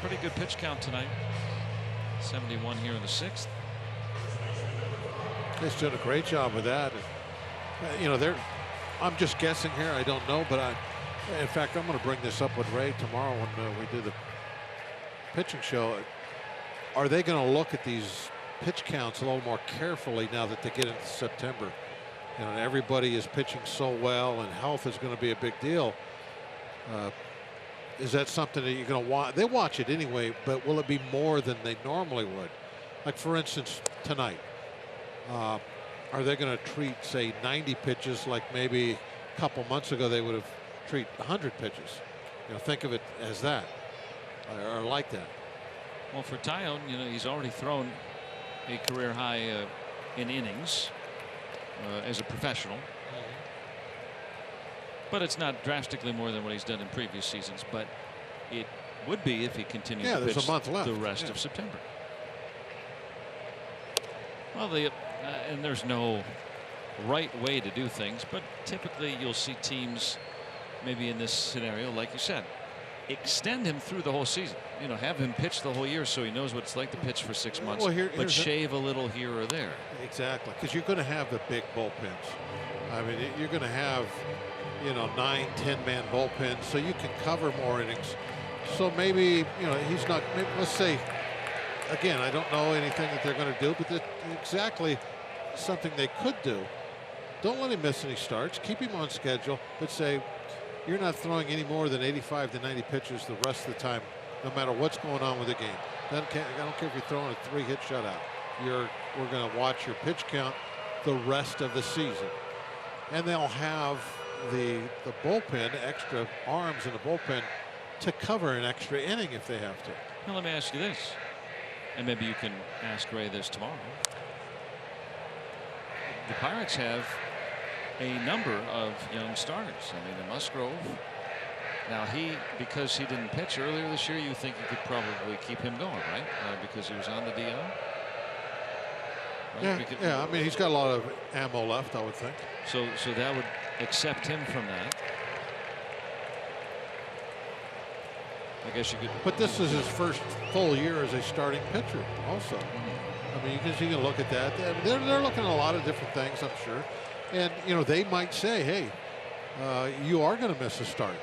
Pretty good pitch count tonight. 71 here in the 6th. He's doing a great job with that. You know, I'm just guessing here. I don't know, but in fact, I'm going to bring this up with Ray tomorrow when we do the pitching show. Are they going to look at these pitch counts a little more carefully now that they get into September? You know, everybody is pitching so well, and health is going to be a big deal. Is that something that you're going to watch? They watch it anyway, but will it be more than they normally would? Like, for instance, tonight, are they going to treat, say, 90 pitches like maybe a couple months ago they would have treated 100 pitches? You know, think of it as that, or like that. Well, for Taillon, you know, he's already thrown a career high in innings as a professional. But it's not drastically more than what he's done in previous seasons. But it would be if he continued to pitch a month left. The rest of September. Well, and there's no right way to do things, but typically you'll see teams, maybe in this scenario, like you said, extend him through the whole season. You know, have him pitch the whole year so he knows what it's like to pitch for 6 months, well, but shave a little here or there. Exactly, because you're going to have the big bullpens. I mean, you're going to have, you know, 9-10 man bullpens, so you can cover more innings. So maybe, you know, he's not, maybe, let's say, again, I don't know anything that they're going to do, but exactly something they could do Don't let him miss any starts. Keep him on schedule, but say you're not throwing any more than 85 to 90 pitches the rest of the time, no matter what's going on with the game. I don't care if you're throwing a 3-hit shutout. We're going to watch your pitch count the rest of the season. And they'll have the bullpen, extra arms in the bullpen to cover an extra inning if they have to. Now let me ask you this, and maybe you can ask Ray this tomorrow. The Pirates have a number of young starters. I mean, Musgrove. Now because he didn't pitch earlier this year, you think you could probably keep him going, right? Because he was on the DL. Right? Yeah. I mean, he's got a lot of ammo left, I would think. So that would accept him from that. I guess you could. But this is his first full year as a starting pitcher, also. I mean, you can look at that. They're looking at a lot of different things, I'm sure. And, they might say, hey, you are going to miss a start.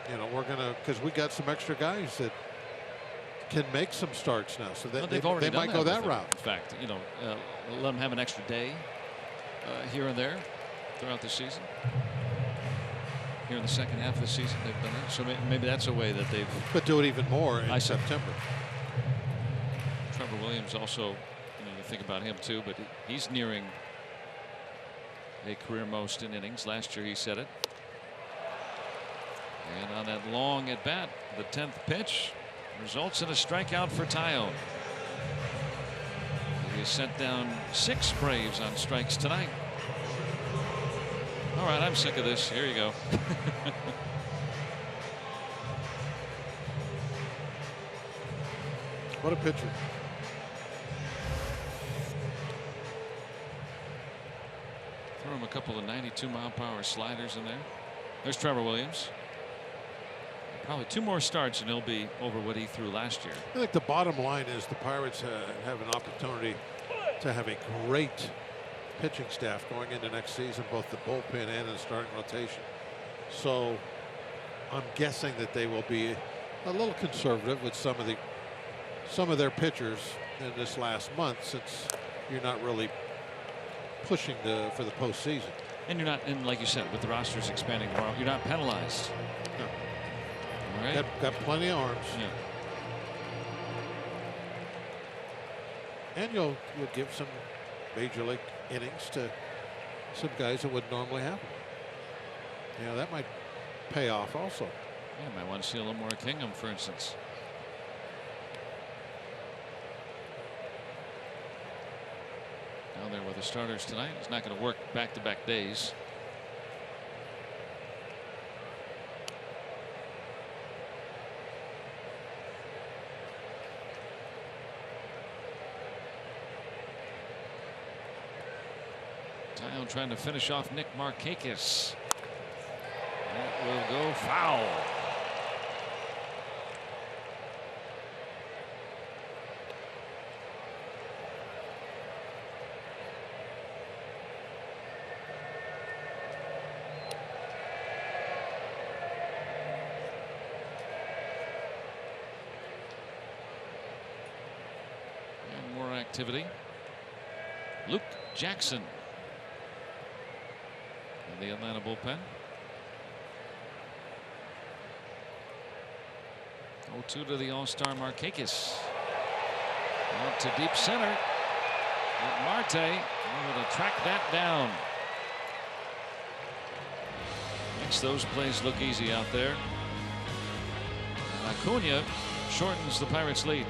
We're going to, because we got some extra guys that can make some starts now. So they might go that route. In fact, let them have an extra day here and there throughout the season. Here in the second half of the season, they've done that. So maybe that's a way that they've. But do it even more in September. Trevor Williams also, you think about him too, but he's nearing a career most in innings. Last year he said it. And on that long at bat, the 10th pitch results in a strikeout for Taillon. He sent down 6 Braves on strikes tonight. All right, I'm sick of this. Here you go. What a pitcher. Throw him a couple of 92-mile-per-hour sliders in there. There's Trevor Williams. Probably 2 more starts and he'll be over what he threw last year. I think the bottom line is the Pirates have an opportunity to have a great pitching staff going into next season, both the bullpen and in the starting rotation. So I'm guessing that they will be a little conservative with some of their pitchers in this last month, since you're not really pushing for the postseason. And you're not, and like you said, with the rosters expanding more, you're not penalized. No. All right. Got plenty of arms. Yeah. And you'll give some major league innings to some guys that wouldn't normally happen. That might pay off also. Yeah, might want to see a little more of Kingham, for instance. Down there with the starters tonight. He's not going to work back-to-back days. Taillon trying to finish off Nick Markakis. That will go foul. And more activity. Luke Jackson in the Atlanta bullpen. 0-2 to the All-Star Markakis. Out to deep center. And Marte able to track that down. Makes those plays look easy out there. And Acuna shortens the Pirates' lead.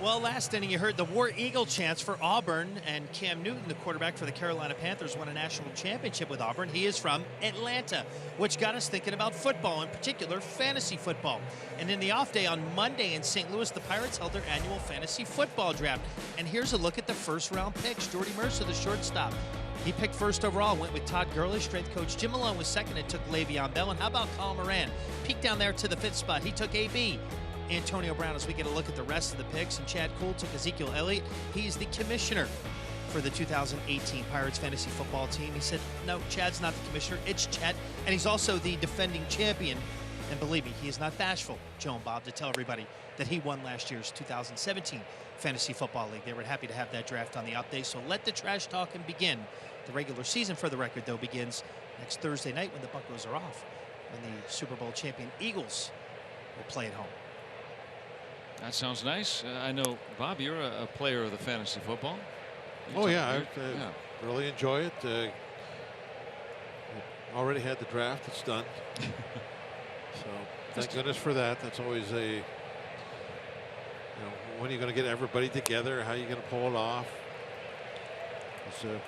Well, last inning you heard the War Eagle chants for Auburn, and Cam Newton, the quarterback for the Carolina Panthers, won a national championship with Auburn. He is from Atlanta, which got us thinking about football, in particular fantasy football. And in the off day on Monday in St. Louis, the Pirates held their annual fantasy football draft. And here's a look at the first-round picks. Jordy Mercer, the shortstop. He picked first overall, went with Todd Gurley. Strength coach Jim Malone was second and took Le'Veon Bell. And how about Colin Moran? Peeked down there to the 5th spot. He took AB. Antonio Brown, as we get a look at the rest of the picks, and Chad Kuhl took Ezekiel Elliott. He's the commissioner for the 2018 Pirates fantasy football team. He said, no, Chad's not the commissioner, it's Chet, and he's also the defending champion. And believe me, he is not bashful, Joe and Bob, to tell everybody that he won last year's 2017 Fantasy Football League. They were happy to have that draft on the update, so let the trash talking begin. The regular season, for the record, though, begins next Thursday night when the Buccos are off, when the Super Bowl champion Eagles will play at home. That sounds nice. I know, Bob, you're a player of the fantasy football. Oh, yeah, I really enjoy it. Already had the draft. It's done. So thank goodness for that. That's always a, you know, when are you going to get everybody together? How are you going to pull it off? It's a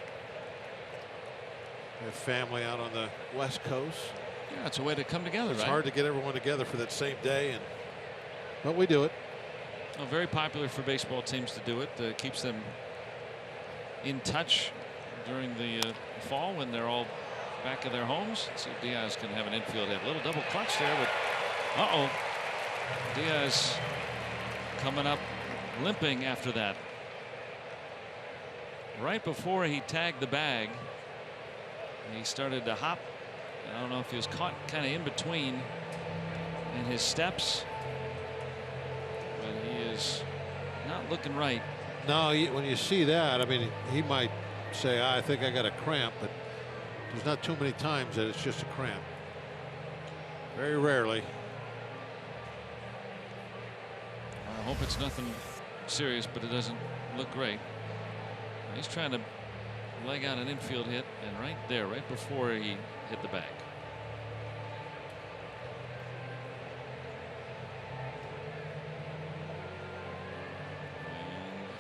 family out on the West Coast. Yeah, it's a way to come together, It's right? hard to get everyone together for that same day, but we do it. Well, very popular for baseball teams to do it. Keeps them in touch during the fall when they're all back in their homes. Let's see if Diaz can have an infield hit. A little double clutch there, but Diaz coming up limping after that. Right before he tagged the bag, he started to hop. I don't know if he was caught kind of in between in his steps. Not looking right. No, when you see that, I mean, he might say, I think I got a cramp, but there's not too many times that it's just a cramp. Very rarely. I hope it's nothing serious, but it doesn't look great. He's trying to leg out an infield hit, and right there, right before he hit the bag.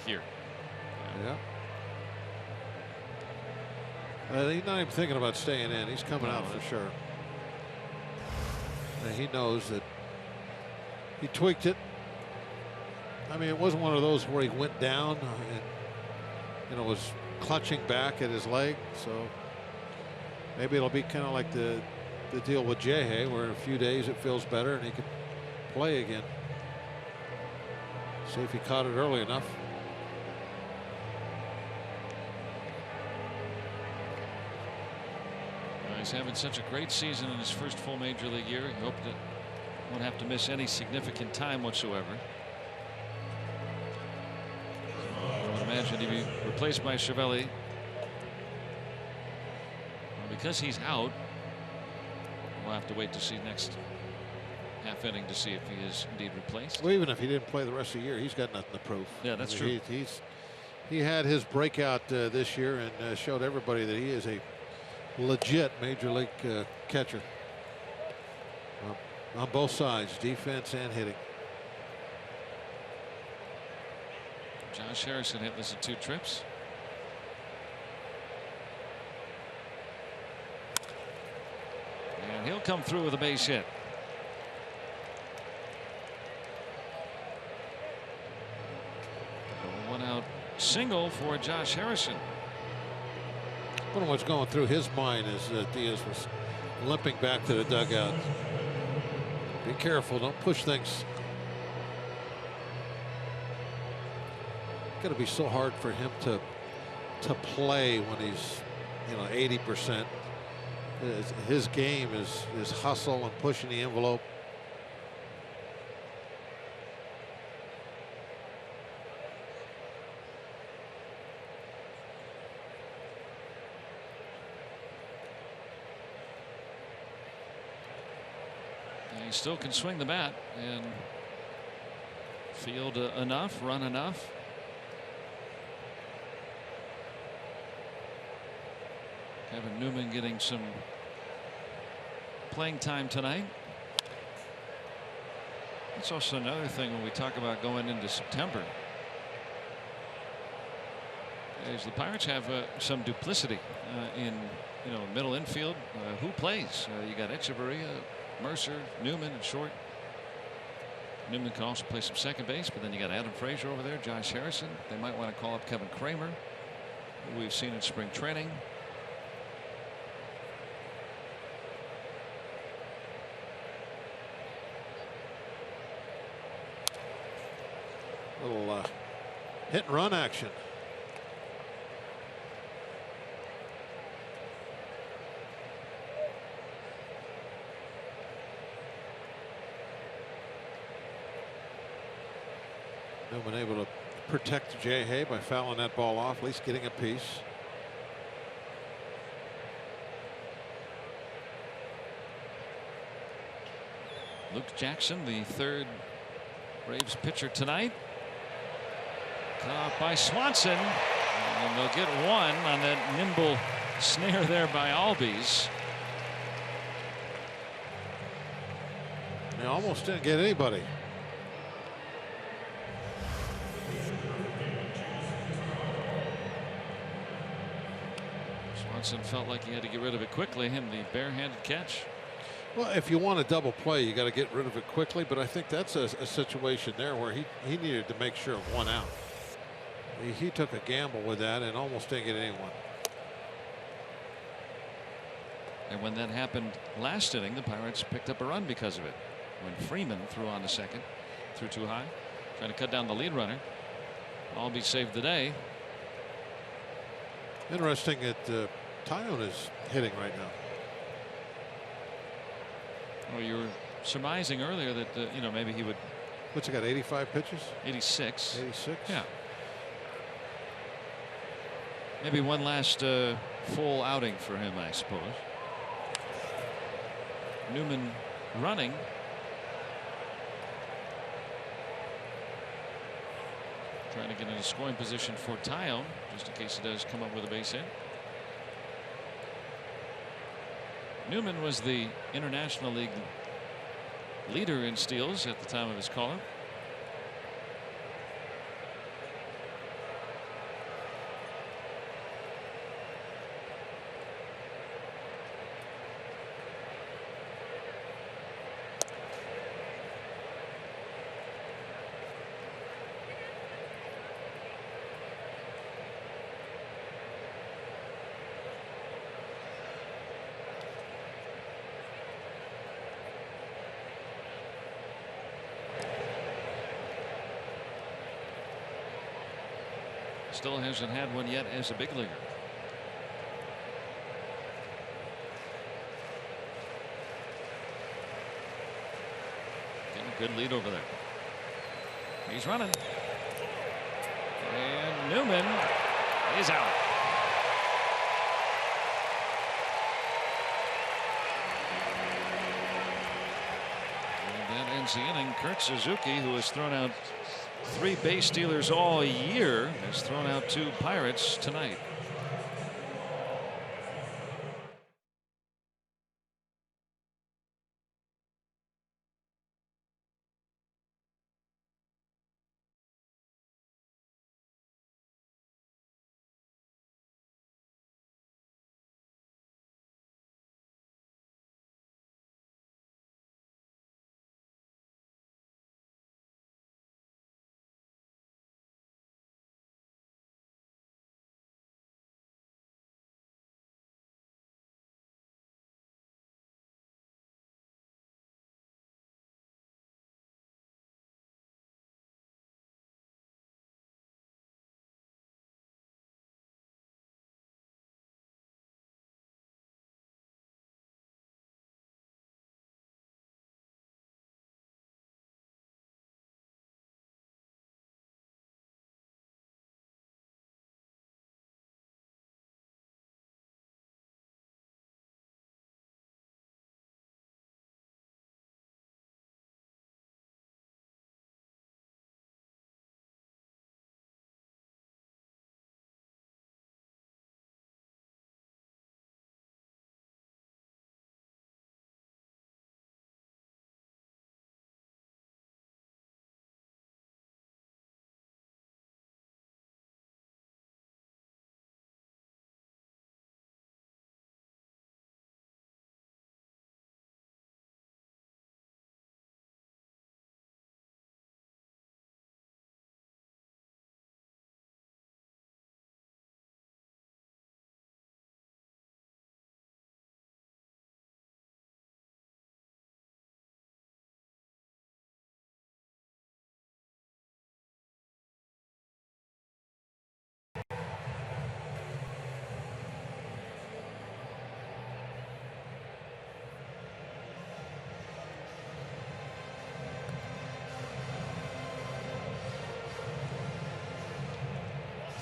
Here. Yeah. He's not even thinking about staying in. He's coming out for sure. And he knows that he tweaked it. I mean, it wasn't one of those where he went down and, you know, was clutching back at his leg. So maybe it'll be kind of like the deal with Jehe, where in a few days it feels better and he can play again. See if he caught it early enough. He's having such a great season in his first full major league year. He hoped that won't have to miss any significant time whatsoever. I would imagine he'd be replaced by Cervelli. Well, because he's out, we'll have to wait to see next half inning to see if he is indeed replaced. Well, even if he didn't play the rest of the year, he's got nothing to prove. Yeah, that's true. He had his breakout this year and showed everybody that he is a legit major league catcher on both sides, defense and hitting. Josh Harrison hit this in 2 trips. And he'll come through with a base hit. A 1-out single for Josh Harrison. I wonder what's going through his mind as Diaz was limping back to the dugout. Be careful, don't push things. It's going to be so hard for him to play when he's, you know, 80%. His game is hustle and pushing the envelope. He still can swing the bat and field enough, run enough. Kevin Newman getting some playing time tonight. That's also another thing when we talk about going into September. As the Pirates have some duplicity in middle infield. Who plays? You got Echeverria, Mercer, Newman, and short. Newman can also play some second base, but then you got Adam Frazier over there, Josh Harrison. They might want to call up Kevin Kramer, who we've seen in spring training. Little hit and run action. Newman able to protect Jay Hay by fouling that ball off, at least getting a piece. Luke Jackson, the third Braves pitcher tonight. Caught by Swanson, and they'll get one on that nimble snare there by Albies. They almost didn't get anybody. Swanson felt like he had to get rid of it quickly, him the barehanded catch. Well, if you want a double play, you got to get rid of it quickly, but I think that's a situation there where he needed to make sure of one out. He took a gamble with that and almost didn't get anyone. And when that happened last inning, the Pirates picked up a run because of it. When Freeman threw on the second, threw too high, trying to cut down the lead runner. Albee saved the day. Interesting that Taillon is hitting right now. Well, you were surmising earlier that maybe he would. What's he got? 85 pitches. 86. 86. Yeah. Maybe one last full outing for him, I suppose. Newman running. Trying to get in a scoring position for Taillon, just in case he does come up with a base hit. Newman was the International League leader in steals at the time of his call-up. Still hasn't had one yet as a big leaguer. Getting a good lead over there. He's running. And Newman is out. And that ends the inning. Kurt Suzuki, who has thrown out 3 base stealers all year, has thrown out 2 Pirates tonight.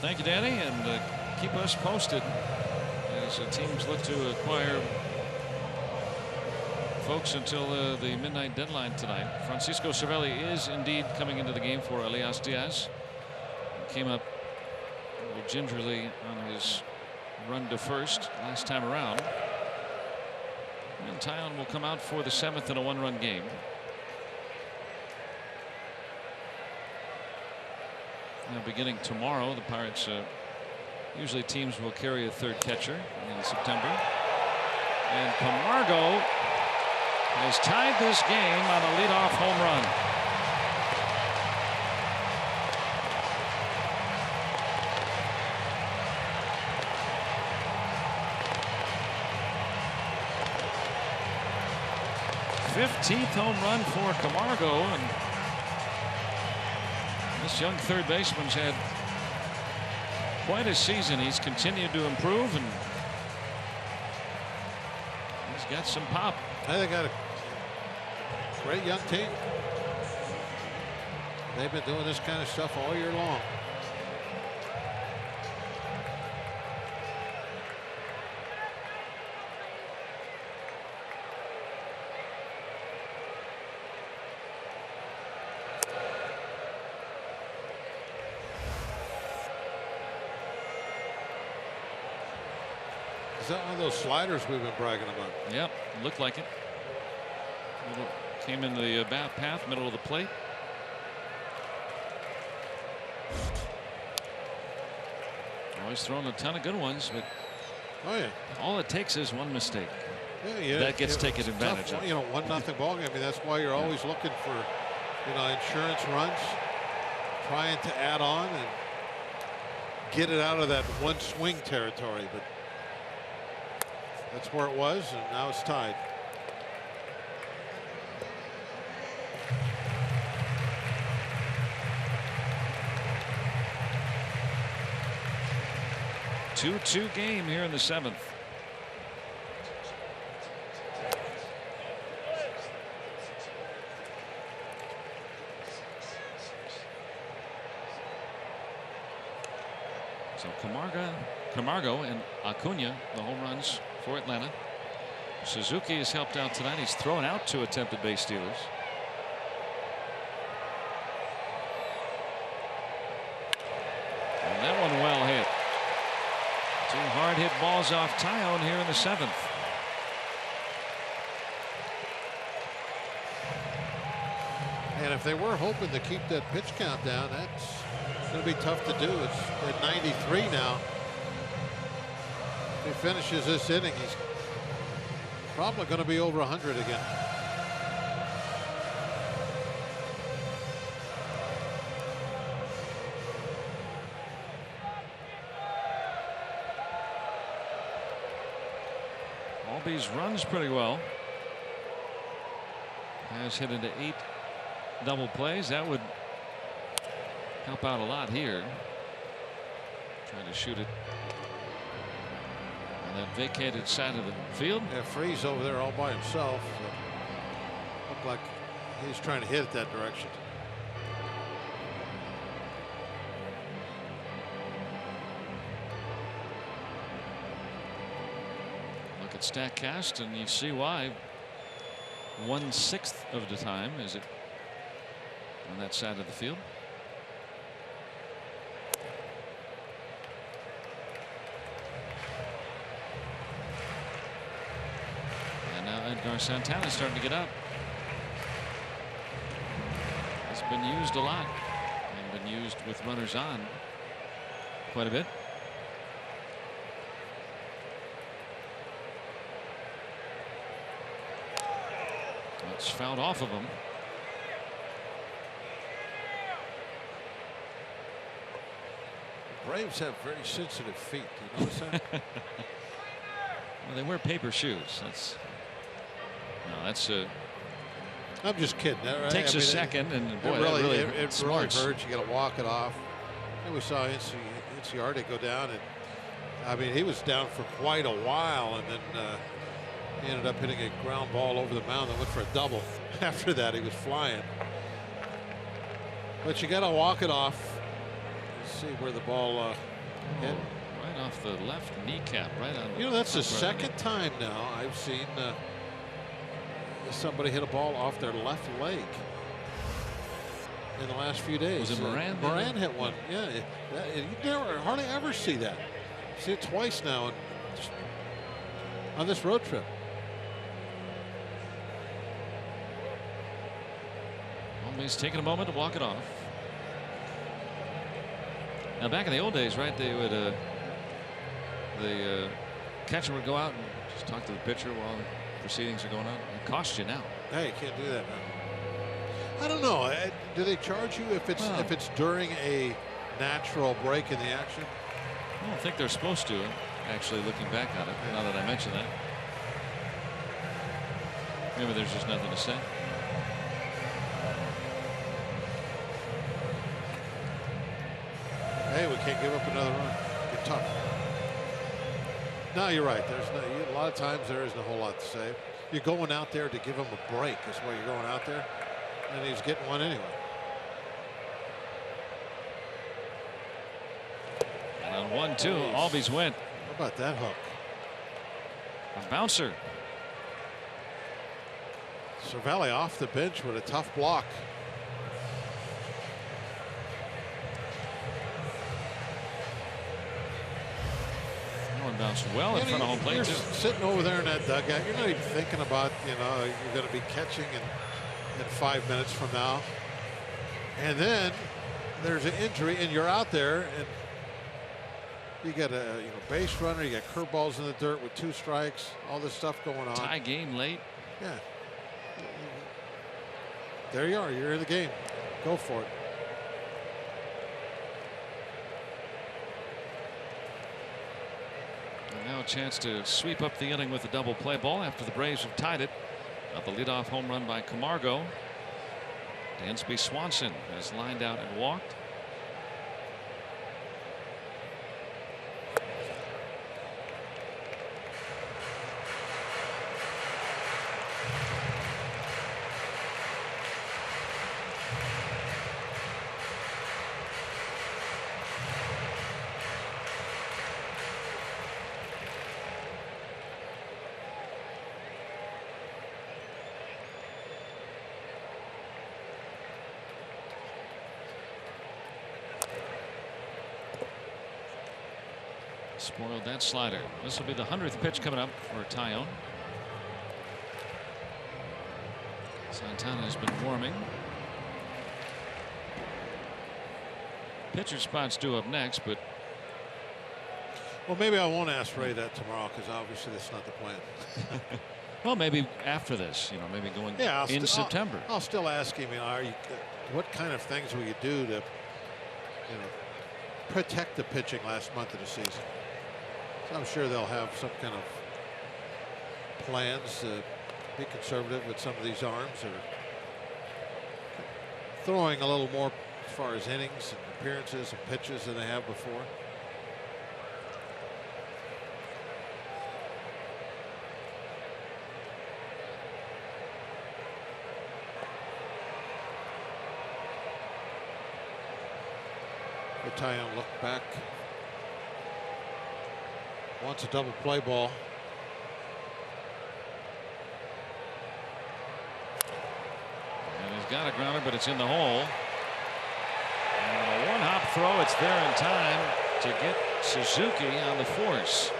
Thank you, Danny, and keep us posted as the teams look to acquire folks until the midnight deadline tonight. Francisco Cervelli is indeed coming into the game for Elias Diaz. He came up a little gingerly on his run to first last time around. And Taillon will come out for the 7th in a 1-run game. Now beginning tomorrow, the Pirates usually teams will carry a 3rd catcher in September. And Camargo has tied this game on a leadoff home run. '15th home run for Camargo, and this young third baseman's had quite a season. He's continued to improve, and he's got some pop. They got a great young team. They've been doing this kind of stuff all year long. Is that one of those sliders we've been bragging about? Yep, looked like it. Came in the bat path, middle of the plate. Always thrown a ton of good ones, but all it takes is one mistake. That gets taken advantage of. 1-0 ball game. I mean, that's why you're always looking for, insurance runs, trying to add on and get it out of that one swing territory. But that's where it was, and now it's tied. Two-2 game here in the 7th. So Camargo and Acuna, the home runs for Atlanta. Suzuki has helped out tonight. He's thrown out 2 attempted base stealers. And that one well hit. 2 hard hit balls off Taillon here in the 7th. And if they were hoping to keep that pitch count down, that's going to be tough to do. It's at 93 now. If he finishes this inning, he's probably going to be over 100 again. Albies runs pretty well. Has hit into 8 double plays. That would help out a lot here. Trying to shoot it on that vacated side of the field. Yeah, Freeze over there all by himself. Looked like he's trying to hit it that direction. Look at StatCast and you see why. 1/6 of the time is it on that side of the field. And now Edgar Santana starting to get up. It's been used a lot and been used with runners on quite a bit. It's fouled off of him. Braves have very sensitive feet. Do you notice that? Well, they wear paper shoes. That's I'm just kidding. Right? Takes a second, and boy, it really hurts. You got to walk it off. And we saw Inciarte go down, and I mean he was down for quite a while, and then he ended up hitting a ground ball over the mound and went for a double. After that, he was flying. But you got to walk it off. See where the ball hit. Right off the left kneecap, right on. You know, that's the second time now I've seen somebody hit a ball off their left leg in the last few days. Was it Moran? Moran hit one. Yeah, you hardly ever see that. See it twice now on this road trip. Well, he's taking a moment to walk it off. Now, back in the old days, right, they would the catcher would go out and just talk to the pitcher while the proceedings are going on. It costs you now. Hey, you can't do that now. I don't know. Do they charge you if it's during a natural break in the action? I don't think they're supposed to. Actually, looking back on it, now that I mention that, maybe there's just nothing to say. Hey, we can't give up another run. Get tough. No, you're right. A lot of times there isn't a whole lot to say. You're going out there to give him a break. That's why you're going out there, and he's getting one anyway. And on 1-2, Albies went. How about that hook? A bouncer. Cervelli off the bench with a tough block. Bounced well in front of home plate, you're too. Sitting over there in that dugout, you're not even thinking about, you're going to be catching in 5 minutes from now. And then there's an injury, and you're out there, and you got a base runner, you got curveballs in the dirt with 2 strikes, all this stuff going on. Tie game late. Yeah. There you are. You're in the game. Go for it. Now a chance to sweep up the inning with a double play ball after the Braves have tied it. Got the leadoff home run by Camargo. Dansby Swanson has lined out and walked. Spoiled that slider. This will be the 100th pitch coming up for Taillon. Santana has been warming. Pitcher spot's due up next, but well, maybe I won't ask Ray that tomorrow because obviously that's not the plan. well, maybe after this, maybe going in September. I'll still ask him, what kind of things will you do to, protect the pitching last month of the season? So I'm sure they'll have some kind of plans to be conservative with some of these arms, or throwing a little more as far as innings and appearances and pitches than they have before. Taillon looked back. Wants a double play ball. And he's got a grounder, but it's in the hole. And a one-hop throw. It's there in time to get Suzuki on the force.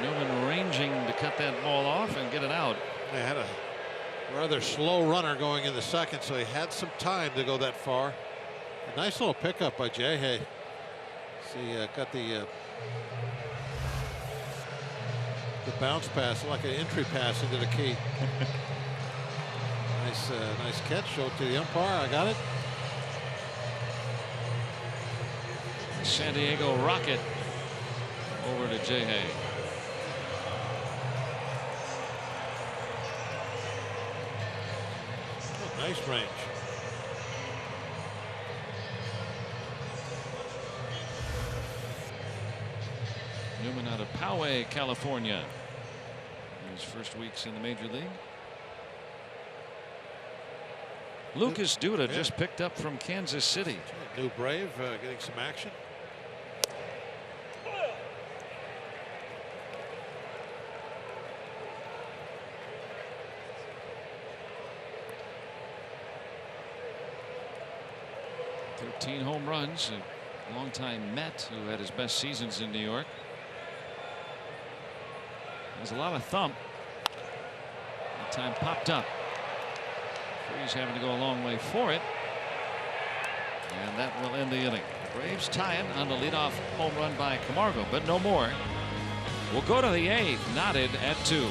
Newman ranging to cut that ball off and get it out. They had a rather slow runner going in the second, so he had some time to go that far. A nice little pickup by Jay. See, got the bounce pass, like an entry pass into the key. Nice catch. Show it to the umpire. I got it. San Diego Rocket over to Jay Hay. Oh, nice range. Newman out of Poway, California. In his first weeks in the major league. Lucas Duda just picked up from Kansas City. New Brave getting some action. 13 home runs. A longtime Met who had his best seasons in New York. There's a lot of thump. That time popped up. Freeze having to go a long way for it. And that will end the inning. Braves tying on the leadoff home run by Camargo, but no more. We'll go to the 8th, knotted at 2.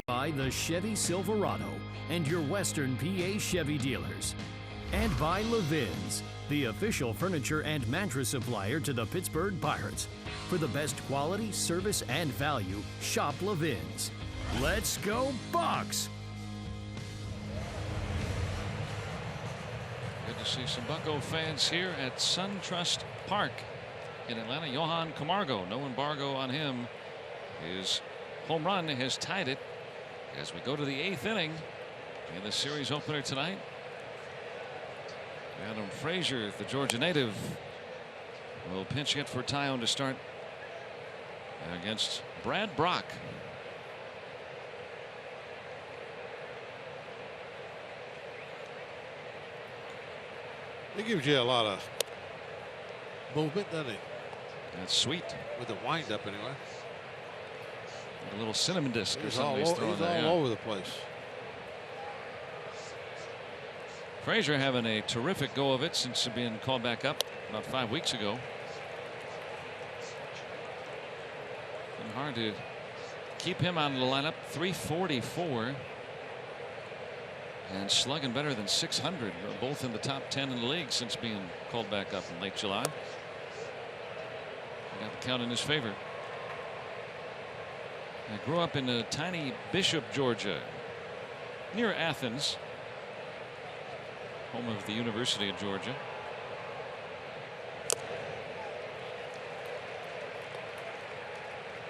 By the Chevy Silverado and your Western PA Chevy dealers. And by Levin's, the official furniture and mattress supplier to the Pittsburgh Pirates. For the best quality, service, and value, shop Levin's. Let's go Bucks! Good to see some Bucco fans here at SunTrust Park in Atlanta. Johan Camargo, no embargo on him. His home run has tied it as we go to the 8th inning in the series opener tonight. Adam Frazier, the Georgia native, will pinch hit for Tyone to start against Brad Brock. He gives you a lot of movement, doesn't he? That's sweet. With the windup, anyway. A little cinnamon disc or He's something all, he's throwing there. all over the place. Frazier having a terrific go of it since being called back up about 5 weeks ago. Been hard to keep him out of the lineup. 344 and slugging better than 600, both in the top 10 in the league since being called back up in late July. Got the count in his favor. I grew up in a tiny Bishop, Georgia, near Athens, home of the University of Georgia.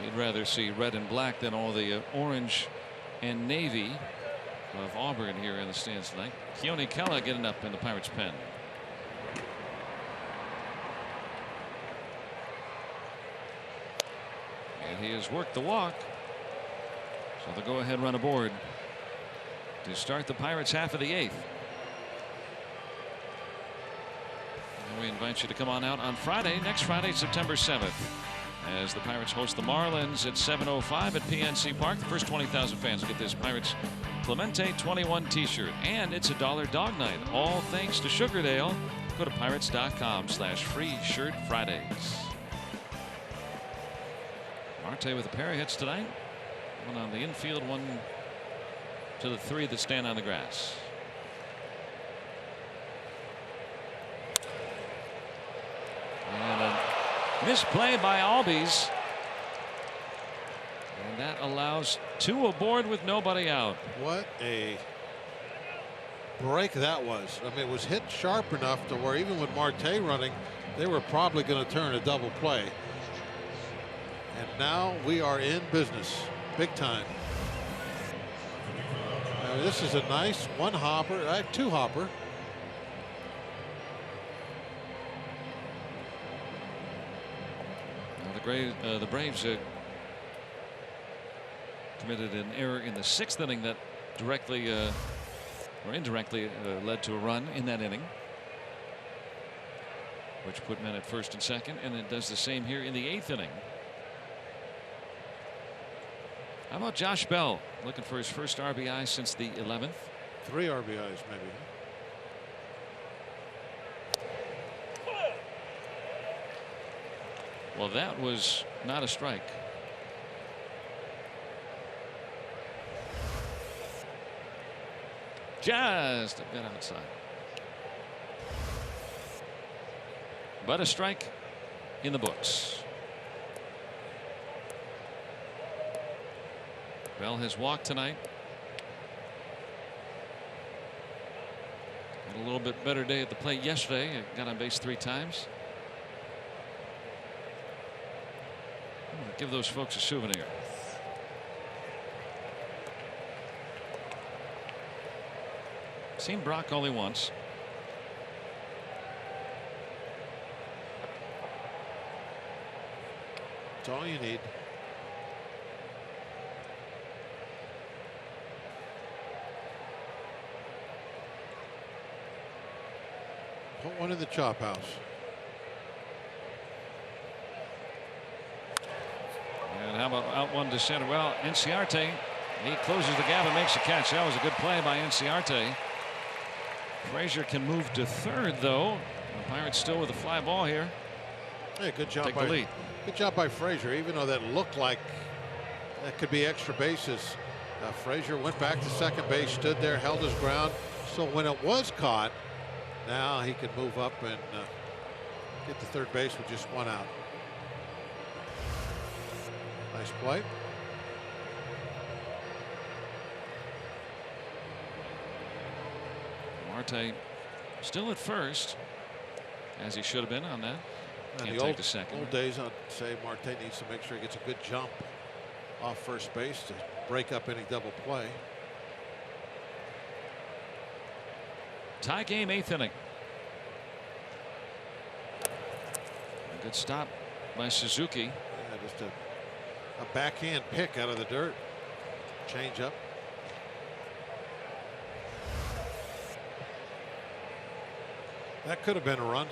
He'd rather see red and black than all the orange and navy of Auburn here in the stands tonight. Keone Kela getting up in the Pirates pen. And he has worked the walk. So the go ahead run aboard to start the Pirates half of the 8th. And we invite you to come on out on Friday, next Friday, September 7th, as the Pirates host the Marlins at 7:05 at PNC Park. The first 20,000 fans will get this Pirates Clemente 21 t-shirt, and it's a $1 dog night, all thanks to Sugardale. Go to pirates.com/free shirt Fridays. Marte with a pair of hits tonight. One on the infield, one to the 3 that stand on the grass. And a misplay by Albies. And that allows 2 aboard with nobody out. What a break that was. I mean, it was hit sharp enough to where even with Marte running, they were probably going to turn a double play. And now we are in business, big time. This is a nice one hopper, two hopper. Now the Braves committed an error in the 6th inning that directly or indirectly led to a run in that inning, which put men at 1st and 2nd, and it does the same here in the 8th inning. How about Josh Bell looking for his first RBI since the 11th? 3 RBIs maybe. Well, that was not a strike. Just a bit outside. But a strike in the books. Bell has walked tonight. Had a little bit better day at the plate yesterday. Got on base 3 times. Give those folks a souvenir. Seen Brock only once. That's all you need. Put one in the chop house. And how about out one to center? Well, Enciarte, he closes the gap and makes a catch. That was a good play by Enciarte. Frazier can move to 3rd, though. The Pirates still with a fly ball here. Hey, good job Take the lead. Good job by Frazier, even though that looked like that could be extra bases. Frazier went back to 2nd base, stood there, held his ground. So when it was caught, now he can move up and get to 3rd base with just 1 out. Nice play. Marte still at 1st, as he should have been on that. And Can't the take the 2nd. old days, I'd say Marte needs to make sure he gets a good jump off 1st base to break up any double play. Tie game, 8th inning. A good stop by Suzuki. Yeah, just a backhand pick out of the dirt. Change up. That could have been a run.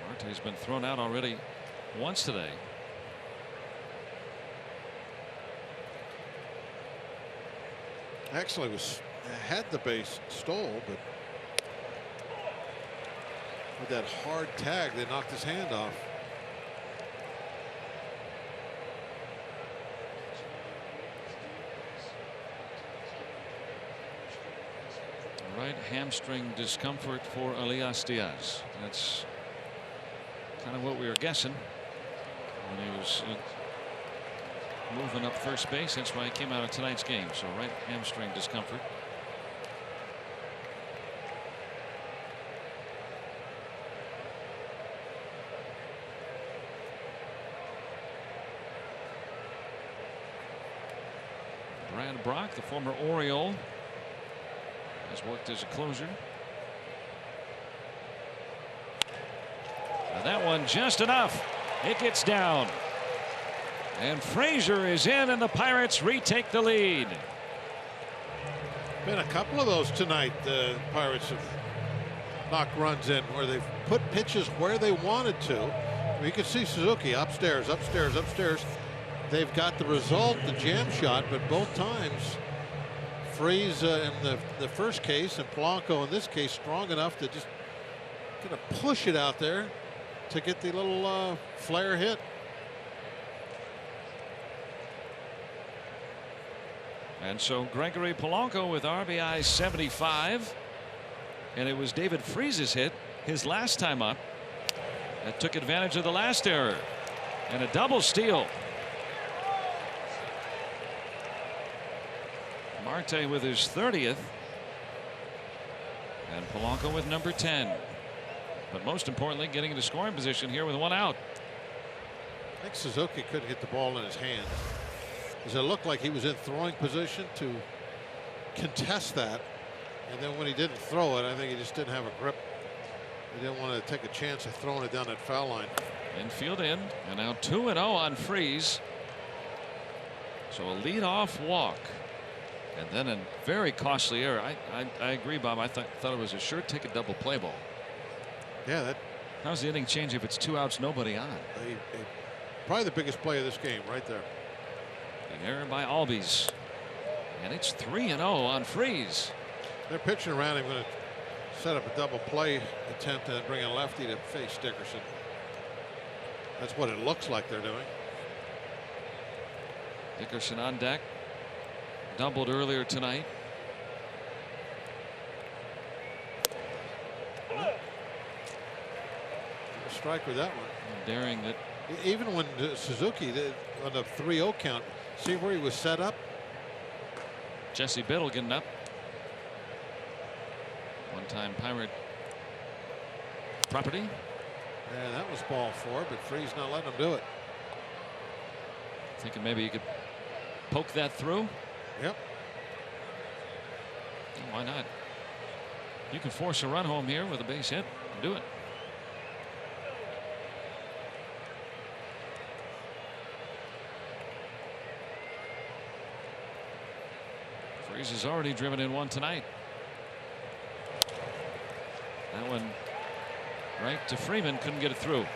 Marte's been thrown out already once today. Actually had the base stole, but with that hard tag, they knocked his hand off. Right hamstring discomfort for Elias Diaz. That's kind of what we were guessing when he was moving up 1st base. That's why he came out of tonight's game. So right hamstring discomfort. Brad Brock, the former Oriole, has worked as a closer. Now that one just enough. It gets down. And Frazier is in, and the Pirates retake the lead. Been a couple of those tonight. The Pirates have knocked runs in where they've put pitches where they wanted to. You can see Suzuki upstairs, upstairs, upstairs. They've got the result, the jam shot, but both times Freeze in the first case and Polanco in this case strong enough to just kind of push it out there to get the little flare hit. And so Gregory Polanco with RBI 75, and it was David Freeze's hit his last time up. That took advantage of the last error. And a double steal. Marte with his 30th. And Polanco with number 10. But most importantly, getting into scoring position here with one out. I think Suzuki couldn't get the ball in his hands, because it looked like he was in throwing position to contest that. And then when he didn't throw it, I think he just didn't have a grip. He didn't want to take a chance of throwing it down that foul line. Infield in, and now 2-0 on Freeze. So a leadoff walk. And then a very costly error. I agree, Bob. I thought it was a sure ticket double play ball. Yeah, that. How's the inning change if it's 2 outs, nobody on? Probably the biggest play of this game right there. The error by Albies. And it's 3-0 on Freeze. They're pitching around him, going to set up a double play attempt and bring a lefty to face Dickerson. That's what it looks like they're doing. Dickerson on deck. Doubled earlier tonight. A strike with that one. Daring that. Even when Suzuki on the 3-0 count, see where he was set up? Jesse Biddle getting up. One-time Pirate property. Yeah, that was ball 4, but Freeze not letting him do it. Thinking maybe you could poke that through. Yep. Why not? You can force a run home here with a base hit. Do it. Freeze has already driven in one tonight. That one right to Freeman, couldn't get it through.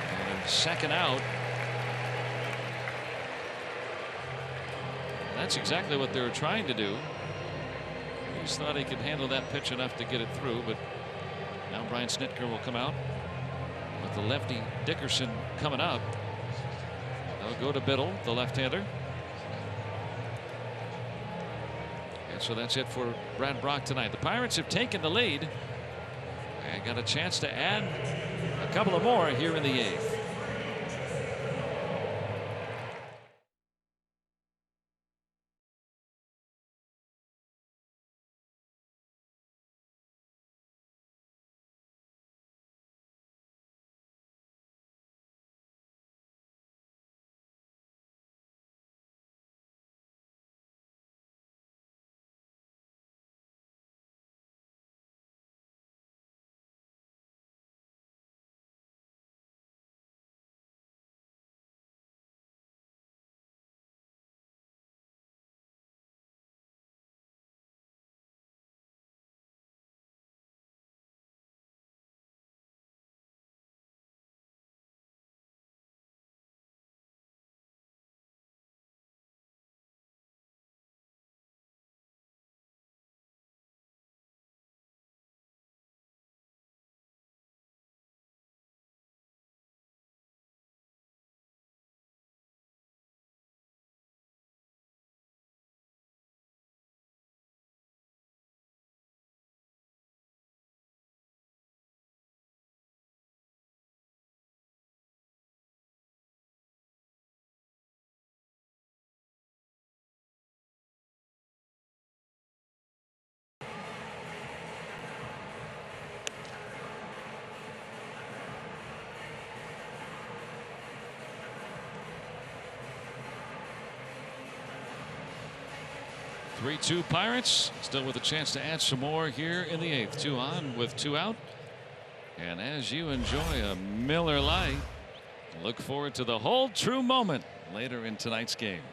And second out. That's exactly what they were trying to do. He just thought he could handle that pitch enough to get it through, but now Brian Snitker will come out with the lefty Dickerson coming up. They'll go to Biddle, the left-hander. And so that's it for Brad Brock tonight. The Pirates have taken the lead and got a chance to add a couple of more here in the 8th. Three-2 Pirates, still with a chance to add some more here in the 8th. 2 on with 2 out. And as you enjoy a Miller Lite, look forward to the hold true moment later in tonight's game.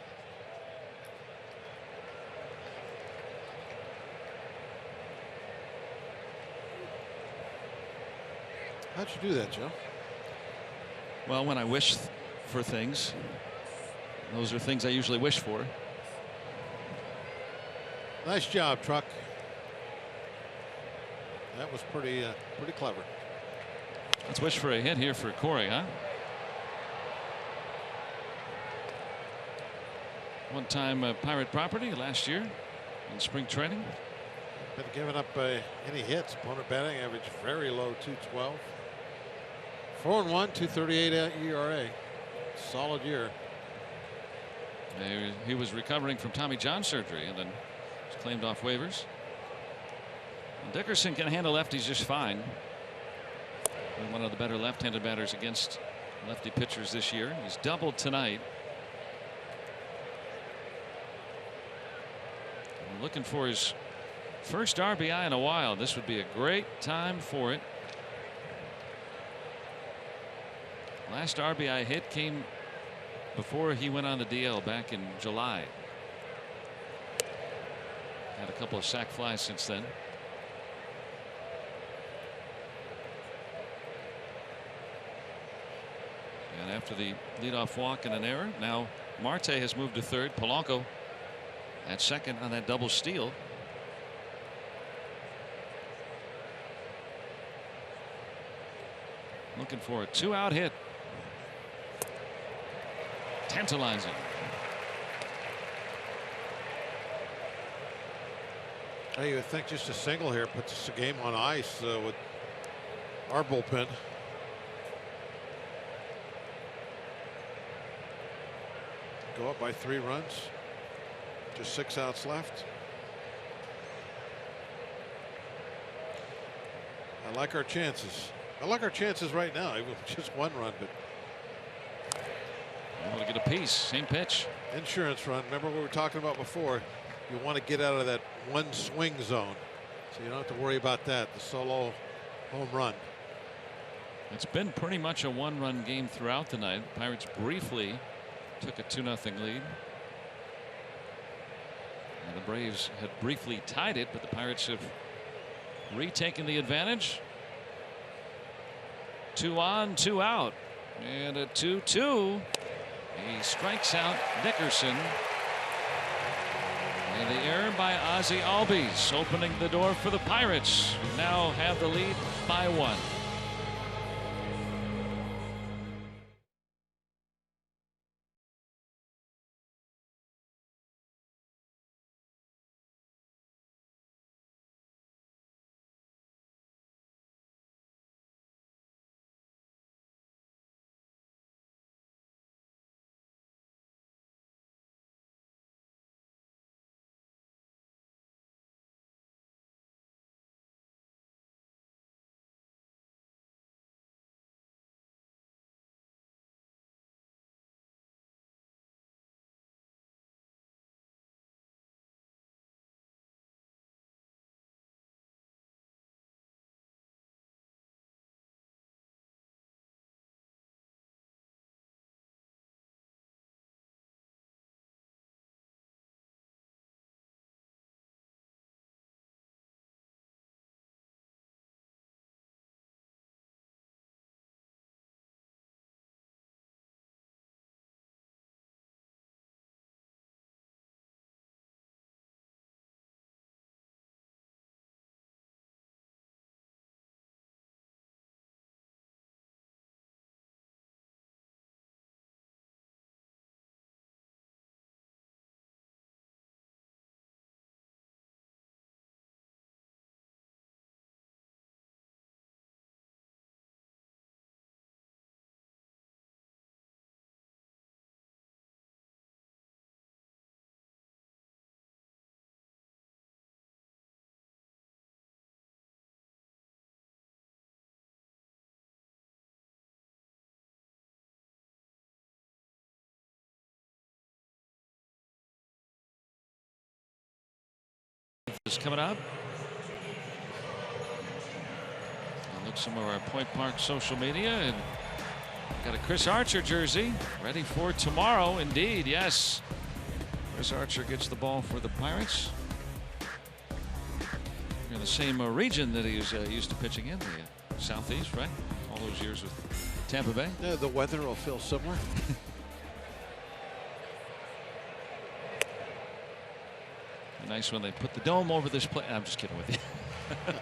How'd you do that, Joe? Well, when I wish for things, those are things I usually wish for. Nice job, Truck. That was pretty clever. Let's wish for a hit here for Corey, huh? One-time Pirate property last year in spring training. Been giving up any hits. Opponent batting average very low, 212. 4-1, 238 ERA. Solid year. He was recovering from Tommy John surgery and then was claimed off waivers. And Dickerson can handle lefties just fine. One of the better left-handed batters against lefty pitchers this year. He's doubled tonight. And looking for his first RBI in a while. This would be a great time for it. Last RBI hit came before he went on the DL back in July. Had a couple of sac flies since then. And after the leadoff walk and an error, now Marte has moved to third. Polanco at second on that double steal. Looking for a 2-out hit. Tantalizing. Hey, you would think just a single here puts the game on ice with our bullpen. Go up by 3 runs. Just 6 outs left. I like our chances. I like our chances right now, even with just 1 run, but able to get a piece. Same pitch. Insurance run. Remember what we were talking about before. You want to get out of that 1 swing zone, so you don't have to worry about that. The solo home run. It's been pretty much a 1-run game throughout the night. Pirates briefly took a 2-0 lead. And the Braves had briefly tied it, but the Pirates have retaken the advantage. 2 on, 2 out, and a 2-2. He strikes out Dickerson. And the error by Ozzie Albies, opening the door for the Pirates, who now have the lead by 1. Is coming up. I'll look some of our Point Park social media, and got a Chris Archer jersey ready for tomorrow. Indeed, yes. Chris Archer gets the ball for the Pirates. In the same region that he was used to pitching in, the Southeast, right? All those years with Tampa Bay. Yeah, the weather will feel similar. Nice when they put the dome over this play. I'm just kidding with you. I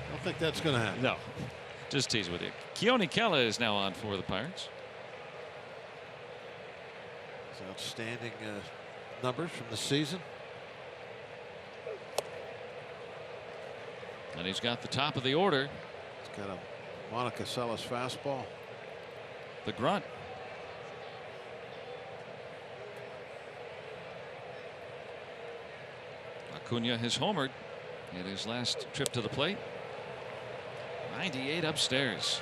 don't think that's going to happen. No, just tease with you. Keone Kela is now on for the Pirates. It's outstanding numbers from the season. And he's got the top of the order. He's got a Monica Seles fastball. The grunt. Acuna has homered in his last trip to the plate. 98 upstairs.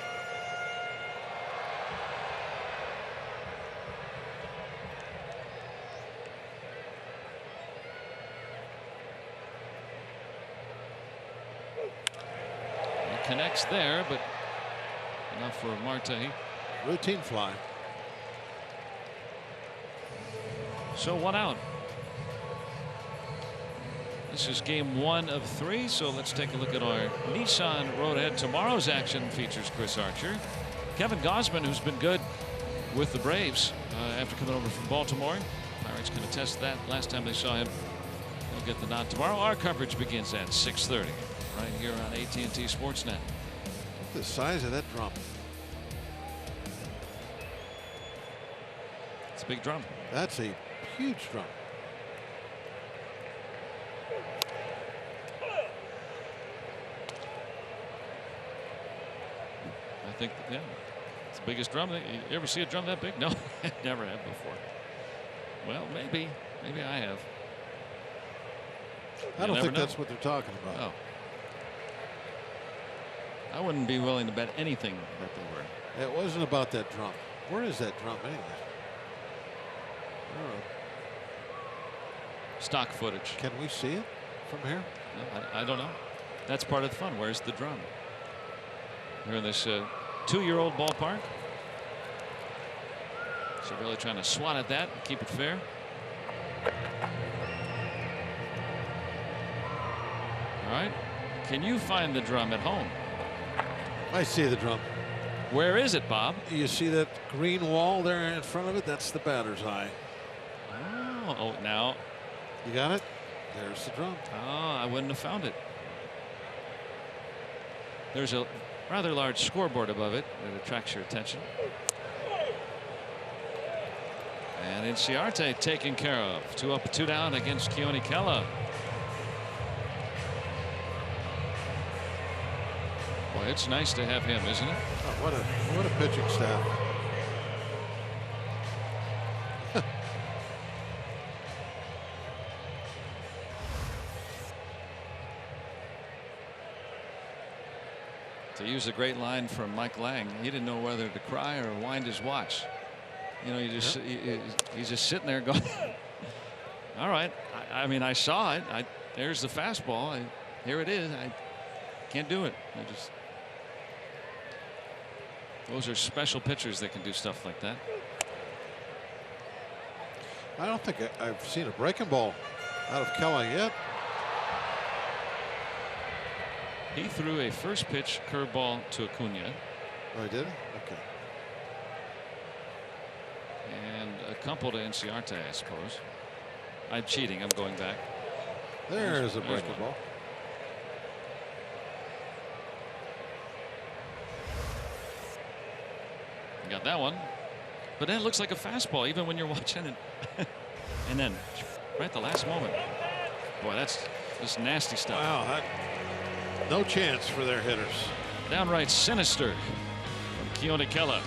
He connects there, but enough for Marte. Routine fly. So 1 out. This is game 1 of 3, so let's take a look at our Nissan road ahead. Tomorrow's action features Chris Archer. Kevin Gausman, who's been good with the Braves after coming over from Baltimore. Pirates can attest that. Last time they saw him, he'll get the nod tomorrow. Our coverage begins at 6:30 right here on AT Sportsnet. Look at the size of that drum. It's a big drum. That's a huge drum. I think, yeah, it's the biggest drum. You ever see a drum that big? No, never have before. Well, maybe I have. I don't think that's what they're talking about. Oh. I wouldn't be willing to bet anything that they were. It wasn't about that drum. Where is that drum anyway? I don't know. Stock footage. Can we see it from here? No, I don't know. That's part of the fun. Where's the drum? We're in this 2-year-old ballpark. So really trying to swat at that and keep it fair. All right. Can you find the drum at home? I see the drum. Where is it, Bob? You see that green wall there in front of it? That's the batter's eye. Oh, now. You got it? There's the drum. Oh, I wouldn't have found it. There's a rather large scoreboard above it that attracts your attention. And Inciarte taken care of. 2 up, 2 down against Keone Kela. Boy, it's nice to have him, isn't it? Oh, what a pitching staff. To use a great line from Mike Lang, he didn't know whether to cry or wind his watch. You know, you just he's just sitting there going, all right. I mean, I saw it. There's the fastball. Here it is. I can't do it. Those are special pitchers that can do stuff like that. I don't think I've seen a breaking ball out of Kelly yet. He threw a first pitch curveball to Acuna. Oh, he did? Okay. And a couple to Inciarte, I suppose. I'm cheating. I'm going back. There's a breaking ball. You got that one. But then it looks like a fastball even when you're watching it. And then right at the last moment. Boy, that's just nasty stuff. Wow. No chance for their hitters. Downright sinister from Keone Kela.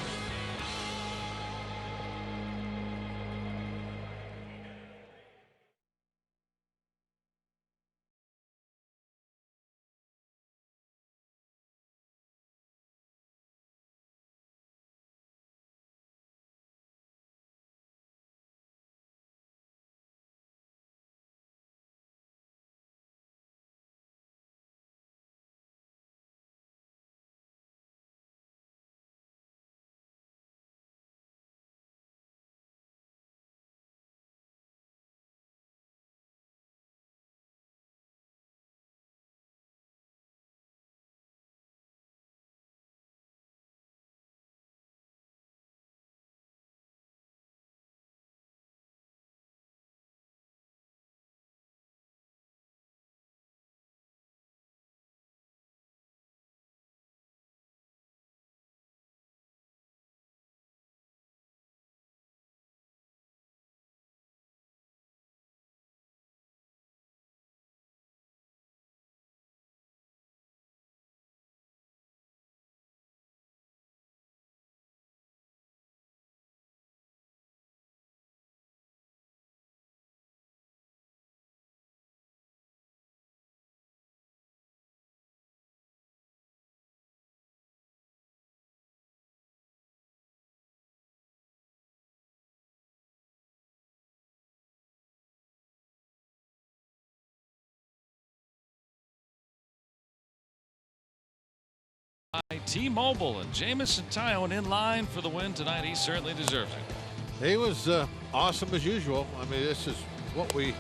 by T-Mobile, and Jamison Tyone in line for the win tonight. He certainly deserves it. He was awesome as usual. I mean, this is what we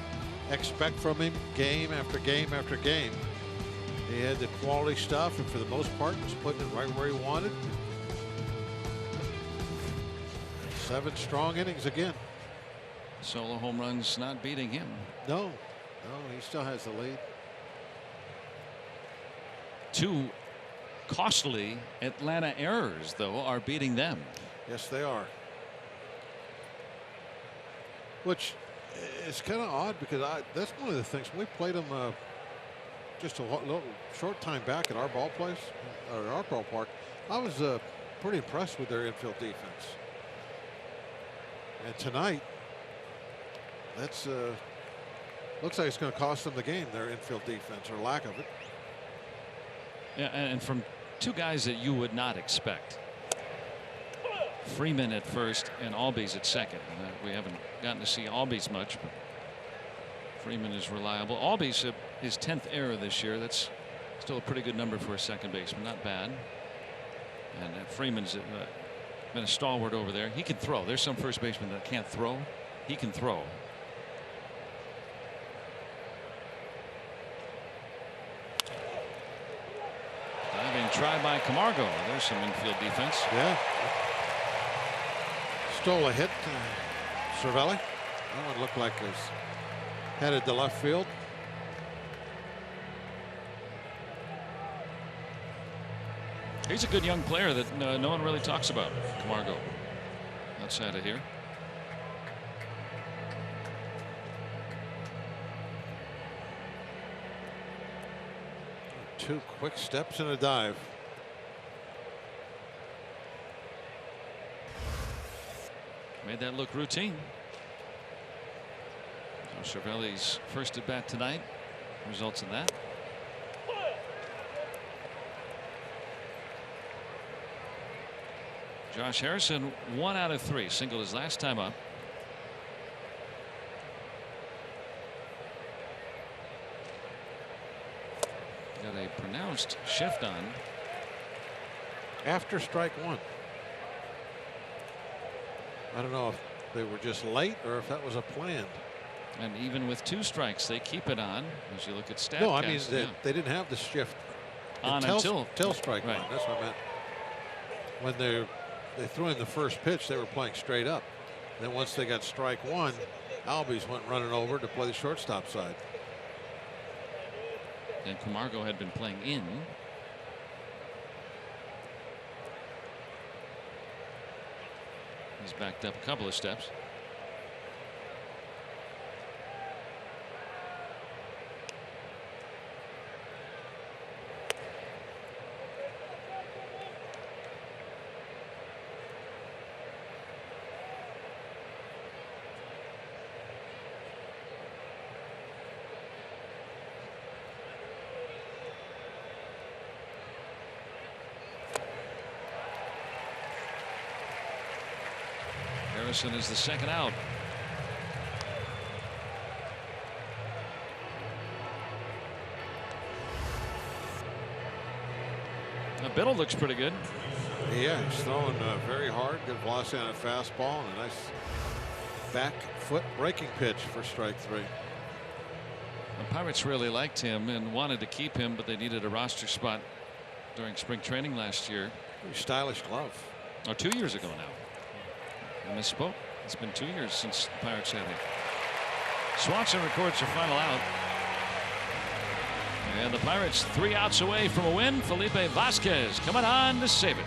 expect from him game after game after game. He had the quality stuff, and for the most part was putting it right where he wanted. 7 strong innings again. Solo home runs not beating him. No, he still has the lead. 2 costly Atlanta errors, though, are beating them. Yes, they are. Which is kind of odd, because that's one of the things. We played them just a little short time back at our ballplace, or our ballpark. I was pretty impressed with their infield defense. And tonight, that's looks like it's going to cost them the game, their infield defense, or lack of it. Yeah, and from 2 guys that you would not expect. Freeman at first and Albies at second. We haven't gotten to see Albies much, but Freeman is reliable. Albies his 10th error this year. That's still a pretty good number for a second baseman. Not bad. And Freeman's been a stalwart over there. He can throw. There's some first basemen that can't throw. He can throw. Diving try by Camargo. There's some infield defense. Yeah. Stole a hit. Cervelli. That one looked like it was headed to left field. He's a good young player that no one really talks about. Camargo. Outside of here. Two quick steps and a dive. Made that look routine. So Cervelli's first at bat tonight results in that. Josh Harrison 1 out of 3, singled his last time up. Got a pronounced shift on. After strike 1. I don't know if they were just late or if that was a planned. And even with 2 strikes, they keep it on. As you look at stats. No, I mean they didn't have the shift on until strike 1. That's what I meant. When they threw in the first pitch, they were playing straight up. Then once they got strike 1, Albies went running over to play the shortstop side. And Camargo had been playing in. He's backed up a couple of steps. Harrison is the second out. Now Biddle looks pretty good. Yeah, he's throwing very hard, good velocity on a fastball, and a nice back foot breaking pitch for strike 3. The Pirates really liked him and wanted to keep him, but they needed a roster spot during spring training last year. Very stylish glove. Or 2 years ago now. I misspoke. It's been 2 years since the Pirates had him. Swanson records their final out. And the Pirates 3 outs away from a win. Felipe Vasquez coming on to save it.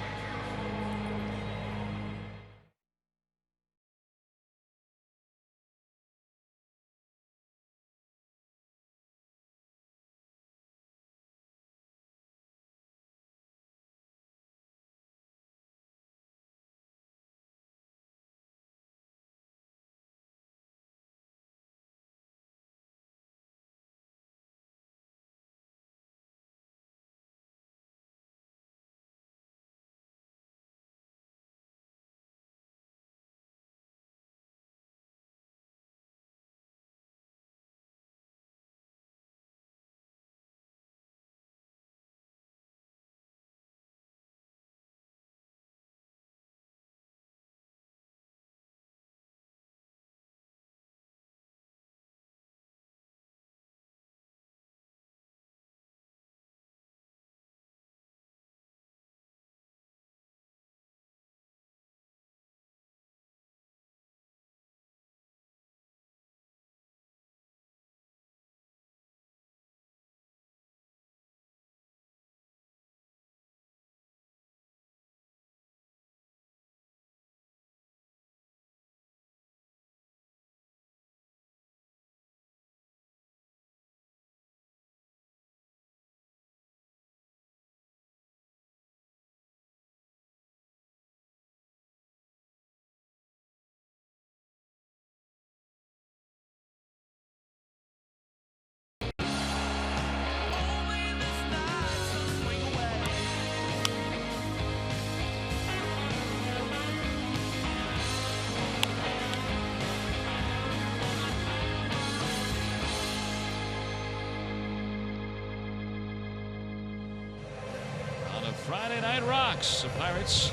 Friday Night Rocks. The Pirates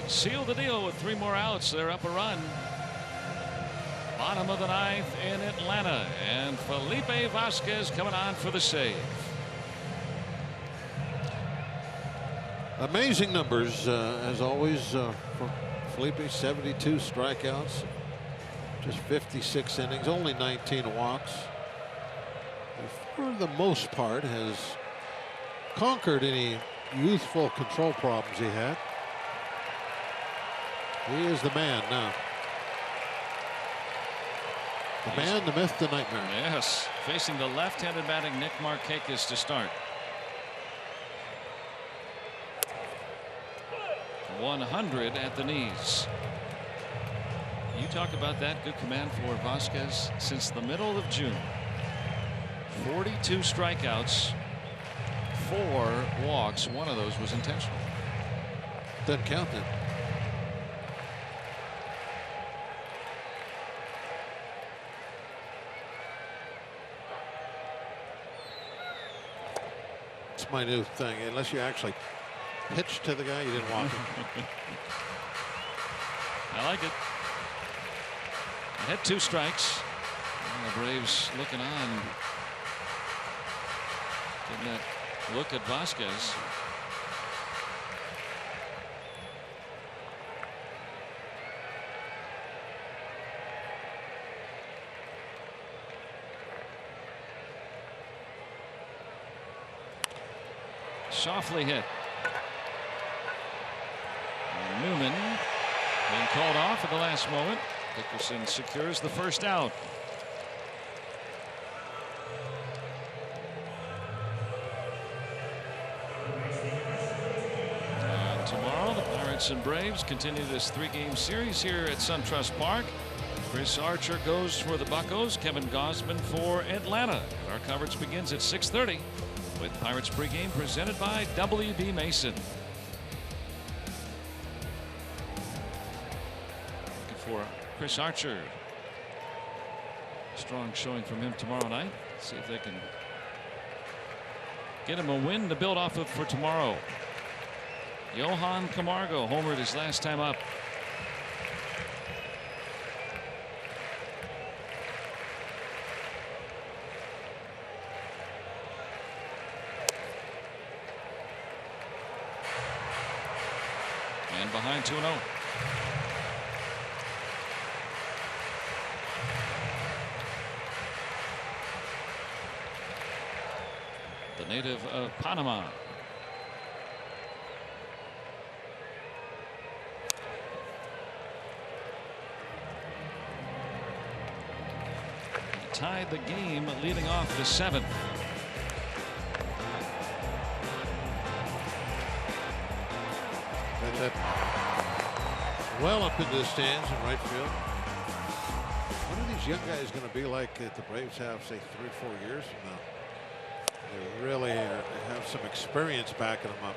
seal the deal with 3 more outs. They're up a run. Bottom of the 9th in Atlanta, and Felipe Vasquez coming on for the save. Amazing numbers, as always, for Felipe. 72 strikeouts, just 56 innings, only 19 walks. For the most part, has conquered any youthful control problems he had. He is the man now. The man, the myth, the nightmare. Yes, facing the left-handed batting Nick Markakis to start. 100 at the knees. You talk about that good command for Vasquez since the middle of June. 42 strikeouts, 4 walks. One of those was intentional. Doesn't count then. It's my new thing. Unless you actually pitch to the guy, you didn't walk him. I like it. I had 2 strikes. And the Braves looking on. Getting that look at Vasquez. Softly hit. And Newman being called off at the last moment. Dickerson secures the first out. And tomorrow the Pirates and Braves continue this 3-game series here at SunTrust Park. Chris Archer goes for the Buccos, Kevin Gausman for Atlanta. And our coverage begins at 6:30 with Pirates pregame presented by W.B. Mason. Looking for Chris Archer. Strong showing from him tomorrow night. See if they can get him a win to build off of for tomorrow. Johan Camargo homered his last time up. And behind 2-0. The native of Panama. He tied the game leading off the 7th. That well up into the stands in right field. What are these young guys going to be like that the Braves have, say, 3 or 4 years from now? They really have some experience backing them up.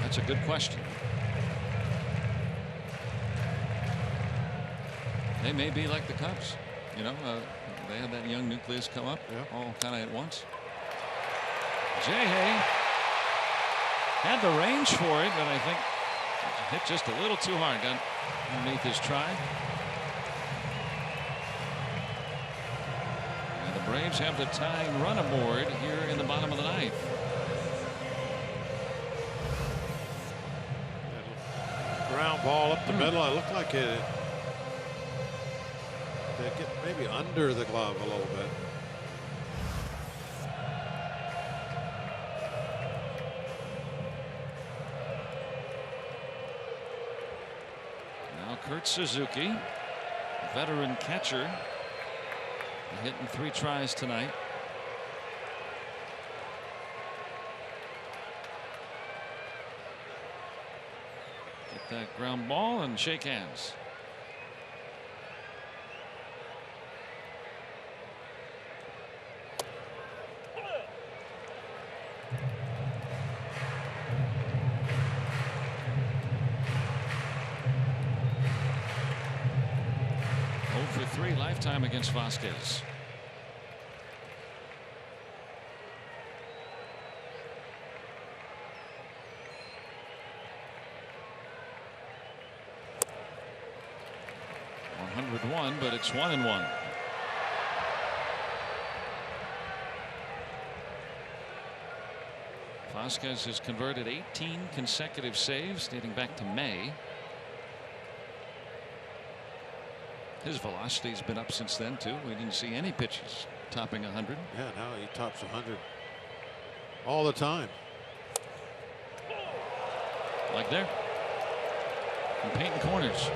That's a good question. They may be like the Cubs. You know, they had that young nucleus come up all kind of at once. Jay had the range for it, but I think hit just a little too hard. Got underneath his try. And the Braves have the tying run aboard here in the bottom of the 9th. Ground ball up the middle. It looked like it get maybe under the glove a little bit. Kurt Suzuki, veteran catcher, hitting 3 tries tonight. Get that ground ball and shake hands. Lifetime against Vasquez. -1, but it's 1-1. Vasquez has converted 18 consecutive saves dating back to May. His velocity's been up since then too. We didn't see any pitches topping 100. Yeah, now he tops 100 all the time. Like there. And painting corners.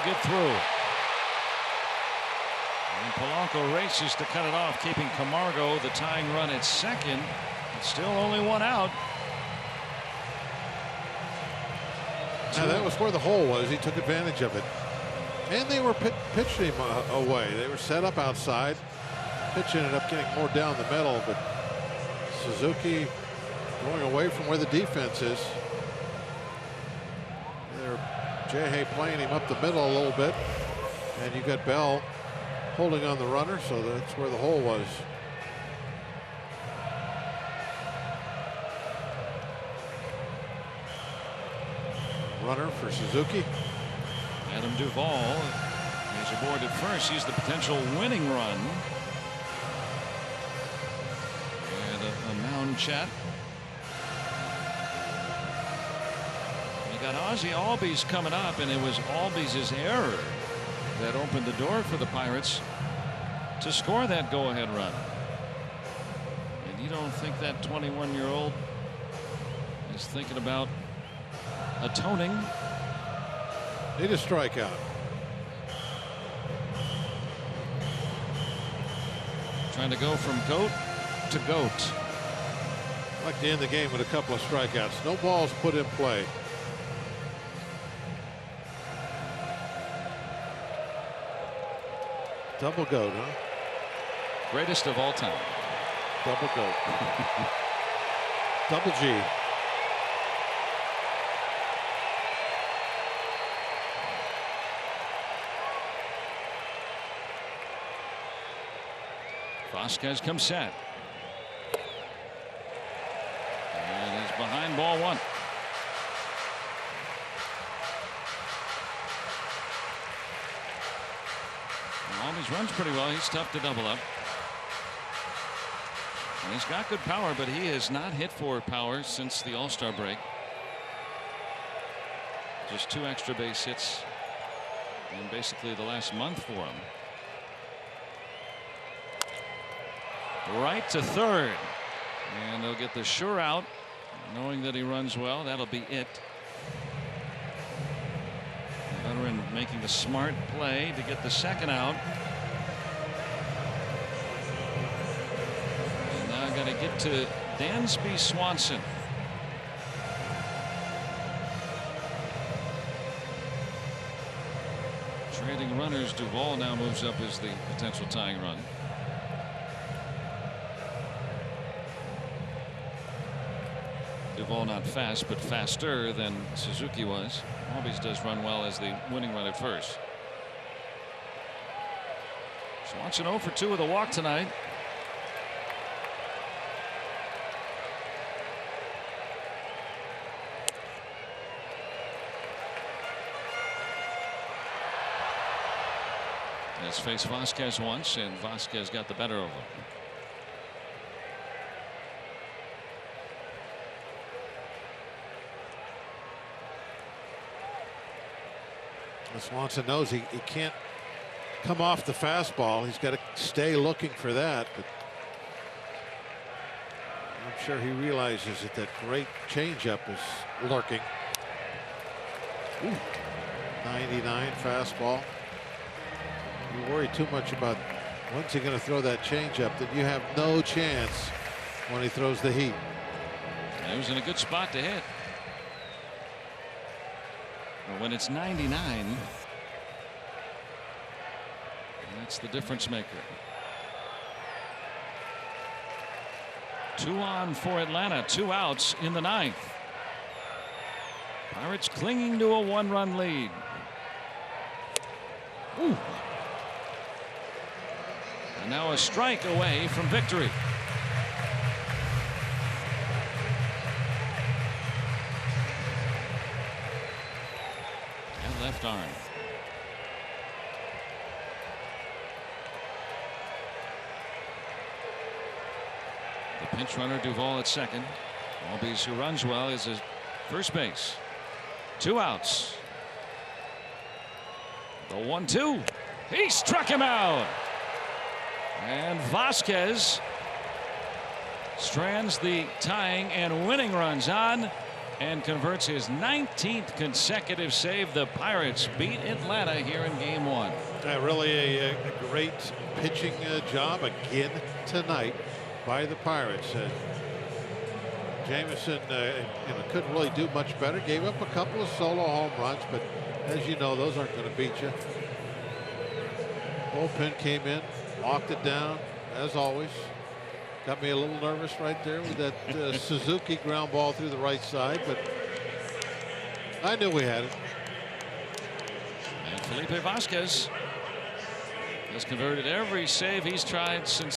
Get through. And Polanco races to cut it off, keeping Camargo the tying run at second. It's still only 1 out. Now that was where the hole was. He took advantage of it. And they were pitching him away. They were set up outside. Pitch ended up getting more down the middle, but Suzuki going away from where the defense is. Jay playing him up the middle a little bit, and you got Bell holding on the runner, so that's where the hole was. Runner for Suzuki. Adam Duvall is aboard at first. He's the potential winning run. And a mound chat. Got Ozzie Albies coming up, and it was Albies' error that opened the door for the Pirates to score that go-ahead run. And you don't think that 21-year-old is thinking about atoning? Need a strikeout. Trying to go from goat to goat. I'd like to end the game with a couple of strikeouts. No balls put in play. Double goat, huh? Greatest of all time. Double goat. Double G. Vasquez comes set. And he's behind ball 1. Albies runs pretty well. He's tough to double up. And he's got good power, but he has not hit for power since the All-Star break. Just 2 extra base hits in basically the last month for him. Right to third. And they'll get the sure out, knowing that he runs well. That'll be it. The veteran making the smart play to get the second out. And now got to get to Dansby Swanson. Trading runners, Duvall now moves up as the potential tying run. Duvall not fast, but faster than Suzuki was. Albies does run well as the winning run at first. Swanson 0 for 2 with a walk tonight. Has faced Vasquez once, and Vasquez got the better of him. Swanson knows he can't come off the fastball. He's got to stay looking for that. But I'm sure he realizes that that great changeup is lurking. Ooh. 99 fastball. You worry too much about when's he going to throw that changeup, then you have no chance when he throws the heat. He was in a good spot to hit. But when it's 99, that's the difference maker. 2 on for Atlanta, 2 outs in the 9th. Pirates clinging to a 1-run lead. Ooh. And now a strike away from victory. And left arm. The pinch runner Duvall at second. Albies, who runs well, is at first base. 2 outs. The 1-2. He struck him out. And Vasquez strands the tying and winning runs on and converts his 19th consecutive save. The Pirates beat Atlanta here in Game 1. Really a great pitching job again tonight by the Pirates. Jamison couldn't really do much better. Gave up a couple of solo home runs, but as you know, those aren't going to beat you. Bullpen came in, locked it down, as always. Got me a little nervous right there with that Suzuki ground ball through the right side, but I knew we had it. And Felipe Vasquez has converted every save he's tried since